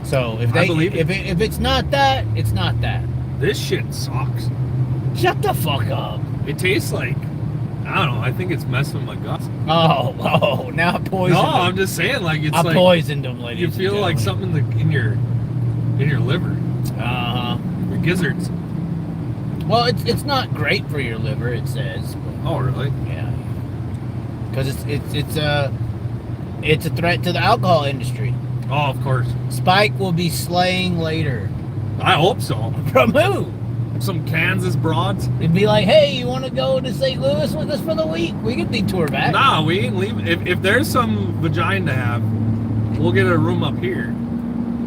[SPEAKER 1] So if
[SPEAKER 2] I believe it.
[SPEAKER 1] if it's not that, it's not that.
[SPEAKER 2] This shit sucks.
[SPEAKER 1] Shut the fuck up.
[SPEAKER 2] It tastes like, I don't know, I think it's messing with my guts.
[SPEAKER 1] Oh, now I poisoned
[SPEAKER 2] No,
[SPEAKER 1] him.
[SPEAKER 2] I'm just saying, like, it's
[SPEAKER 1] I
[SPEAKER 2] like,
[SPEAKER 1] poisoned him, ladies.
[SPEAKER 2] you feel like something in your liver,
[SPEAKER 1] Uh-huh.
[SPEAKER 2] your gizzards.
[SPEAKER 1] Well, it's not great for your liver, it says.
[SPEAKER 2] Oh, really?
[SPEAKER 1] Yeah. Because it's a threat to the alcohol industry.
[SPEAKER 2] Oh, of course.
[SPEAKER 1] Spike will be slaying later.
[SPEAKER 2] I hope so.
[SPEAKER 1] From who?
[SPEAKER 2] Some Kansas broads?
[SPEAKER 1] It'd be like, hey, you want to go to St. Louis with us for the week? We could detour back.
[SPEAKER 2] Nah, we ain't leaving. If there's some vagina to have, we'll get a room up here.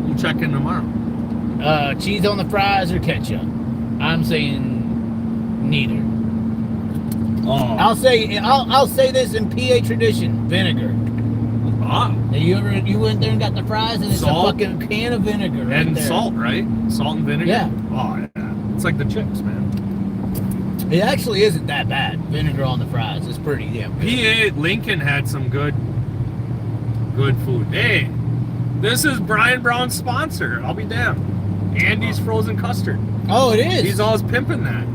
[SPEAKER 2] We'll check in tomorrow.
[SPEAKER 1] Cheese on the fries or ketchup? I'm saying neither.
[SPEAKER 2] Oh.
[SPEAKER 1] I'll say this in PA tradition: vinegar.
[SPEAKER 2] Ah.
[SPEAKER 1] You went there and got the fries, and it's
[SPEAKER 2] Salt.
[SPEAKER 1] a fucking can of vinegar right
[SPEAKER 2] And
[SPEAKER 1] there.
[SPEAKER 2] salt, right? Salt and vinegar?
[SPEAKER 1] Yeah.
[SPEAKER 2] Oh, yeah. It's like the chips, man.
[SPEAKER 1] It actually isn't that bad. Vinegar on the fries. It's pretty damn good.
[SPEAKER 2] PA Lincoln had some good food. Hey, this is Brian Brown's sponsor. I'll be damned. Andy's Frozen Custard.
[SPEAKER 1] Oh, it is?
[SPEAKER 2] He's always pimping that.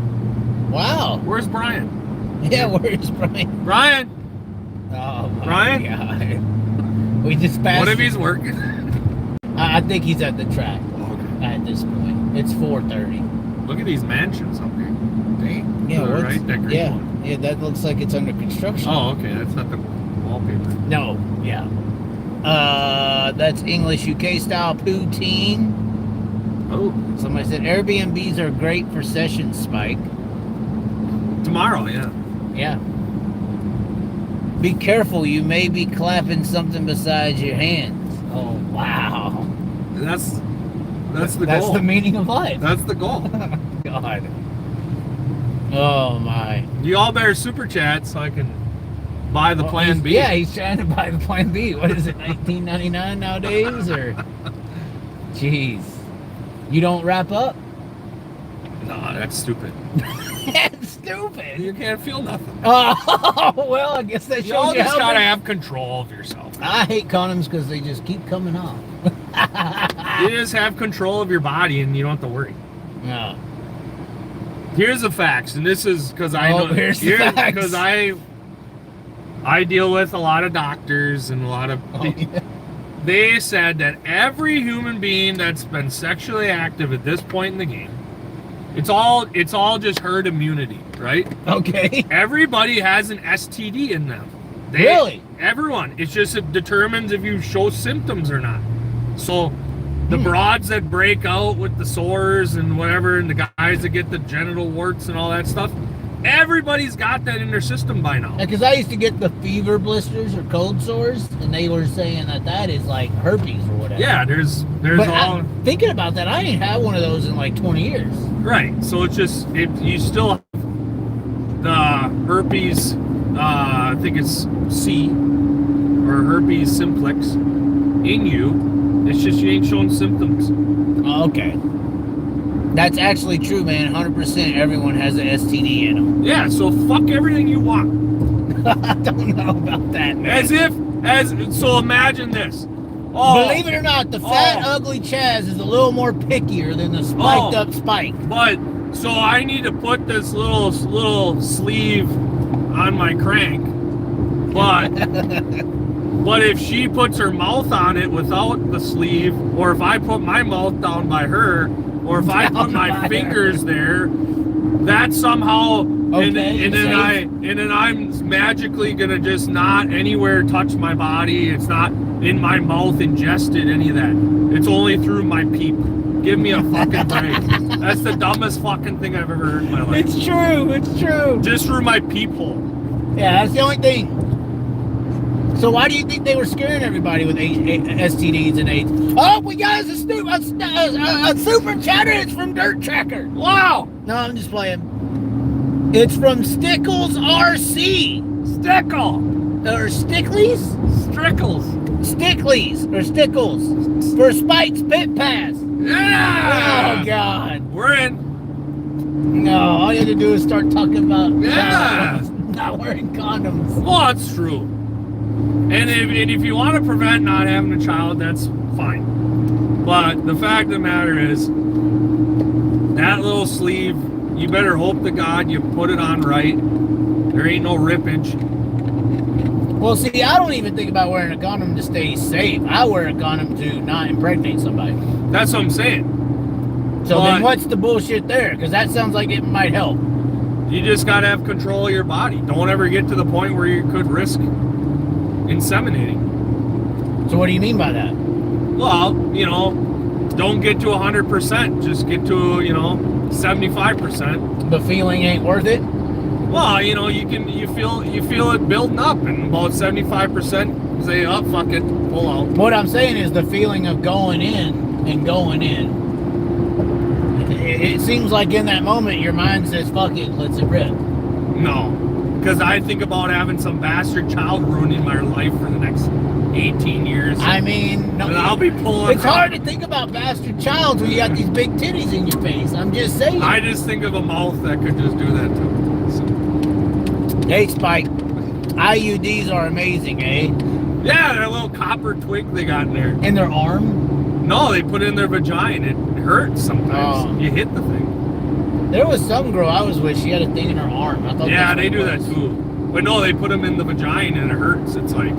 [SPEAKER 1] Wow.
[SPEAKER 2] Where's Brian?
[SPEAKER 1] Yeah, where's Brian?
[SPEAKER 2] Brian!
[SPEAKER 1] Oh, my
[SPEAKER 2] Brian?
[SPEAKER 1] God. We just passed.
[SPEAKER 2] What if he's working?
[SPEAKER 1] I think he's at the track
[SPEAKER 2] Okay.
[SPEAKER 1] at this point. It's 4:30.
[SPEAKER 2] Look at these mansions up here. Dang.
[SPEAKER 1] Yeah,
[SPEAKER 2] All
[SPEAKER 1] what's-
[SPEAKER 2] right, that green
[SPEAKER 1] yeah,
[SPEAKER 2] one.
[SPEAKER 1] yeah, that looks like it's under construction.
[SPEAKER 2] Oh, okay. That's not the wallpaper.
[SPEAKER 1] No, yeah. That's English UK style poutine.
[SPEAKER 2] Oh,
[SPEAKER 1] Somebody said Airbnbs are great for sessions, Spike.
[SPEAKER 2] tomorrow, yeah.
[SPEAKER 1] Yeah. Be careful, you may be clapping something besides your hands. Oh, wow.
[SPEAKER 2] That's the goal.
[SPEAKER 1] That's the meaning of life.
[SPEAKER 2] That's the goal.
[SPEAKER 1] God. Oh, my.
[SPEAKER 2] You all better super chat so I can buy the Plan B.
[SPEAKER 1] Yeah, he's trying to buy the Plan B. What is it, $19.99 nowadays? Or, jeez. You don't wrap up?
[SPEAKER 2] Nah, that's stupid.
[SPEAKER 1] That's stupid.
[SPEAKER 2] You can't feel nothing.
[SPEAKER 1] Oh, well, I guess that
[SPEAKER 2] You all
[SPEAKER 1] shows you
[SPEAKER 2] just
[SPEAKER 1] how
[SPEAKER 2] gotta
[SPEAKER 1] much-
[SPEAKER 2] have control of yourself.
[SPEAKER 1] I hate condoms because they just keep coming off.
[SPEAKER 2] You just have control of your body and you don't have to worry.
[SPEAKER 1] No.
[SPEAKER 2] Here's the facts, and this is because I know
[SPEAKER 1] Here's the facts.
[SPEAKER 2] because I deal with a lot of doctors and a lot of
[SPEAKER 1] Oh, yeah.
[SPEAKER 2] They said that every human being that's been sexually active at this point in the game, it's all just herd immunity, right?
[SPEAKER 1] Okay.
[SPEAKER 2] Everybody has an STD in them.
[SPEAKER 1] Really?
[SPEAKER 2] Everyone. It's just it determines if you show symptoms or not. So the broads that break out with the sores and whatever, and the guys that get the genital warts and all that stuff, everybody's got that in their system by now.
[SPEAKER 1] Because I used to get the fever blisters or cold sores, and they were saying that is like herpes or whatever.
[SPEAKER 2] Yeah, there's
[SPEAKER 1] But
[SPEAKER 2] all
[SPEAKER 1] thinking about that, I ain't had one of those in like 20 years.
[SPEAKER 2] right. So it's just you still have the herpes. I think it's C or herpes simplex in you. It's just you ain't showing symptoms.
[SPEAKER 1] Oh, okay. That's actually true, man. 100% everyone has an STD in them.
[SPEAKER 2] Yeah. So fuck everything you want.
[SPEAKER 1] I don't know about that, man.
[SPEAKER 2] So imagine this. Oh,
[SPEAKER 1] Believe it or not, the fat,
[SPEAKER 2] Oh.
[SPEAKER 1] ugly Chaz is a little more pickier than the spiked up Spike.
[SPEAKER 2] But so I need to put this little sleeve on my crank, but if she puts her mouth on it without the sleeve, or if I put my mouth down by her, or if I put my fingers there, that somehow and then I'm magically gonna just not anywhere touch my body. It's not in my mouth ingested any of that. It's only through my peep. Give me a fucking break. That's the dumbest fucking thing I've ever heard in my life.
[SPEAKER 1] It's true. It's true.
[SPEAKER 2] Just through my peephole.
[SPEAKER 1] Yeah, that's the only thing. So why do you think they were scaring everybody with STDs and AIDS? Oh, we got us a super chatter. It's from Dirtrackr. Wow. No, I'm just playing. It's from Stickles RC.
[SPEAKER 2] Stickle.
[SPEAKER 1] Or Stickleys?
[SPEAKER 2] Strickles.
[SPEAKER 1] Stickleys or Stickles for Spike's Pit Pass.
[SPEAKER 2] Yeah.
[SPEAKER 1] Oh, God.
[SPEAKER 2] We're in.
[SPEAKER 1] No, all you have to do is start talking about
[SPEAKER 2] Yeah.
[SPEAKER 1] not wearing condoms.
[SPEAKER 2] Well, that's true. And if you want to prevent not having a child, that's fine. But the fact of the matter is, that little sleeve, you better hope to God you put it on right. There ain't no rippage.
[SPEAKER 1] Well, see, I don't even think about wearing a condom to stay safe. I wear a condom to not impregnate somebody.
[SPEAKER 2] That's what I'm saying.
[SPEAKER 1] So
[SPEAKER 2] But
[SPEAKER 1] then what's the bullshit there? Because that sounds like it might help.
[SPEAKER 2] you just got to have control of your body. Don't ever get to the point where you could risk inseminating.
[SPEAKER 1] So what do you mean by that?
[SPEAKER 2] Well, don't get to 100%. Just get to, 75%.
[SPEAKER 1] The feeling ain't worth it?
[SPEAKER 2] Well, you feel it building up, and about 75% say, oh, fuck it, pull out.
[SPEAKER 1] What I'm saying is the feeling of going in and going in. It seems like in that moment your mind says, fuck it, let's it rip.
[SPEAKER 2] No, because I think about having some bastard child ruining my life for the next 18 years.
[SPEAKER 1] I mean, no,
[SPEAKER 2] and I'll be pulling.
[SPEAKER 1] It's hard to think about bastard childs when you got these big titties in your face. I'm just saying.
[SPEAKER 2] I just think of a mouth that could just do that too. So.
[SPEAKER 1] Hey, Spike, IUDs are amazing, eh?
[SPEAKER 2] Yeah, that little copper twig they got in there.
[SPEAKER 1] In their arm?
[SPEAKER 2] No, they put it in their vagina. It hurts sometimes.
[SPEAKER 1] Oh.
[SPEAKER 2] You hit the thing.
[SPEAKER 1] There was some girl I was with, she had a thing in her arm. I thought
[SPEAKER 2] Yeah,
[SPEAKER 1] that's
[SPEAKER 2] they
[SPEAKER 1] what
[SPEAKER 2] do
[SPEAKER 1] it
[SPEAKER 2] that
[SPEAKER 1] was.
[SPEAKER 2] too. But no, they put them in the vagina and it hurts. It's like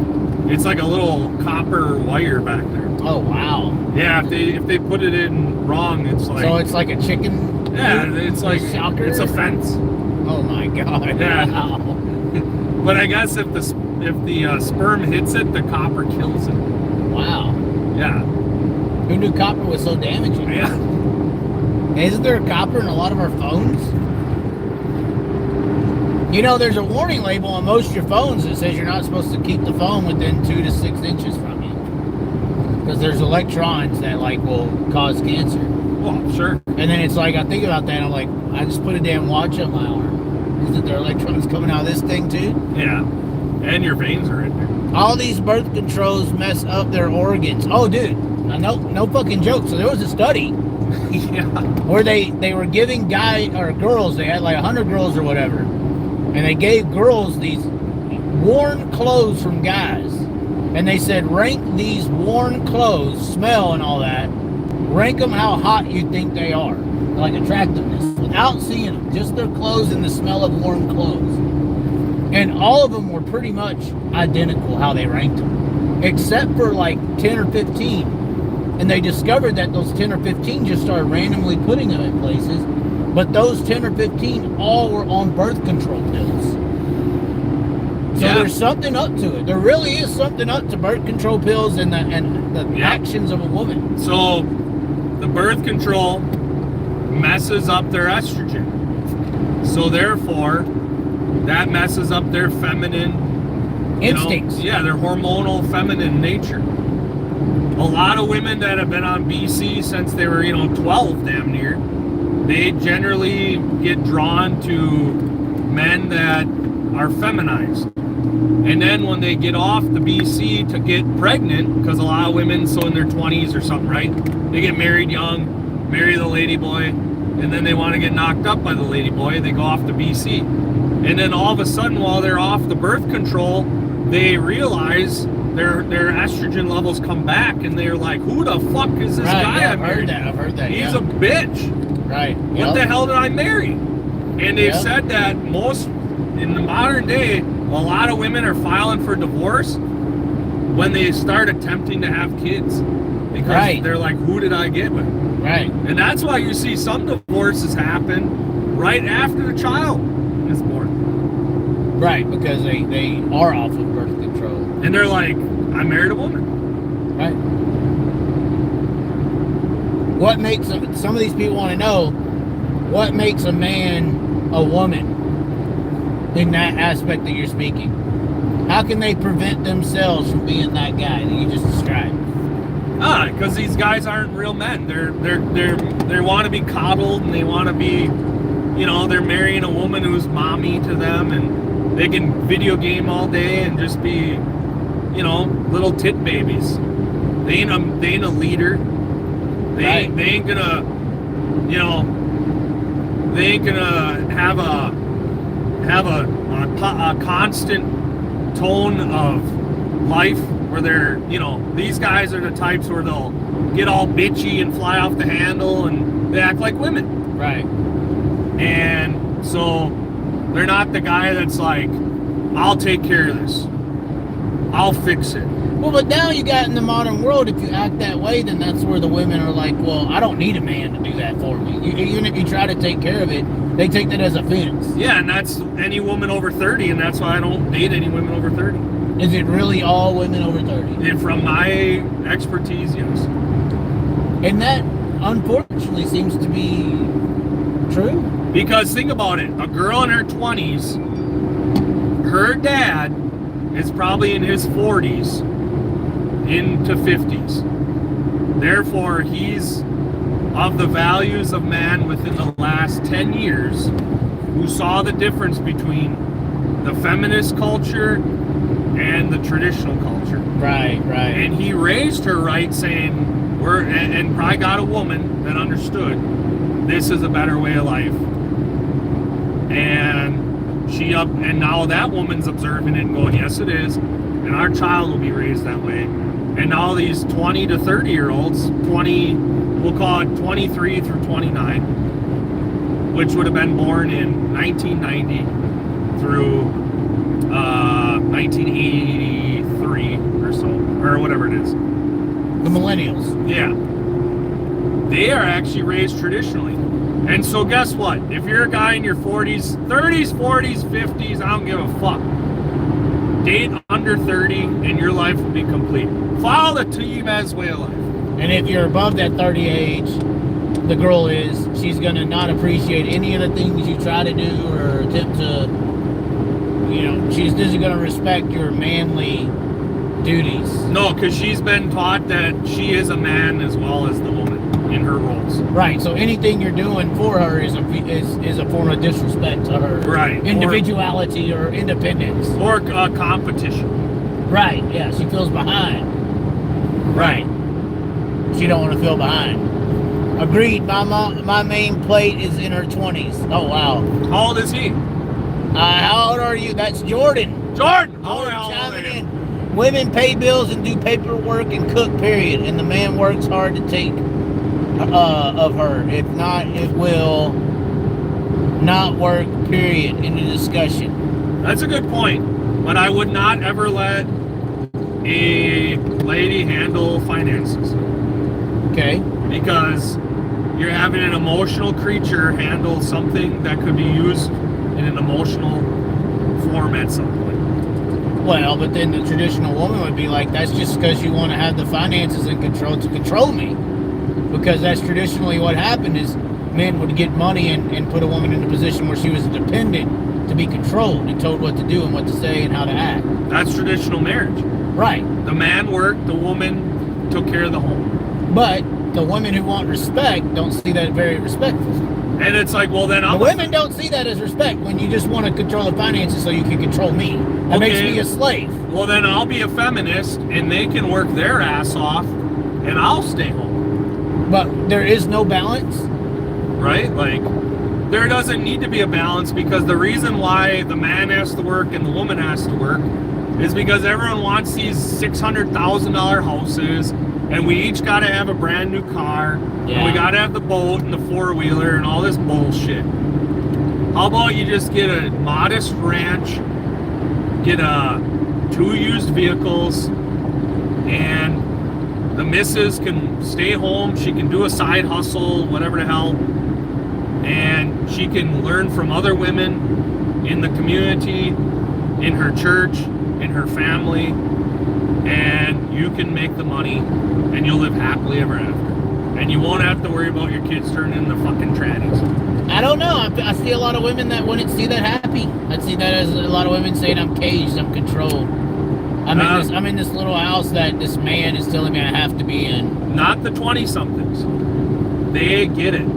[SPEAKER 2] a little copper wire back there.
[SPEAKER 1] Oh, wow.
[SPEAKER 2] Yeah, if they put it in wrong, it's like
[SPEAKER 1] So it's like a chicken?
[SPEAKER 2] yeah, it's like
[SPEAKER 1] shocker?
[SPEAKER 2] it's a fence.
[SPEAKER 1] Oh, my God.
[SPEAKER 2] Yeah.
[SPEAKER 1] Wow.
[SPEAKER 2] But I guess if the sperm hits it, the copper kills it.
[SPEAKER 1] Wow.
[SPEAKER 2] Yeah.
[SPEAKER 1] Who knew copper was so damaging?
[SPEAKER 2] Yeah.
[SPEAKER 1] Isn't there copper in a lot of our phones? There's a warning label on most of your phones that says you're not supposed to keep the phone within 2 to 6 inches from you. Because there's electrons that, will cause cancer.
[SPEAKER 2] Well, sure.
[SPEAKER 1] And then it's like, I think about that, I'm like, I just put a damn watch on my arm. Isn't there electrons coming out of this thing, too?
[SPEAKER 2] Yeah. And your veins are in there.
[SPEAKER 1] All these birth controls mess up their organs. Oh, dude, no fucking joke. So there was a study
[SPEAKER 2] Yeah.
[SPEAKER 1] where they were giving girls, they had like 100 girls or whatever, and they gave girls these worn clothes from guys, and they said, rank these worn clothes, smell and all that, rank them how hot you think they are, like attractiveness, without seeing them, just their clothes and the smell of worn clothes. And all of them were pretty much identical how they ranked them, except for like 10 or 15. And they discovered that those 10 or 15 just started randomly putting them in places. But those 10 or 15 all were on birth control pills. So there's something up to it. There really is something up to birth control pills and the actions of a woman.
[SPEAKER 2] So the birth control messes up their estrogen. So therefore, that messes up their feminine
[SPEAKER 1] Instincts.
[SPEAKER 2] their hormonal feminine nature. A lot of women that have been on BC since they were, 12 damn near, they generally get drawn to men that are feminized. And then when they get off the BC to get pregnant, because a lot of women, so in their 20s or something, right? They get married young, marry the lady boy, and then they want to get knocked up by the lady boy, they go off to BC. And then all of a sudden, while they're off the birth control, they realize their estrogen levels come back, and they're like, who the fuck is this guy I married?
[SPEAKER 1] I've heard that.
[SPEAKER 2] He's a bitch.
[SPEAKER 1] Right.
[SPEAKER 2] What the hell did I marry? And they've said that in the modern day, a lot of women are filing for divorce when they start attempting to have kids. Because they're like, who did I get with?
[SPEAKER 1] Right.
[SPEAKER 2] And that's why you see some divorces happen right after the child is born.
[SPEAKER 1] Right, because they are off of birth control.
[SPEAKER 2] And they're like, I married a woman.
[SPEAKER 1] Right. What makes some of these people want to know what makes a man a woman in that aspect that you're speaking? How can they prevent themselves from being that guy that you just described?
[SPEAKER 2] Because these guys aren't real men. They want to be coddled, and they want to be, they're marrying a woman who's mommy to them, and they can video game all day and just be, little tit babies. They ain't a leader. They ain't gonna, they ain't gonna have a constant tone of life where they're, these guys are the types where they'll get all bitchy and fly off the handle, and they act like women.
[SPEAKER 1] Right.
[SPEAKER 2] And so they're not the guy that's like, I'll take care of this. I'll fix it.
[SPEAKER 1] Well, but now you got in the modern world, if you act that way, then that's where the women are like, well, I don't need a man to do that for me. Even if you try to take care of it, they take that as offense.
[SPEAKER 2] Yeah, and that's any woman over 30, and that's why I don't date any women over 30.
[SPEAKER 1] Is it really all women over 30?
[SPEAKER 2] And from my expertise, yes.
[SPEAKER 1] And that, unfortunately, seems to be true.
[SPEAKER 2] Because think about it, a girl in her 20s, her dad is probably in his 40s into 50s. Therefore, he's of the values of man within the last 10 years who saw the difference between the feminist culture and the traditional culture.
[SPEAKER 1] Right.
[SPEAKER 2] And he raised her right, saying, and probably got a woman that understood this is a better way of life. And now that woman's observing it and going, yes, it is. And our child will be raised that way. And now these 20 to 30 year olds, we'll call it 23 through 29, which would have been born in 1990 through 1983 or so, or whatever it is.
[SPEAKER 1] The millennials.
[SPEAKER 2] Yeah. They are actually raised traditionally. And so guess what? If you're a guy in your 40s, 30s, 40s, 50s, I don't give a fuck. Date under 30 and your life will be complete. Follow the Tibet's way of life. And
[SPEAKER 1] if you're above that 30 age, the girl she's going to not appreciate any of the things you try to do or attempt to, she's just going to respect your manly duties.
[SPEAKER 2] No, because she's been taught that she is a man as well as the woman in her roles.
[SPEAKER 1] Right. So anything you're doing for her is a form of disrespect to her individuality or independence
[SPEAKER 2] or competition.
[SPEAKER 1] Right. Yeah. She feels behind. Right. She don't want to feel behind. Agreed. My main plate is in her 20s. Oh wow.
[SPEAKER 2] How old is he?
[SPEAKER 1] How old are you? That's Jordan.
[SPEAKER 2] Jordan.
[SPEAKER 1] How old are you? Women pay bills and do paperwork and cook. Period. And the man works hard to take of her. If not, it will not work, period. In the discussion.
[SPEAKER 2] That's a good point. But I would not ever let a lady handle finances.
[SPEAKER 1] Okay.
[SPEAKER 2] Because you're having an emotional creature handle something that could be used in an emotional form at some point.
[SPEAKER 1] Well, but then the traditional woman would be like, that's just because you want to have the finances in control to control me. Because that's traditionally what happened is men would get money and put a woman in a position where she was dependent to be controlled and told what to do and what to say and how to act.
[SPEAKER 2] That's traditional marriage.
[SPEAKER 1] Right.
[SPEAKER 2] The man worked, the woman took care of the home.
[SPEAKER 1] But the women who want respect don't see that very respectful.
[SPEAKER 2] And it's like, well, then
[SPEAKER 1] the women don't see that as respect when you just want to control the finances so you can control me. That makes me a slave.
[SPEAKER 2] Well, then I'll be a feminist and they can work their ass off and I'll stay home.
[SPEAKER 1] But there is no balance?
[SPEAKER 2] Right? Like, there doesn't need to be a balance because the reason why the man has to work and the woman has to work is because everyone wants these $600,000 houses and we each got to have a brand new car. Yeah. And we got to have the boat and the four-wheeler and all this bullshit. How about you just get a modest ranch, get 2 used vehicles, and the missus can stay home. She can do a side hustle, whatever the hell. And she can learn from other women in the community, in her church, in her family. And you can make the money and you'll live happily ever after. And you won't have to worry about your kids turning into fucking trannies.
[SPEAKER 1] I don't know. I see a lot of women that wouldn't see that happy. I'd see that as a lot of women saying I'm caged, I'm controlled. I'm in this little house that this man is telling me I have to be in.
[SPEAKER 2] Not the 20-somethings. They get it.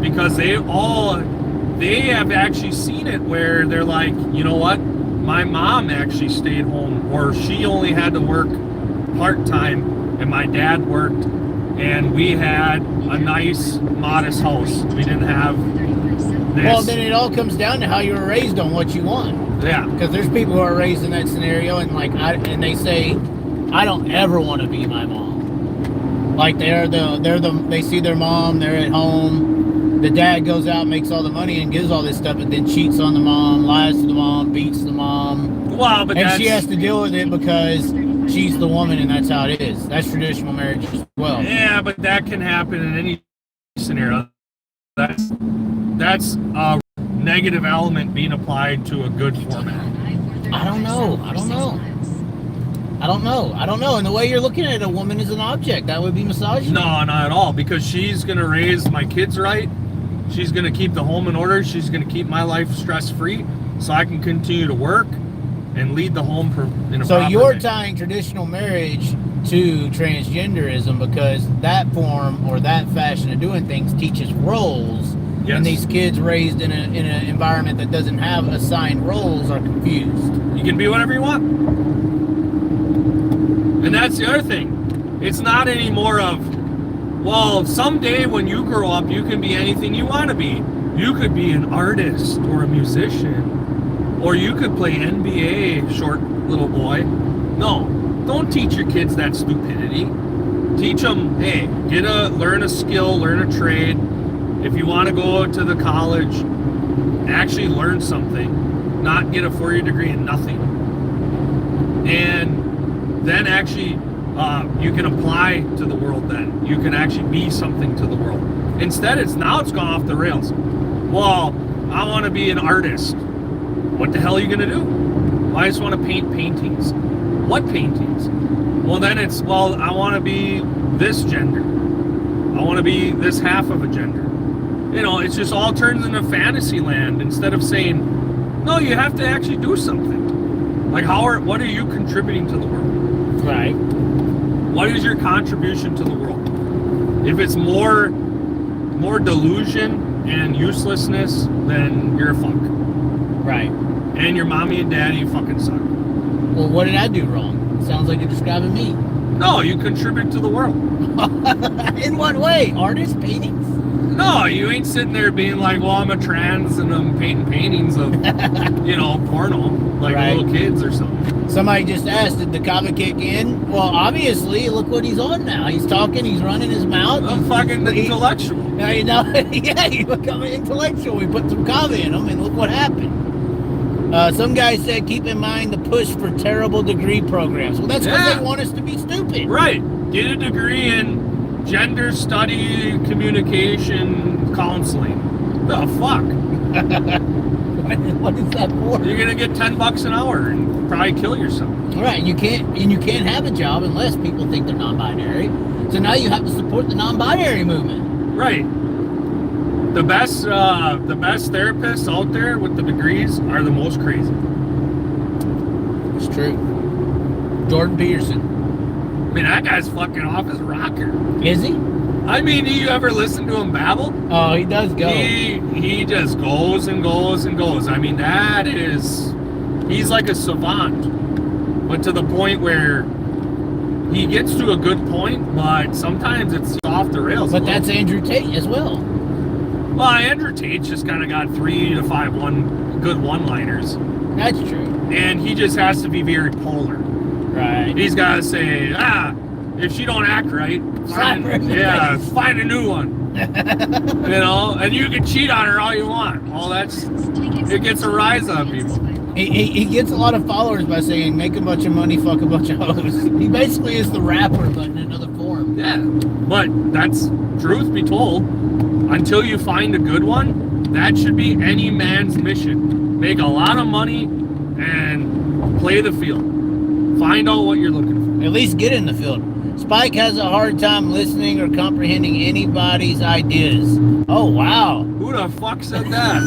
[SPEAKER 2] Because they have actually seen it where they're like, you know what? My mom actually stayed home, or she only had to work part-time, and my dad worked, and we had a nice, modest house. We didn't have this.
[SPEAKER 1] Well, then it all comes down to how you were raised on what you want.
[SPEAKER 2] Yeah.
[SPEAKER 1] Because there's people who are raised in that scenario, and they say, I don't ever want to be my mom. Like they see their mom, they're at home. The dad goes out, makes all the money, and gives all this stuff, and then cheats on the mom, lies to the mom, beats the mom.
[SPEAKER 2] Well, but
[SPEAKER 1] she has to deal with it because she's the woman and that's how it is. That's traditional marriage as well.
[SPEAKER 2] Yeah, but that can happen in any scenario. That's a negative element being applied to a good format.
[SPEAKER 1] I don't know. And the way you're looking at it, a woman is an object. That would be misogyny.
[SPEAKER 2] No, not at all. Because she's going to raise my kids right. She's going to keep the home in order. She's going to keep my life stress-free so I can continue to work and lead the home in a
[SPEAKER 1] So
[SPEAKER 2] proper
[SPEAKER 1] you're
[SPEAKER 2] way.
[SPEAKER 1] tying traditional marriage to transgenderism because that form or that fashion of doing things teaches roles.
[SPEAKER 2] Yes.
[SPEAKER 1] And these kids raised in an environment that doesn't have assigned roles are confused.
[SPEAKER 2] You can be whatever you want. And that's the other thing. It's not anymore of, well, someday when you grow up, you can be anything you want to be. You could be an artist or a musician, or you could play NBA, short little boy. No, don't teach your kids that stupidity. Teach them, hey, learn a skill, learn a trade. If you want to go to the college, actually learn something, not get a 4-year degree in nothing. And then actually, you can apply to the world then. You can actually be something to the world. Instead, it's gone off the rails. Well, I want to be an artist. What the hell are you going to do? Well, I just want to paint paintings. What paintings? Well, then it's, well, I want to be this gender. I want to be this half of a gender. You know, it's just all turns into fantasy land instead of saying, no, you have to actually do something. Like, what are you contributing to the world?
[SPEAKER 1] Right.
[SPEAKER 2] What is your contribution to the world? If it's more delusion and uselessness, then you're a fuck.
[SPEAKER 1] Right.
[SPEAKER 2] And your mommy and daddy fucking suck.
[SPEAKER 1] Well, what did I do wrong? Sounds like you're describing me.
[SPEAKER 2] No, you contribute to the world.
[SPEAKER 1] In what way? Artist, paintings?
[SPEAKER 2] No, you ain't sitting there being like, well, I'm a trans and I'm painting paintings of, porno, like
[SPEAKER 1] Right.
[SPEAKER 2] little kids or something.
[SPEAKER 1] Somebody just asked, did the cover kick in? Well, obviously, look what he's on now. He's talking, he's running his mouth.
[SPEAKER 2] I'm fucking intellectual.
[SPEAKER 1] Yeah, you become an intellectual. We put some kava in him, and look what happened. Some guy said, keep in mind the push for terrible degree programs. Well, that's because they want us to be stupid.
[SPEAKER 2] Right. Get a degree in gender study, communication, counseling. The fuck?
[SPEAKER 1] What is that for?
[SPEAKER 2] You're gonna get $10 an hour and probably kill yourself.
[SPEAKER 1] Right, and you can't have a job unless people think they're non-binary. So now you have to support the non-binary movement.
[SPEAKER 2] Right. The best therapists out there with the degrees are the most crazy.
[SPEAKER 1] It's true. Jordan Peterson.
[SPEAKER 2] I mean, that guy's fucking off his rocker.
[SPEAKER 1] Is he?
[SPEAKER 2] I mean, do you ever listen to him babble?
[SPEAKER 1] Oh, he does go.
[SPEAKER 2] He just goes and goes and goes. I mean, he's like a savant. But to the point where he gets to a good point, but sometimes it's off the rails.
[SPEAKER 1] But that's Andrew Tate as well.
[SPEAKER 2] Well, Andrew Tate's just kind of got 3 to 5 good one-liners.
[SPEAKER 1] That's true.
[SPEAKER 2] And he just has to be very polar.
[SPEAKER 1] Right.
[SPEAKER 2] He's got to say, if she don't act right, find a new one. And you can cheat on her all you want. Well, it gets a rise on people.
[SPEAKER 1] He gets a lot of followers by saying, make a bunch of money, fuck a bunch of hoes. He basically is the rapper, but in another form.
[SPEAKER 2] Yeah, but that's, truth be told, until you find a good one, that should be any man's mission. Make a lot of money and play the field. Find out what you're looking for.
[SPEAKER 1] At least get in the field. Spike has a hard time listening or comprehending anybody's ideas. Oh, wow.
[SPEAKER 2] Who the fuck said that?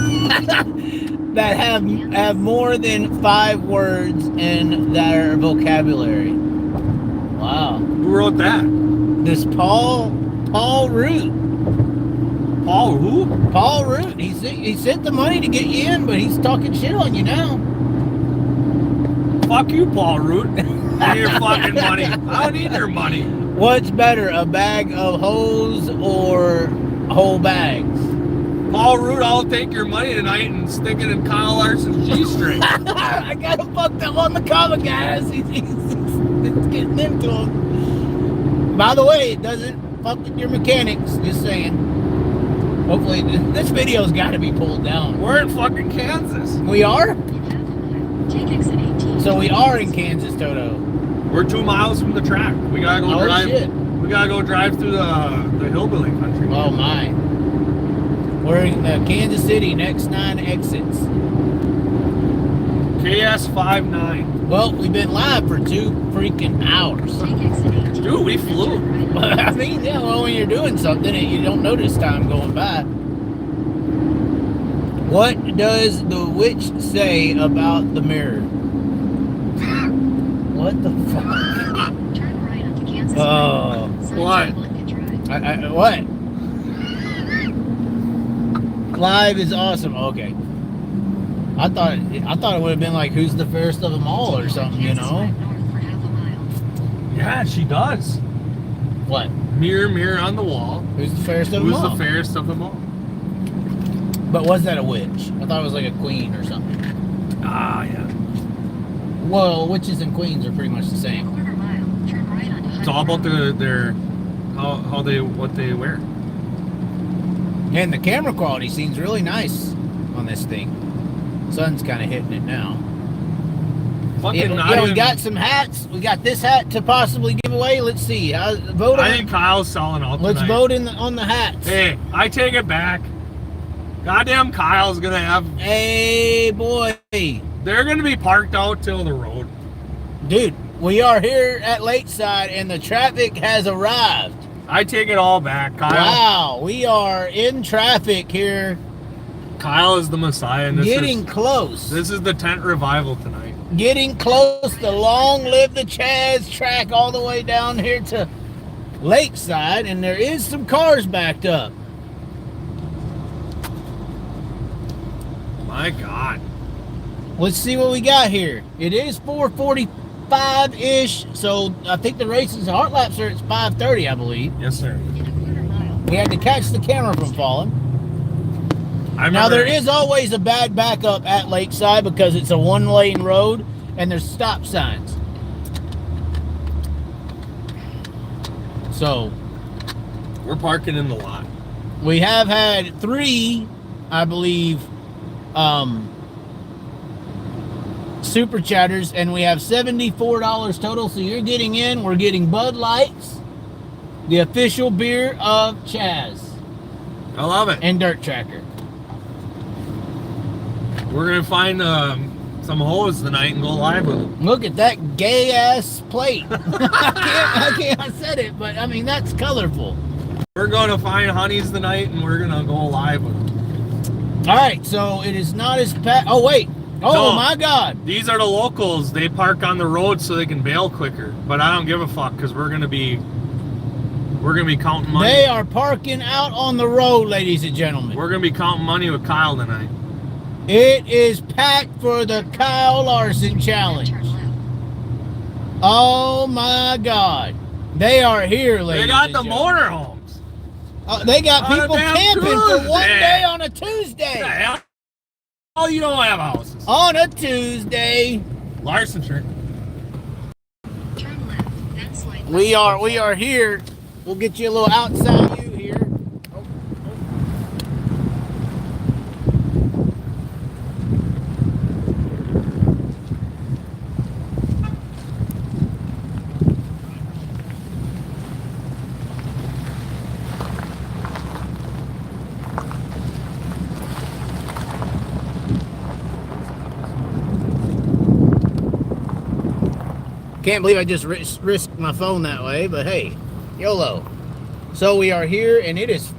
[SPEAKER 1] That have more than 5 words in their vocabulary. Wow.
[SPEAKER 2] Who wrote that?
[SPEAKER 1] This Paul Root.
[SPEAKER 2] Paul who?
[SPEAKER 1] Paul Root. He sent the money to get you in, but he's talking shit on you now.
[SPEAKER 2] Fuck you, Paul Root. Give me your fucking money. I don't need your money.
[SPEAKER 1] What's better, a bag of hoes or whole bags?
[SPEAKER 2] Paul Root, I'll take your money tonight and stick it in Kyle Larson's G-string.
[SPEAKER 1] I gotta fuck them on the comic, guys. He's getting into him. By the way, it doesn't fuck with your mechanics. Just saying. Hopefully, this video's got to be pulled down.
[SPEAKER 2] We're in fucking Kansas.
[SPEAKER 1] We are?
[SPEAKER 3] Take exit 18.
[SPEAKER 1] So we are in Kansas, Toto.
[SPEAKER 2] We're 2 miles from the track. We gotta go
[SPEAKER 1] Oh,
[SPEAKER 2] drive.
[SPEAKER 1] shit.
[SPEAKER 2] We gotta go drive through the hillbilly country.
[SPEAKER 1] Oh my. We're in Kansas City, next 9 exits.
[SPEAKER 2] KS59.
[SPEAKER 1] Well, we've been live for 2 freaking hours.
[SPEAKER 3] Take exit 18.
[SPEAKER 2] Dude, we flew.
[SPEAKER 1] I mean, yeah, well, when you're doing something, you don't notice time going by. What does the witch say about the mirror? What the fuck?
[SPEAKER 3] Turn right onto Kansas
[SPEAKER 1] Oh.
[SPEAKER 3] Road.
[SPEAKER 2] What?
[SPEAKER 3] Signs Drive.
[SPEAKER 1] What? Live is awesome. Okay. I thought it would have been like, who's the fairest of them all or something, you know?
[SPEAKER 3] Kansas Drive north for half a mile.
[SPEAKER 2] Yeah, she does.
[SPEAKER 1] What?
[SPEAKER 2] Mirror, mirror on the wall.
[SPEAKER 1] Who's the fairest of them
[SPEAKER 2] Who's
[SPEAKER 1] all?
[SPEAKER 2] the fairest of them all?
[SPEAKER 1] But was that a witch? I thought it was like a queen or something.
[SPEAKER 2] Ah, yeah.
[SPEAKER 1] Well, witches and queens are pretty much the same.
[SPEAKER 3] Quarter mile. Turn right onto
[SPEAKER 2] It's all about what they wear.
[SPEAKER 1] And the camera quality seems really nice on this thing. Sun's kind of hitting it now.
[SPEAKER 2] Fucking not
[SPEAKER 1] Yeah, we
[SPEAKER 2] even-
[SPEAKER 1] got some hats. We got this hat to possibly give away. Let's see. Vote on.
[SPEAKER 2] I think Kyle's selling out
[SPEAKER 1] Let's
[SPEAKER 2] tonight.
[SPEAKER 1] vote on the hats.
[SPEAKER 2] Hey, I take it back. Goddamn Kyle's gonna have...
[SPEAKER 1] Hey, boy.
[SPEAKER 2] They're gonna be parked out till the road.
[SPEAKER 1] Dude, we are here at Lakeside and the traffic has arrived.
[SPEAKER 2] I take it all back. Kyle,
[SPEAKER 1] Wow, we are in traffic here,
[SPEAKER 2] Kyle is the Messiah. And
[SPEAKER 1] getting close.
[SPEAKER 2] This is the tent revival tonight.
[SPEAKER 1] Getting close to Long Live the Chaz track all the way down here to Lakeside, and there is some cars backed up.
[SPEAKER 2] My God.
[SPEAKER 1] Let's see what we got here. It is 4:45-ish, so I think the races, the heart laps are at 5:30, I believe.
[SPEAKER 2] Yes, sir.
[SPEAKER 3] In a quarter mile.
[SPEAKER 1] We had to catch the camera from falling.
[SPEAKER 2] I
[SPEAKER 1] Now,
[SPEAKER 2] remember-
[SPEAKER 1] there is always a bad backup at Lakeside because it's a one-lane road and there's stop signs. So,
[SPEAKER 2] We're parking in the lot.
[SPEAKER 1] we have had 3, I believe, super chatters, and we have $74 total. So you're getting in. We're getting Bud Lights, the official beer of Chaz
[SPEAKER 2] I love it.
[SPEAKER 1] and Dirtrackr.
[SPEAKER 2] We're gonna find some hoes tonight and go live with them.
[SPEAKER 1] Look at that gay ass plate. I said it, but I mean that's colorful.
[SPEAKER 2] We're gonna find honeys tonight and we're gonna go live with them.
[SPEAKER 1] All right, so it is not as packed. Oh wait. Oh
[SPEAKER 2] No.
[SPEAKER 1] my God.
[SPEAKER 2] These are the locals. They park on the road so they can bail quicker. But I don't give a fuck because we're gonna be counting money.
[SPEAKER 1] They are parking out on the road, ladies and gentlemen.
[SPEAKER 2] We're gonna be counting money with Kyle tonight.
[SPEAKER 1] It is packed for the Kyle Larson Challenge.
[SPEAKER 3] Turn left.
[SPEAKER 1] Oh my God. They are here, ladies.
[SPEAKER 2] They got
[SPEAKER 1] and
[SPEAKER 2] the
[SPEAKER 1] gentlemen.
[SPEAKER 2] motorhomes.
[SPEAKER 1] They got
[SPEAKER 2] On a
[SPEAKER 1] people
[SPEAKER 2] damn
[SPEAKER 1] camping for one
[SPEAKER 2] Tuesday.
[SPEAKER 1] day on a
[SPEAKER 2] What the
[SPEAKER 1] Tuesday.
[SPEAKER 2] hell? Oh, you don't have houses.
[SPEAKER 1] On a Tuesday.
[SPEAKER 2] Larson shirt.
[SPEAKER 3] Turn left. Then slide left.
[SPEAKER 1] We are here. We'll get you a little outside view here. Can't believe I just risked my phone that way, but hey, YOLO. So we are here, and it is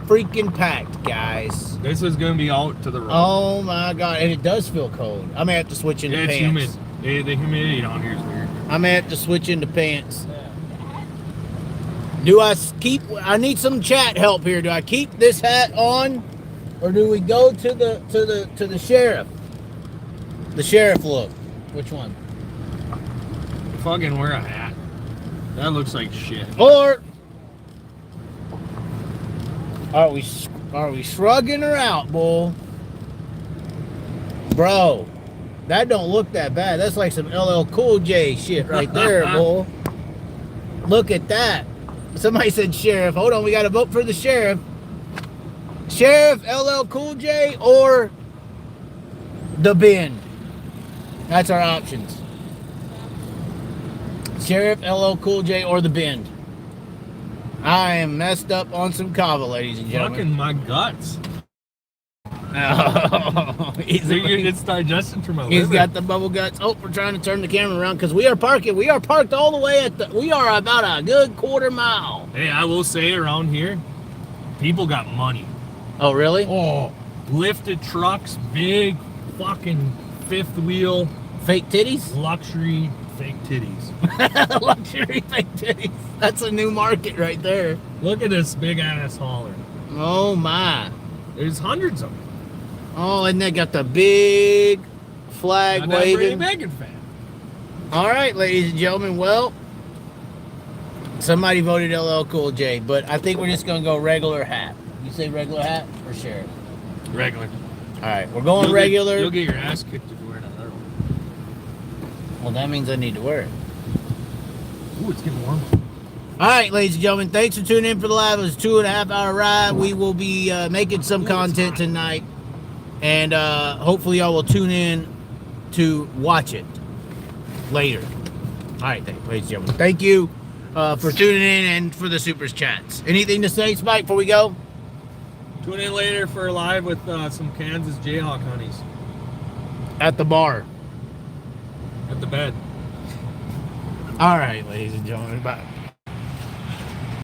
[SPEAKER 1] freaking packed, guys.
[SPEAKER 2] This is gonna be out to the road.
[SPEAKER 1] Oh my God, and it does feel cold. I may have to switch into
[SPEAKER 2] It's
[SPEAKER 1] pants.
[SPEAKER 2] humid. The humidity down here is weird.
[SPEAKER 1] I may have to switch into pants. I need some chat help here. Do I keep this hat on, or do we go to the sheriff? The sheriff look. Which one?
[SPEAKER 2] Fucking wear a hat. That looks like shit.
[SPEAKER 1] Or are we shrugging her out, bull? Bro, that don't look that bad. That's like some LL Cool J shit right there, bull. Look at that. Somebody said sheriff. Hold on, we got to vote for the sheriff. Sheriff, LL Cool J, or the bin. That's our options. Sheriff, LL Cool J, or the Bend. I am messed up on some kava, ladies and gentlemen.
[SPEAKER 2] Fucking my guts.
[SPEAKER 1] Oh,
[SPEAKER 2] It's digestion for my liver.
[SPEAKER 1] he's got the bubble guts. Oh, we're trying to turn the camera around because we are parking. We are parked all the way at the. We are about a good quarter mile.
[SPEAKER 2] Hey, I will say around here, people got money.
[SPEAKER 1] Oh, really?
[SPEAKER 2] Oh, lifted trucks, big fucking fifth wheel,
[SPEAKER 1] Fake titties?
[SPEAKER 2] luxury fake titties.
[SPEAKER 1] Luxury fake titties. That's a new market right there.
[SPEAKER 2] Look at this big ass hauler.
[SPEAKER 1] Oh my.
[SPEAKER 2] There's hundreds of them.
[SPEAKER 1] Oh, and they got the big flag
[SPEAKER 2] Not that Brady
[SPEAKER 1] waving.
[SPEAKER 2] Bacon fan.
[SPEAKER 1] All right, ladies and gentlemen. Well, somebody voted LL Cool J, but I think we're just gonna go regular hat. You say regular hat or sheriff?
[SPEAKER 2] Regular.
[SPEAKER 1] All right, we're going regular.
[SPEAKER 2] You'll get your ass kicked if you wear another one.
[SPEAKER 1] Well, that means I need to wear it.
[SPEAKER 2] Ooh, it's getting warm.
[SPEAKER 1] All right, ladies and gentlemen, thanks for tuning in for the live. It was a 2.5 hour ride. We will be making some content tonight, and hopefully y'all will tune in to watch it later. All right, ladies and gentlemen, thank you for tuning in and for the super chats. Anything to say, Spike, before we go?
[SPEAKER 2] Tune in later for live with some Kansas Jayhawk honeys
[SPEAKER 1] At the bar.
[SPEAKER 2] at the bed.
[SPEAKER 1] All right, ladies and gentlemen, bye.